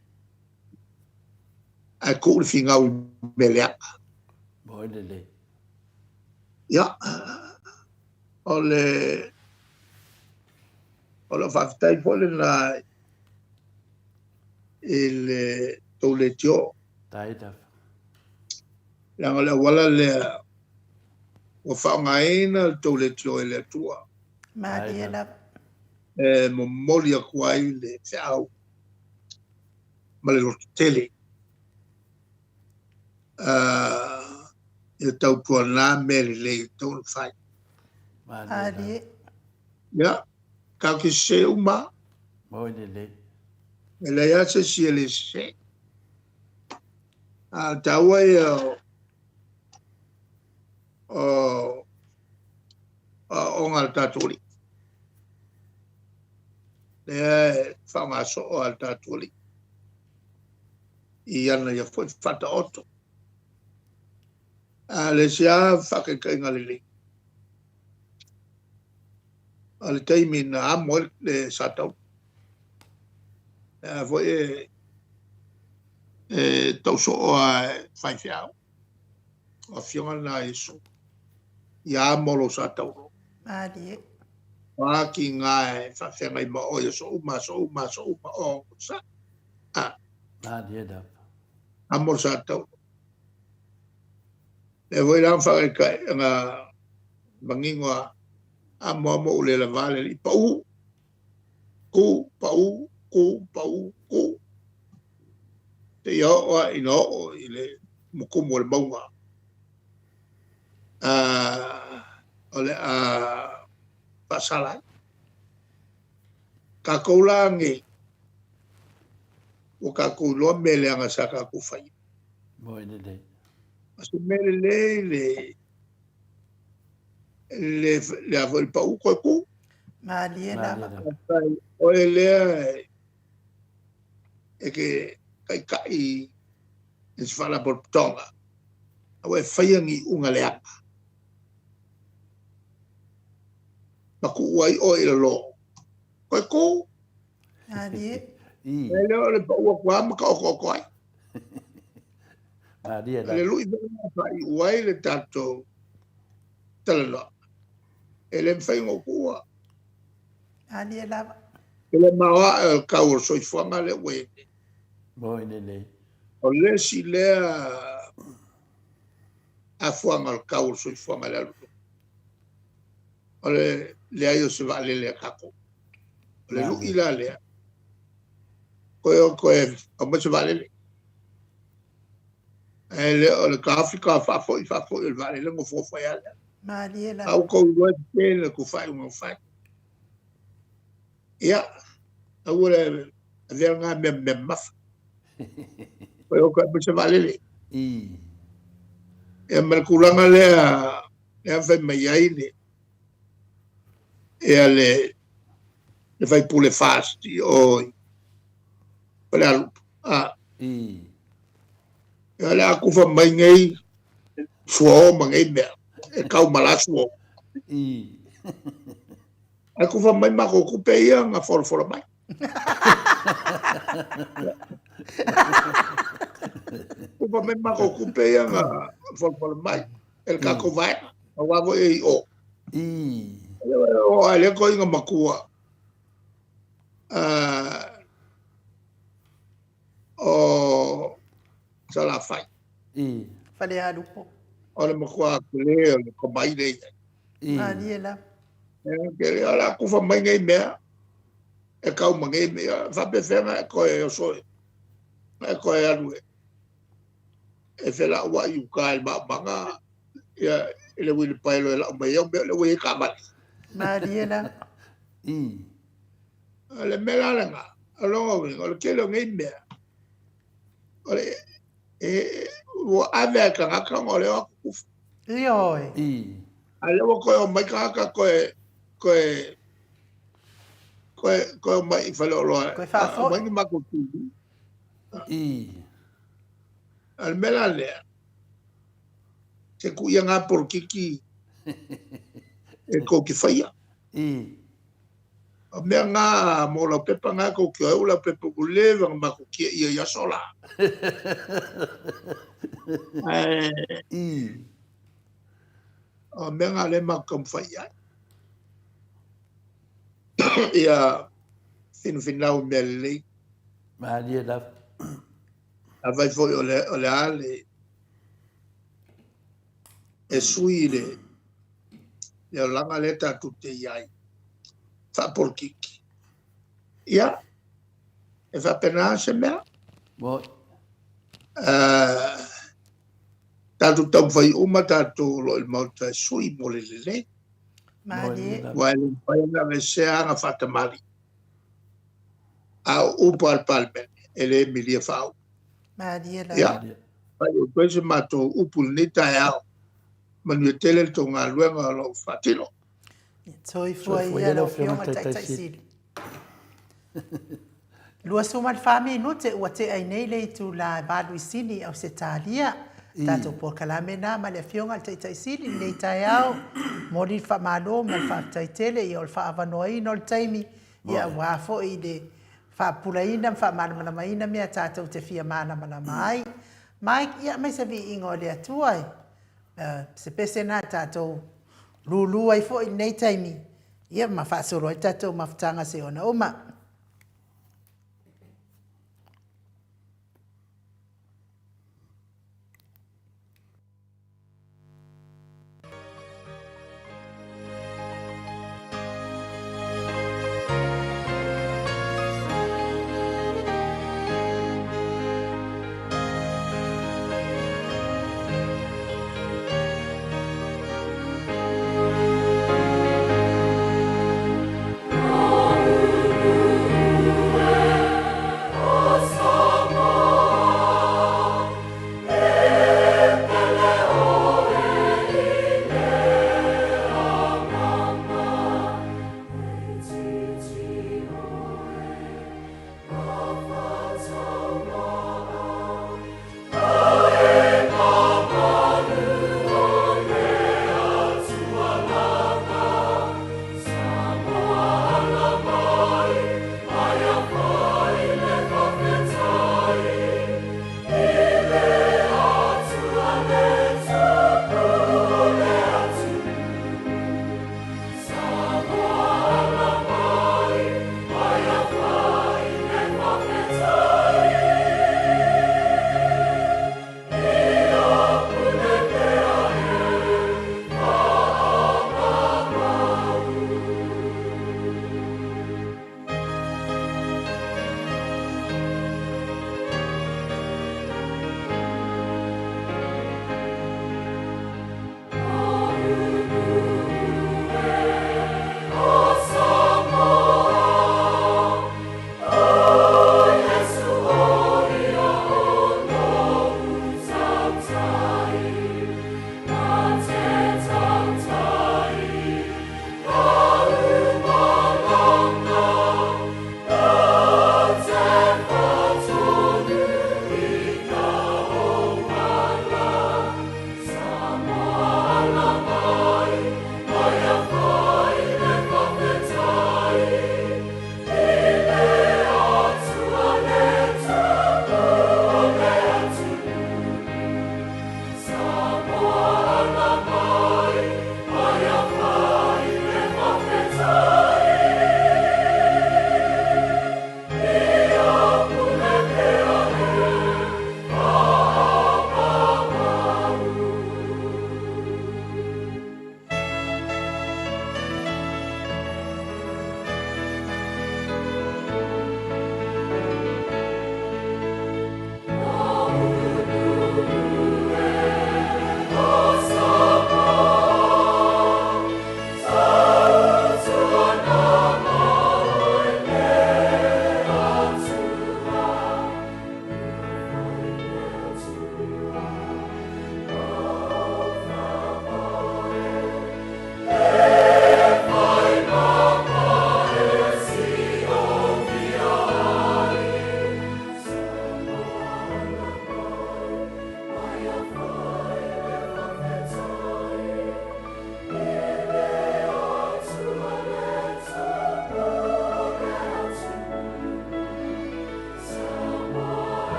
Ai kou le whinau i meri aka. Mo ini le. Ia. O le whawhitai pole na il tole tio. Tai da. Langa le wala le o whaongaina le tole tio e le tua. Madia da. Mo moli a kuai le whiau. Ma le loto tele. E tau tua nā meri le tau whai. Madia. Ia. Kau ki se uma. Mo ini le. E le ia se si le se. Taua e o ngā tāturi. Le whaunga so o al tāturi. I ana ia foi whata oto. Le sea whakekainga lili. Ale teimi na amo le satau. Foi tau so o whai whiau. O whionga na iso. Ia amo lo satau. Malie. Wa ki ngai fa fe ngai ma o so uma o sa Malie da. amor sa tau le voi lang fa ka nga mangingo amo mo ule la vale i pau ku te yo o ino ile mukumo le maunga ole pasala ka koulangi o ka kulo mele anga saka ku fai Boy de de. asu mele le avol pau ko ku Malie Malie la. da. o ele e ke kai is fala por tonga o e faiangi unga le aka ma ku wai o ile lo ko ku Malie. I. ele o le pau ko am ka ko ai Malie da. le lui fai wai le tato tala ele fai ngo ku Malie la. ele mawa el kau so i fanga le we Boy de de. o le si le a fanga el kau so i fanga le o le ayo se vale le kako o le lui la le ko o mo se vale le ele o le ka Afrika fa fo il vale le ngo fo fo ya Malie la. au ko lo le ku fai ngo fai ya au le le nga me maf ko mo se vale le I. e mer kulanga le e fa mai ai le e le fai pule fast o pela I. e le aku fa mai ngai suo ma ngai me e kau mala suo I. aku fa mai ma ko ku pe ia nga for mai ku fa mai ma ko ku pe ia nga for mai el ka ko vai wa vo e o I. o ale ko inga makua o sala fai I. Fale alupo. o le makua le ko mai le I. Malie la. ke le ala ku fa mai ngai me e kau ma ngai me fa pe fenga ko e so e ko e alu e fela wa yu kai ba manga ya le wil pai lo la mai yo le wi ka ba Malie la. I. le mela la nga alo o le ke lo ngai me o le e wo ave ka nga ka ngo le ku Ioi. I. ale wo ko mai ka ka ko mai fa lo Koe whafo. mai ma ko tu I. al mela le se ku ia nga por kiki e ko ki faia I. a mea ngā mō lau pepa ngā ko ki au lau pepa ku lewa ma ko ki ia ia sola. I. A mea ngā le ma kam whai ai. Ia finau mea lei. Malie da. A vai foi o le ale. E sui le. Le o langa le tatu te iai. Fa por kiki. Ia. E fa pena se mea. Boy. Tatu tau whai uma tatu lo il mauta sui mo le le. Malie. Wai le whai na me sea nga whatamari. A upa al palme. Ele milia whau. Malie la. Ia. Wai o kwese mato upu ni tai au. Manu e tele to ngā luenga lo whatino. Toi fua ia lau whionga tai sili. Lua suma le whame no te ua te ai nei le tu la balu i sini au se tālia. Tātou po kalame nā ma le whionga le tai sili nei tai au. Mori wha malo ma le wha tai tele i o le wha avanoa ino le taimi. Ia wafo i le wha pula ina wha mana maina mea tātou te fia mana mai. Mai ia mai se vi ingo le atuai. Se pese nā tātou lulu ai fo i nei taimi. Ia ma whaasoro i tatou mawhitanga se ona oma.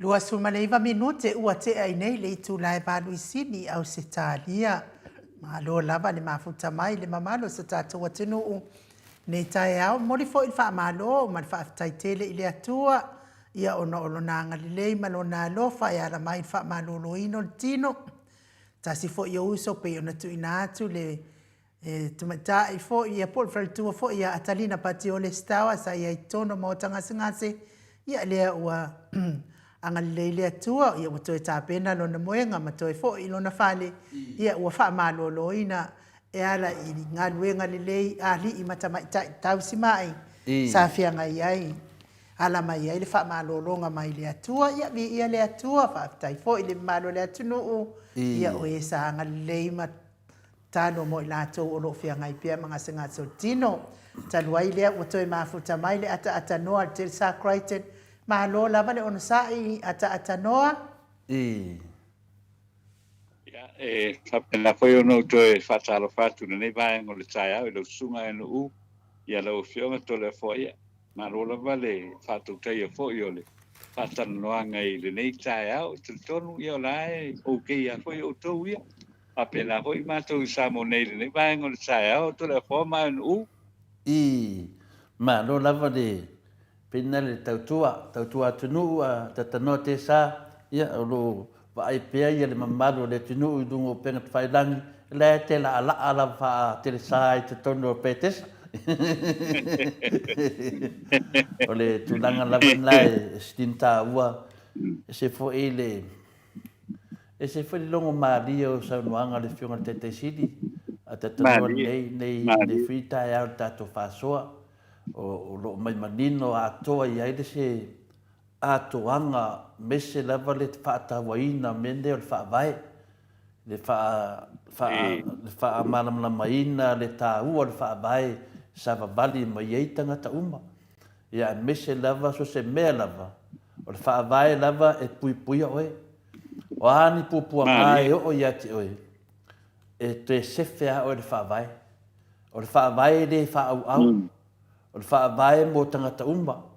Lua sumaleiva minute ua te ai nei le itu lai balu isini au se talia. Malo lava le mafuta mai le mamalo sa tātua tinu u. Nei tae au, mori fo il wha malo, man wha aftai tele ile atua. Ia ono nanga li lei malo na lofa, ia la mai wha malo lo ino tino. tasi fo ia uso pe ona tu ina atu le tumata I fo ia pol fral tu fo ia atalina pati o le stawa sa ia tono mo tanga singase ia le ua anga leile atua ia mo toe tapena lo na moenga ma toe fo I lona fale ia ua fa malolo ina e ala I ngaluenga lelei ali I matama tausi mai sa fianga ai ala mai ai le fa malolonga mai le atua ia vi ia le atua fa tai fo I le malo le atunu ia o esa anga lei ma tano mo I latou o lo fianga I pia mga senga tino taluai le o toe mafuta mai le ata noa te sa Crichton ma lo lava le ona sai ata noa ya kapena foi no to fatalo fatu nei vai ngol tsaya lo sunga no u ya lo fiona to le foi ma lo lava le fatu te foi ole fatan no ngai le nei tsaya o tonu yo lai okay ya foi o to ya apena foi ma to sa mo nei le vai ngol tsaya o to le foi ma no ma lo lava de pena le tautua tunu tatano te sa ia lo vai pea ia le mamalo le tunu I dungo penga whailangi le te la ala wha te le sai te tono petes o le tulanga lawan lai stinta ua se fo ele se fo le longo mario sa nuanga le fionga te sidi a te tono nei frita ia tato fasoa o lo mai manino a toa ia ile se a toanga mese lava le whaata waina mende o le wha vai le wha malamla maina le tā ua le wha vai sa vavali mai ei tangata uma ia mese lava so se mea lava o le wha vai lava e pui oe o ani pupua mai o ia te oe e te sefea o le wha vai o le wha vai le wha au o le wha vai mo tangata uma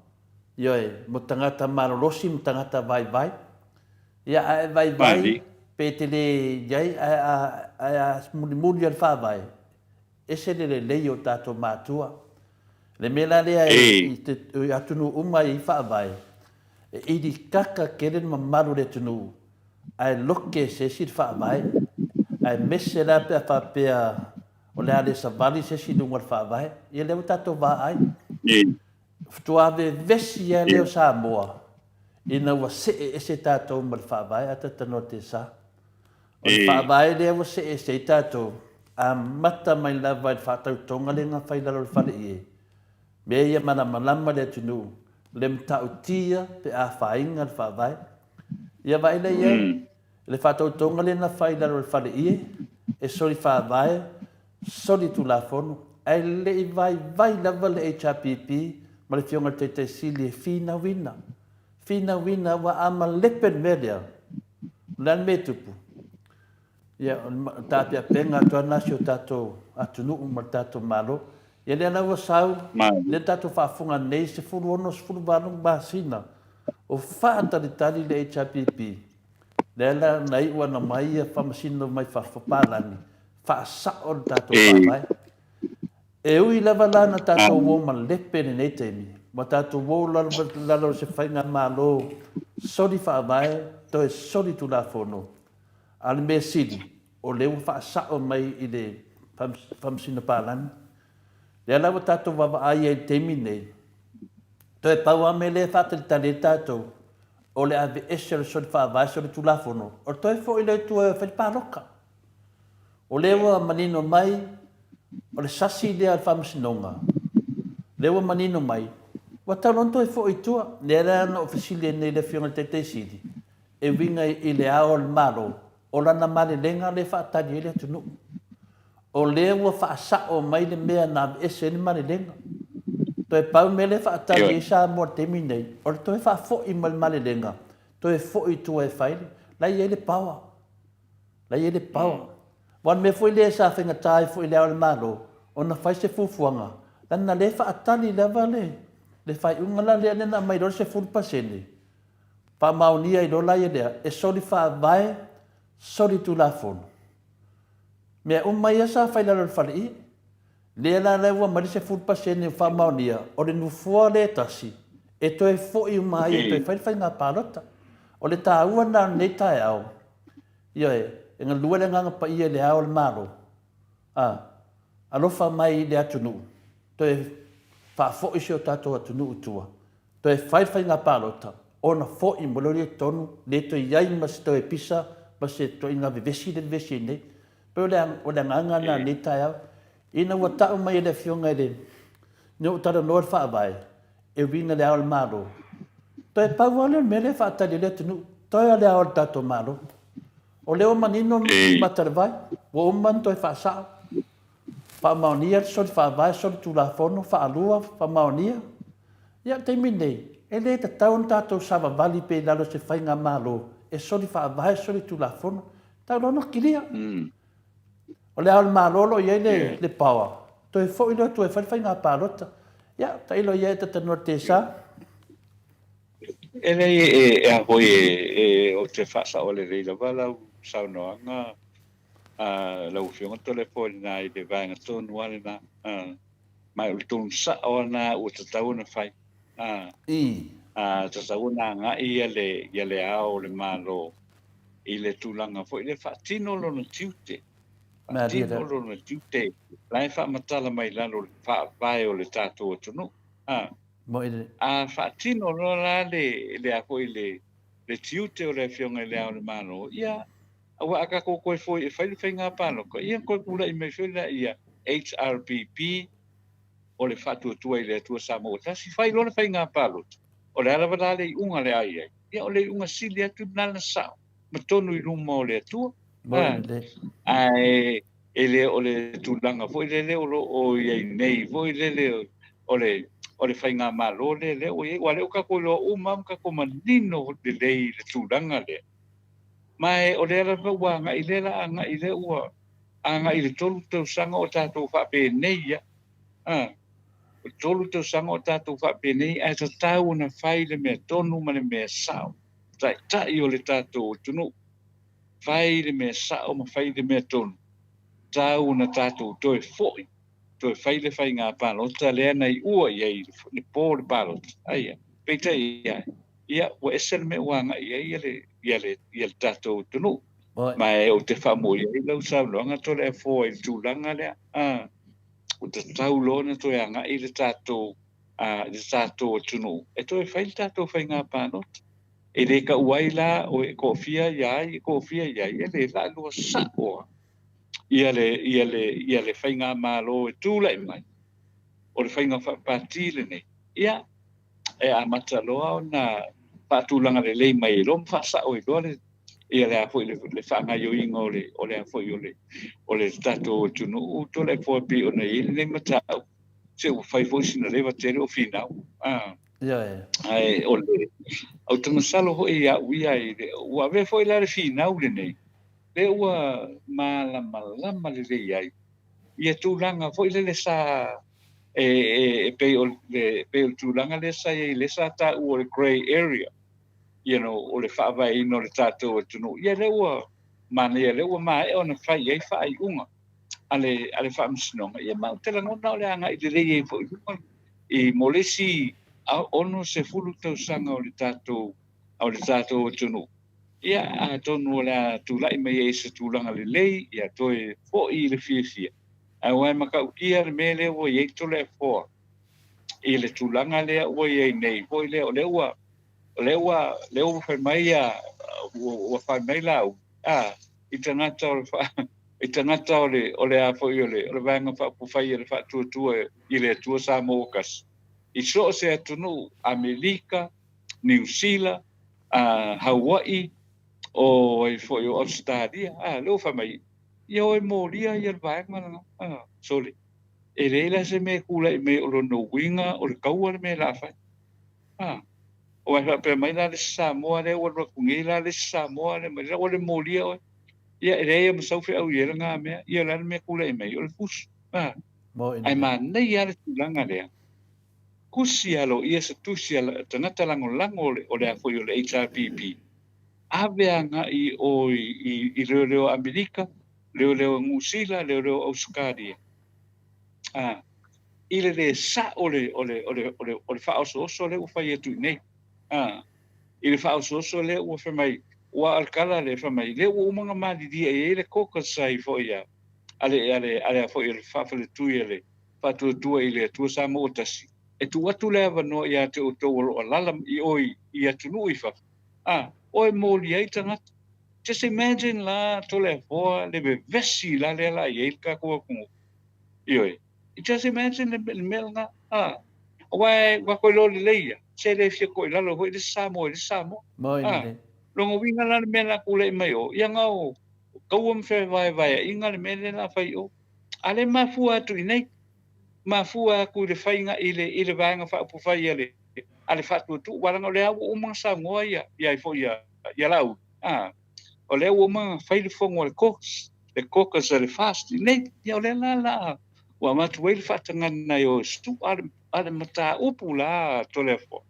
Ioi, mo tangata marolosi, mo tangata vai. Ia ae vai, pe te le iai, ae muli al whawai. Ese le lei o tātou mātua. Le mela lea I atunu uma I whawai. E idi kaka keren mamaru le tunu. Ae loke se si whawai. Ae mese la pia whapea o le ale savali se si dunga whawai. Ia leo tātou wā ai. Ftuave vesi ya leo Samoa. Ina wa se ese tātou ma le whawai ata tano te sa. O le whawai lea wa se ese tātou a mata mai lava I whātau tonga le ngā whailaro le whale ie. Mea ia mana malama le tunu. Le mtau tia pe a whainga le whawai. Ia waile ia. Le whātau tonga le ngā whailaro le whale ie. E sori whawai. Sori tu la fono. Ai le I vai lava le HRPP. Ma le fionga te sili e fina wina. Fina wina wa ama lepen media. Lan me tupu. Ia, tāpia penga toa nasi o tātou atunu ma tātou malo. Ia le ana wa sau, le tātou whaafunga nei se furu ono se furu wānung māsina. O whaatalitali le HRPP. Le ala nei ua na mai ia whamasino mai whapalani. Whaasao tātou whawai. E ui lava lana tātou wō ma lepe nei teimi. Ma tātou wō lalo se whainga mālo. Sori whaamai, to e sori tu la whono. Ale mea siri, o leo whaasao mai I le whamsina pālani. Le alawa tātou wawa ai ai teimi nei. To e paua me le whātalitane tātou. O le ave esere sori whaamai, sori tu la whono. O to e fo I le tua whaipāroka. O leo manino mai, o le sasi lea al whamasinonga. Lewa manino mai. Wa talonto e fo I tua. Lea na ofisile nei le fionga te sidi. E winga I le ao al malo. O lana male lenga le whaatani ele atunu. O lewa whaasao mai le mea na ese ni male lenga. To e pau me le whaatani e sa mo temi nei. O to e whaafo I male lenga. To e fo I tua e whaile. Lai ele pawa. Lai ele pawa. Wan me foi le sa whenga tai foi le au malo, o na whai se fufuanga. Lan na le whaatani le wale. Le whai unga la lea nena mai roi se fulpasene. Wha maunia I rola I lea, e sori wha vai, sori tu la fono. Mea umai asa whai la roi whale I. Lea la lewa mari se fulpasene wha maunia, o le nufua le tasi. E to e fo I umai e to e whai ngā pālota. O le tā ua nā nei tai au. Ioe, e ngā lua le nganga pa ia le ao le malo. Alofa mai le atunu. Toi whaafo isi o tātou atunu utua. Toi whai ngā pālota. Ona fo i molori tonu, le toi iai mas toi pisa, mas e toi ngā vivesi le vivesi nei. Peo le nganga na ne tai au. Ina ua tau mai le fionga le. Nio utara noa wha vai. E winga le ao le malo. Toi pau ale mele wha atari le tunu. Toi ale ao le tātou malo. O leo manino matare vai. Wa umman toi wha sao. Wha maonia, sori wha vai, sori tula fono, wha alua, wha maonia. Ia te minei. E le te tau tātou sawa vali pe lalo se whainga malo. E sori wha vai, sori tula fono. Tau lono kiria. O le ao le malolo iei le pawa. Toi fo ilo tu e whainga pālota. Ia, ta ilo iei te tanua te sa. E lei e ahoi e o te whasa o le reila wala saunoanga lau whionga tole po na i le vanga tonu ale na mai o tonu sa o na o te tau na whai te tau na nga i le ao le malo i le tūlanga fo i le whaatino lo na tiute whaatino lo na tiute lai wha matala mai lalo le wha vai o le tātou tonu whaatino lo la le a koe le tiute o le whionga i le ao le malo ia awa aka ko koe foi e whai ngā pāno ko ia koe pula i me whina ia HRPP o le whatu tua i le tua Samoa tasi whai lona whai ngā pāno o le alawa le i unga le ai ia o le unga sili atu nana sao ma tonu i ruma o le atua ai e le o le tūlanga foi le o iei nei foi le o le whai ngā malo le o iei wale o ka koe lo umam ka ko manino le tūlanga le mai o le ala wa nga ile la nga ile ua nga ile tolu te sanga o tātou fa pe nei ya tolu te sanga o tātou fa pe nei a te tau na fai le me tonu ma le me sao tai o le tātou tunu fai le me sao ma fai le me tonu tau na tātou toi foi toi fai le fai ngā palo ta le nei ua iei le po le palo aia peita ia wa esel me wa nga ia le tātou tunu mai o te whamoi i lau sau longa to le fo i tūlanga lea o te tau lona to e anga i le tātou tunu e to e whai le tātou whai ngā pānot e le ka uai la o e kofia iai e le la lua sao ia le whai ngā malo e tūla i mai o le whai ngā whapatile nei ia e a mataloa o na patulanga le lei mai lo fasa o le ia le afo le fanga yo inga o le afo yo o le tato tunu to le fo pi o nei le mata se o fai fo sina le vatero final ai o le o te masalo ho ia ui ai o ave fo le final le nei le ua malama le ai ia tulanga fo le sa pe o tulanga le sa ta o le gray area o le whaavai ino le tātou tunu. Ia leua mai o na whai ei whai unga. Ale whaamsinonga. Ia mau te langona o le anga i le rei e fo i molesi ono se fulu tau sanga o le tātou tunu. Ia a tonu o le tūlai mai e se tūlanga le lei, ia toi fo i le fia. A wai makau kia le mele o i eito le fo. I le tūlanga lea o i nei. Fo i lea o leua leo fai mai o fai mai lau i tangata o le a foi o le vanga fa pu fai le fa tu i le tua Samoa kas i so se atunu Amerika New Zealand Hawaii o i foi o Australia leo fai mai ia o moria ia le vanga soli e le se me kula i me o no winga o le kaua me la fai o ai pe mai la le Samoa le o kungi la le Samoa le mai o le molia o ia e mo sau fe au ia nga me ia la me kula e mai o le pus ai ma nei ia le tulanga le kusi alo ia se tusi ala tangata lango o le afo o le HRPP ave anga i o i leo Amerika leo ngusila leo Australia ile le sa ole fa o le u fa ia tu nei i le whaososo le ua whamai wa alkala le fa mai le o manga mali dia e le koka sai fo ia ale fo il fa le tu ile fa tu ile tu sa mo tasi e tu atu le va no ia te o to o lala I oi ia tu nu ifa oi mo li ai tanga just imagine la to le fo le be vesi la le la ia ka ko ioi just imagine le melna wa ko lo le ia se le fi ko la lo ho le samo Moi ne. longo winga la me la kule mai o ia ngau kau fe vai inga le me la fai o ale mafua tu nei mafua ku le fainga ile vanga fa pu fai ale fa tu wala no le o ma sa ngoa ia fo ia lau o le o ma fai le fongo le coca se le fast nei ia le la wa ma tu le fa tanga na yo stu ale mata upu la to le fo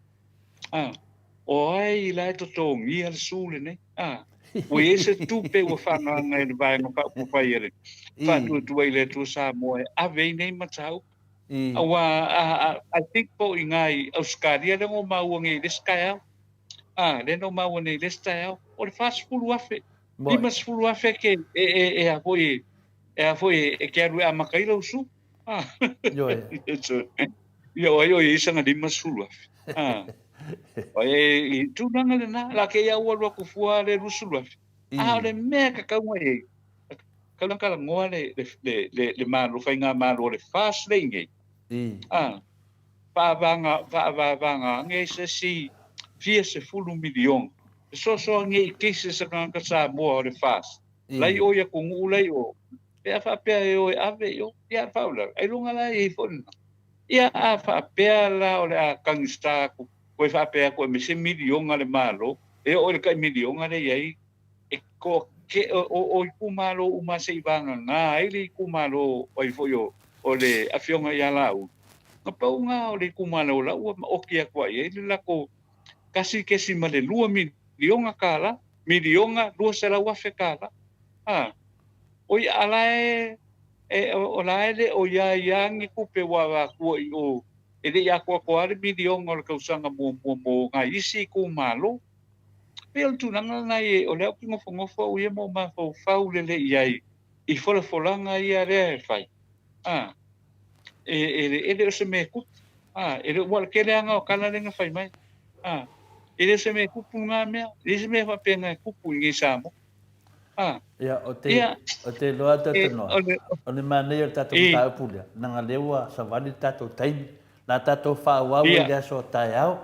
o ai la to ngi al sule ne o ese tupe o fa nga le vai no fa pu fai ele fa tu ile tu sa mo ave nei matau I think po ingai Australia le mo mau ngi le style le no mau ngi le style o le fast food wafe lima food wafe ke a foi ke aru a makailo su Yo. yo isa nga lima food wafe Oe tu nanga le na la ke ia ua ku fua le rusulu. Le me ka ka ngoi. Ka lang ka ngoa le malu fai nga malu le fast le ngi. Pa vanga ngai se si fie se fulu milion. So ngi kise se ka sa mo le fast. Lai o ia ku ngu lai o. Ia fa pe o ave yo. Ia fa ula. Ai lunga la I fon. Ia fa pe la o le kangsta ku ko fa pe ko me se milion ale malo e o le ka milion ale ai e ko ke o ku malo uma se vanga nga ele ku malo o fo yo o le afionga ya la u ka pa nga o le ku malo la o kia ko ai le la ko kasi ke si male lua milion kala milion lua se la wa fe kala o ya ala o la ele o ya ngi ku pe wa ko o ele ya ko ale milion o ka usanga mo nga isi ku malo pel tu nanga ngai o le ki ngofo o ye mo ma fo fau le ai I fola folanga ia le fai ele se me ku ele wal ke le anga o kala le nga fai mai ele se me ku nga me ele se me fa pe nga ku ngi samo Ia o te loa tata noa. O ne manei o tatou tau pula. Nanga lewa sa wani tatou taimi. Na tatou whauau e lea so tai au.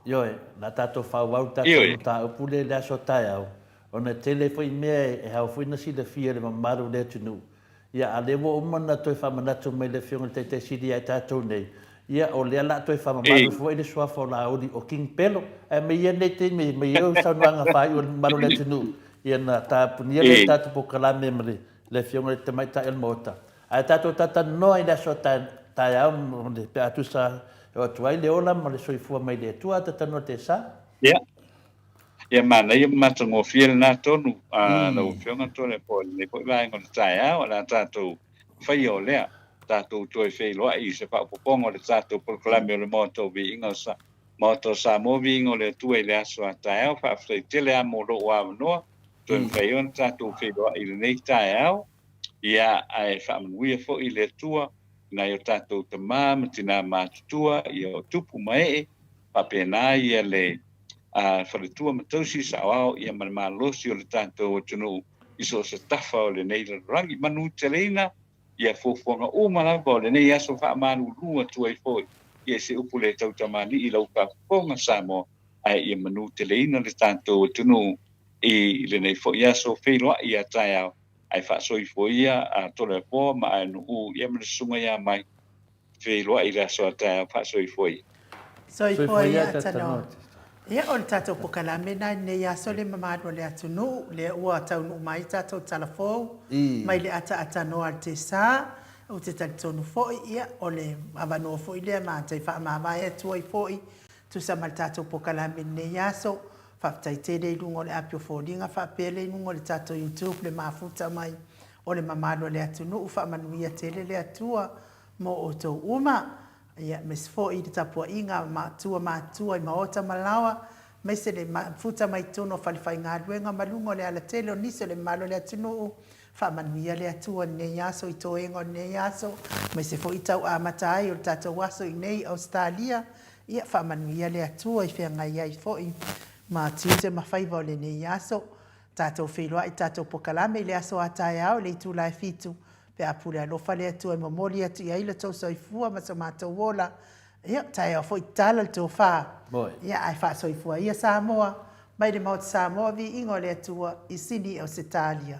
Ioe, na tatou whauau tatou tau pule lea so tai au. O na tele fwoi mea e hau fwoi na sida fia le mamaru lea tunu. Ia a lewa o mana toi whamanatu mai le whionga te sidi ai tatou nei. Ia o lea la toi whamamaru fwoi le suafa o la audi o King Pelo. E me ia nei te me iau saunuanga whai o maru lea tunu. Ia na tapunia le tatu po kalame mre le fionga te mai ta el mota ai tatu tata no ai da so tai au le pe atu sa o tuai le ola ma le soifua mai le tua tata no te sa ia mana ia matango fiel na tonu no fionga to le po vai ngon tai au la tatu fai o le tatu to fai lo ai se pa pongo le tatu po kalame le moto vi inga sa moto sa mo vi ingo le tu le aso tai au fa fai tele amo lo wa no Tun fai on tatu fai lo I le nei tai au ia ai whamanuia fo I le tua na yo tatu te tina mātutua ia o tupu mai papena ia le whaletua matausi sa au ia malosi o le tatu o tunu iso se tafa o le nei rangi manu te leina ia fofonga umala o le nei aso whamanu lunga tuai foi ia se upu le tau tamani I lau ka fonga samo ai ia manu te leina le tatu o tunu I le nei fo ia so wheloa ia tai au ai fa soi foia a tole po ma anu ia me sunga ia mai fe lo ai la so ta fa soi foi soi foia tano ia on tato po kala mena ne ia sole mama do le atunu le ua tau no mai tato telefo mai le ata no arte sa o te tonu foi ia ole avano foi le ma te fa ma vai tu foi tu sa mal tato po kala mena ia so fa taitele lungo le apio fodinga fa pele lungo le tato YouTube le mafuta mai o le mamalo le atunu fa manuia tele le atua mo o to uma ia mes fo I te tapua inga matua I maota malawa mai se le futa mai tono whalewhainga luenga malungo le ala tele o niso le malo le atunu whamanuia le atua ne yaso i toenga ne yaso mai se fo i tau amatai o tato waso i nei Australia ia whamanuia le atua i whianga iai fo i ma tiute ma whaiva o le ne yaso tato whelua i tato pokalame i le aso atai au le itu lai fitu pe apule alofa le atua i momoli atu i aile tau soifua ma sa mātou wola ia tai au fo i tala le tō wha ia ai wha soifua ia Samoa mai le maut Samoa vi ingo le atua i sini o Setalia.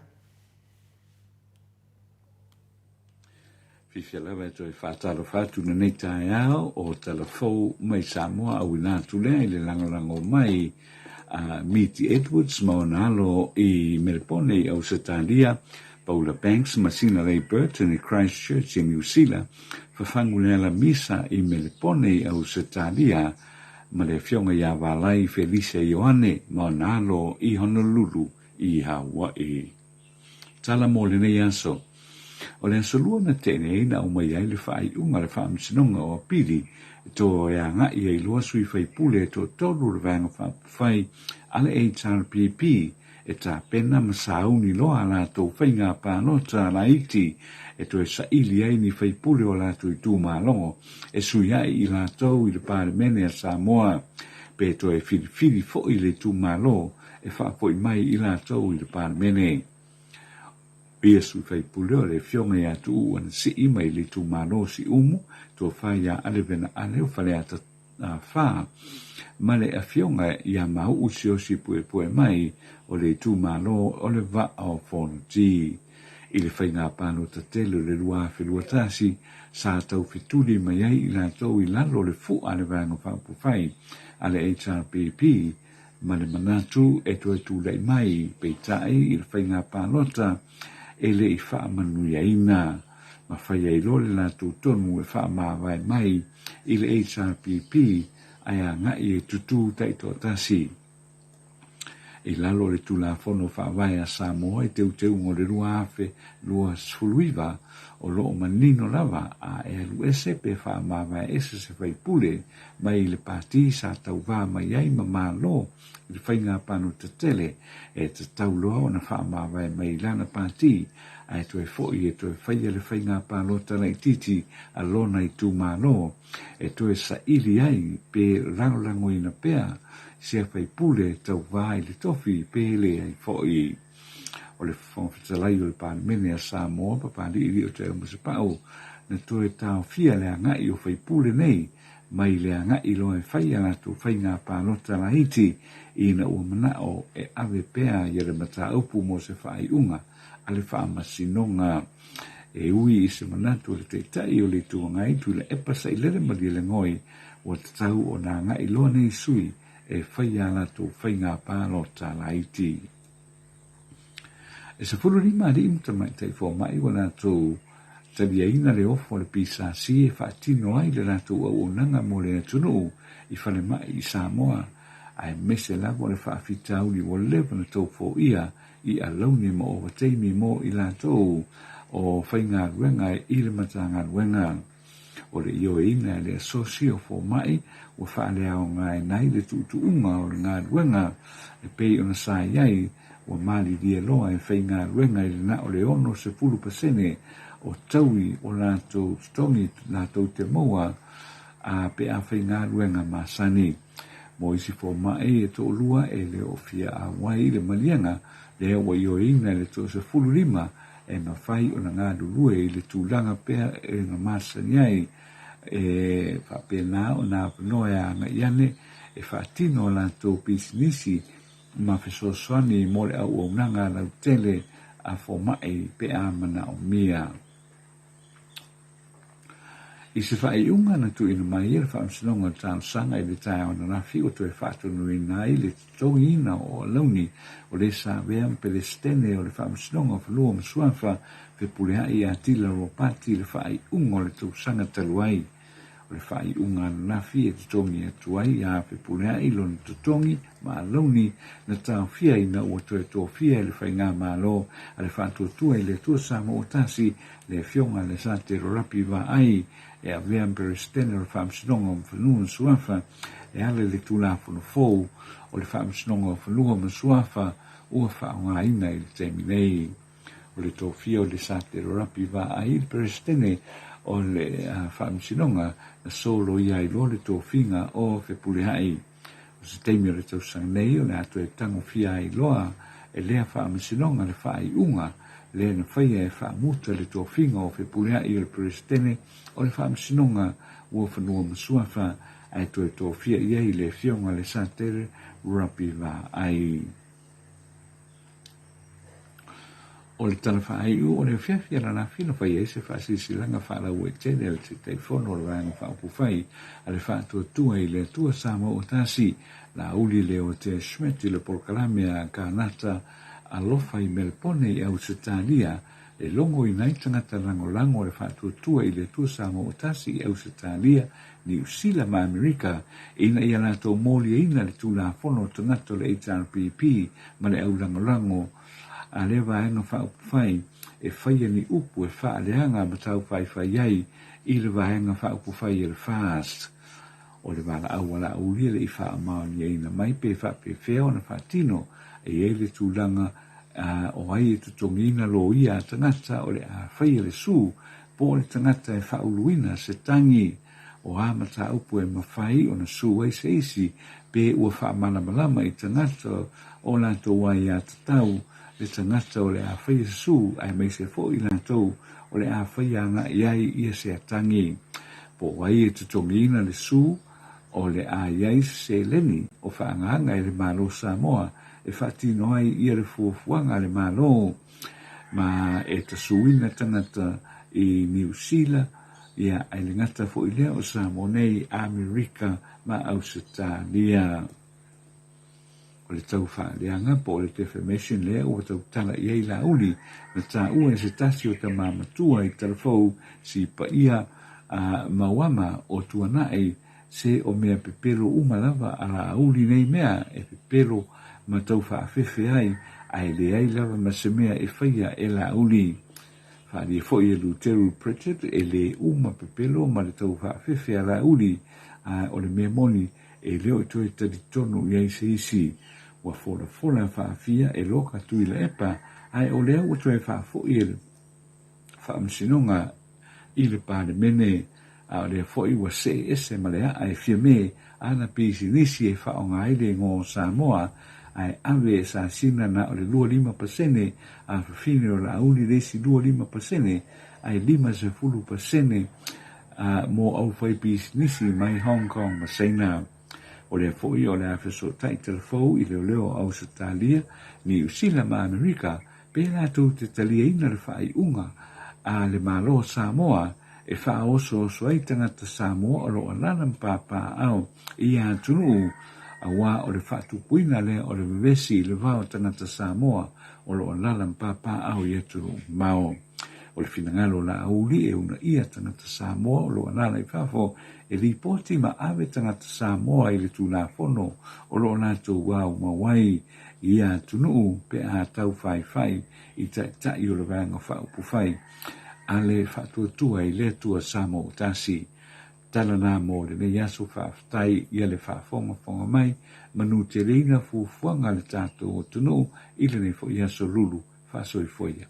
Fifia lawa e toi whātaro whātu na nei tae ao o talafou mai Samoa au ina tulea i le langolango mai Miti Edwards maonalo i Melbourne au Setalia Paula Banks masina Ray Burton i Christchurch i New Zealand whawhangunela misa i Melbourne au Setalia ma le fionga ia walai Felicia Ioane maonalo i Honolulu i Hawaii. Tala mo le nei aso. O le asolua na tene na umai ai le whai unga le whaamsinonga o piri to e anga i e lua sui whai pule to tolu le vanga whai ale HRPP e ta pena masauni loa la to whainga pānota la iti e to e sa ili ai ni whai pule o la to i tū mālongo e sui ai i la tau i le pāremene a Samoa pe to e whiri fo i le tū mālo e whaapoi mai i la tau i le pāremene. Ia sui whai pule o le fionga ia tu uan si ima i le tu mano si umu, to whai ia alevena aleo whale ata wha, ma le a fionga ia mau usi o si pue mai o le tu mano o le va au fono ti. I le whai ngā pāno ta telo le lua whelua tasi, sa tau fituri mai ai i la tau i lalo le fu ale vanga whaupu whai, ale HRPP, ma le manatu e tu lei mai, peitai i le whai ngā pānota, ele i wha manuia ina, ma whai ai lole la tūtonu e wha mawai mai, i le HRPP, ai a ngai e tutu taito tasi. I lalo le tula fono wha vai a Samoa, i teu ngo le rua afe, lua sfuluiva, o loo manino lava, a e alu ese pe wha mawai ese se whai pule, mai le pati sa tau wā mai ai ma malo, i le whainga pano te tele, e te tau loa o na wha mawai mai lana pati, ai to e foi e to e whaia le whainga pano tala i titi, a lona i tū malo, e to e sa ili ai, pe rangolango ina pea, sia whai pule tau wā i le tofi, pe le ai foi. O le whawhitalai o le pārmene a Samoa, papari iri o te umasapau, na to e tau fia le angai o whai pule nei, mai le angai lo e whaia la tu whainga pānota la hiti, i na ua manao e ave pea i re mata upu mo se whai unga, ale wha masinonga e ui i se manatu le teitai o le tuangai tu le epasa i lere mali le ngoi, o te tau o na angai lo nei sui, e whaia la tu whainga pānota la hiti. E se fulu rima ri imta mai tai fo mai wana tu tabia ina le ofo le pisa si e whaatino ai le ratu au nanga mo le tunu i whale mai i Samoa ai mese lago le whaafitau ni o lewa na tau fo ia i a launi mo o wateimi mo i la tau o whainga ruenga i le matanga ruenga o le io ina le asosio fo mai o whaale au ngai nai le tutu unga o le ngā ruenga e pei ona sa iai o mali dia loa e whainga ruenga i na o le ono se 10% o taui o lātou stongi lātou te moa a pe a whainga ruenga masani. Mo isi fo mai e tō lua e le o fia a wai le malianga le o i o ina le tō se 15 e ma whai o na ngā lulue i le tūlanga pea e na masani ai e whape nā o nā whanoe a ngā iane e whaatino lātou pisinisi ma fesosoani mo le au o nanga lau tele a fo mai pe a mana o mia. I se whae unga na tu ina mai e whaamsinonga tāu sanga i le tae o na rafi o tu e whaatonu i nai le tongi ina o launi o le sa wea mpele stene o le whaamsinonga o whalua msuafa fe pulea i a tila o pati le whae unga o le tau sanga taluai. O le whae unga na rafi e tongi e tuai a fe pulea i lona tutongi ma launi na tāu fia ina ua tu e tō fia le whae ngā malo a le whaatua tua i le tua sa mo o tasi le fionga le sa te rorapi wa ai e a vea perestene o le whaamsinonga o whanua suafa e ale le tula fono fou o le whaamsinonga o whanua ma suafa ua whaonga ina i le temi nei o le tofia o le satero rapi va a il perestene o le whaamsinonga na solo ia i lo le tofinga o whepulehai o se teimi o le tausang nei o le ato e tango fia i loa e lea whaamsinonga le whaai unga le na whaia e whaamuta le tofinga o whepulehai o le perestene o le whaamsinonga ua whanua ma suafa ai to tofia iei le fionga le satere rapi va ai o le talafa ai o le fiafia lana fina fai e se faasisilanga faalau e tele le te teifono o le vanga faapufai a le faatuatua i le atua Samoa o tasi la uli le o te Schmidt i le polkalame a kanata alofa i Melpone i au setalia e longo i nai tangata lango le faatuatua i le atua Samoa o tasi i au setalia ni usila ma Amerika ina ia lato moli ina le tula fono tangata le HRPP ma le au lango a le vaenga whaupufai e whaia ni upu e wha leanga ma tau whai ai i le vaenga whaupufai e le fast. O le wala au wala au lia le i wha amao ni eina mai pe wha pe wheo na whatino e e le tūlanga o ai e tutongina lo ia tangata o le a whaia le su po le tangata e whauluina se tangi o amata upu e mawhai o na su ai se isi pe ua wha malama i tangata o la to wai a tatau le tangata o le a whaia su ai mai se fo i la tau o le a whaia nga iai ia se atangi. Po wai e tutongina le su o le a iai se leni o whaanganga e le malo Samoa e whatino ai ia le fuafuanga le malo ma e tasuina tangata i New Zealand ia ai le ngata fo i lea o Samoa nei Amerika ma Australia. O le tau whaaleanga po le defamation lea o tau tala iei la uli na tā ua se tasi o ta mamatua i talafou si pa ia mawama o tuanae se o mea pepero umalava a la uli nei mea e pepero ma tau whaafefe ai le ai lava ma se mea e whaia e la uli. Whaali e fo i e Luteru Pritchard e le uma pepero ma le tau whaafefe a la uli o le mea moni e leo i toi taditono iei se isi. Wa fola whaafia e loka tui la epa ai o lea ua toi whaafo i le whaamsinonga i le pāne mene a o lea fo i wa se ese malea ai fia me ana pisi nisi e whaonga ai le ngō Samoa ai ave sa sina na o le 2-5% a whiwhine o la uli resi 2-5% ai 5% mo au whai pisi nisi mai Hong Kong ma Saina. O le foi o le afeso tai telefou i leo Australia ni usila ma Amerika pe la tu te talia ina le whai unga a le malo Samoa e wha oso ai tangata Samoa o lo alanan papa au i a tunu a wā o le whatu puina le o le vevesi le vao tangata Samoa o lo alanan papa au i a tunu mao. O le finangalo la auli e una ia tangata Samoa o lo alana i whafo e li poti ma ave tangata Samoa i le tūna fono o lo nato wau mawai i a tunu pe a tau whai i tai o le vanga whaupufai a le whatuatua i le tua Samoa o tasi. Tala nā mō le ne yaso whaftai i le whafonga mai manu te reina fufuanga le tātou o tunu i le ne fo yaso lulu whasoi foia.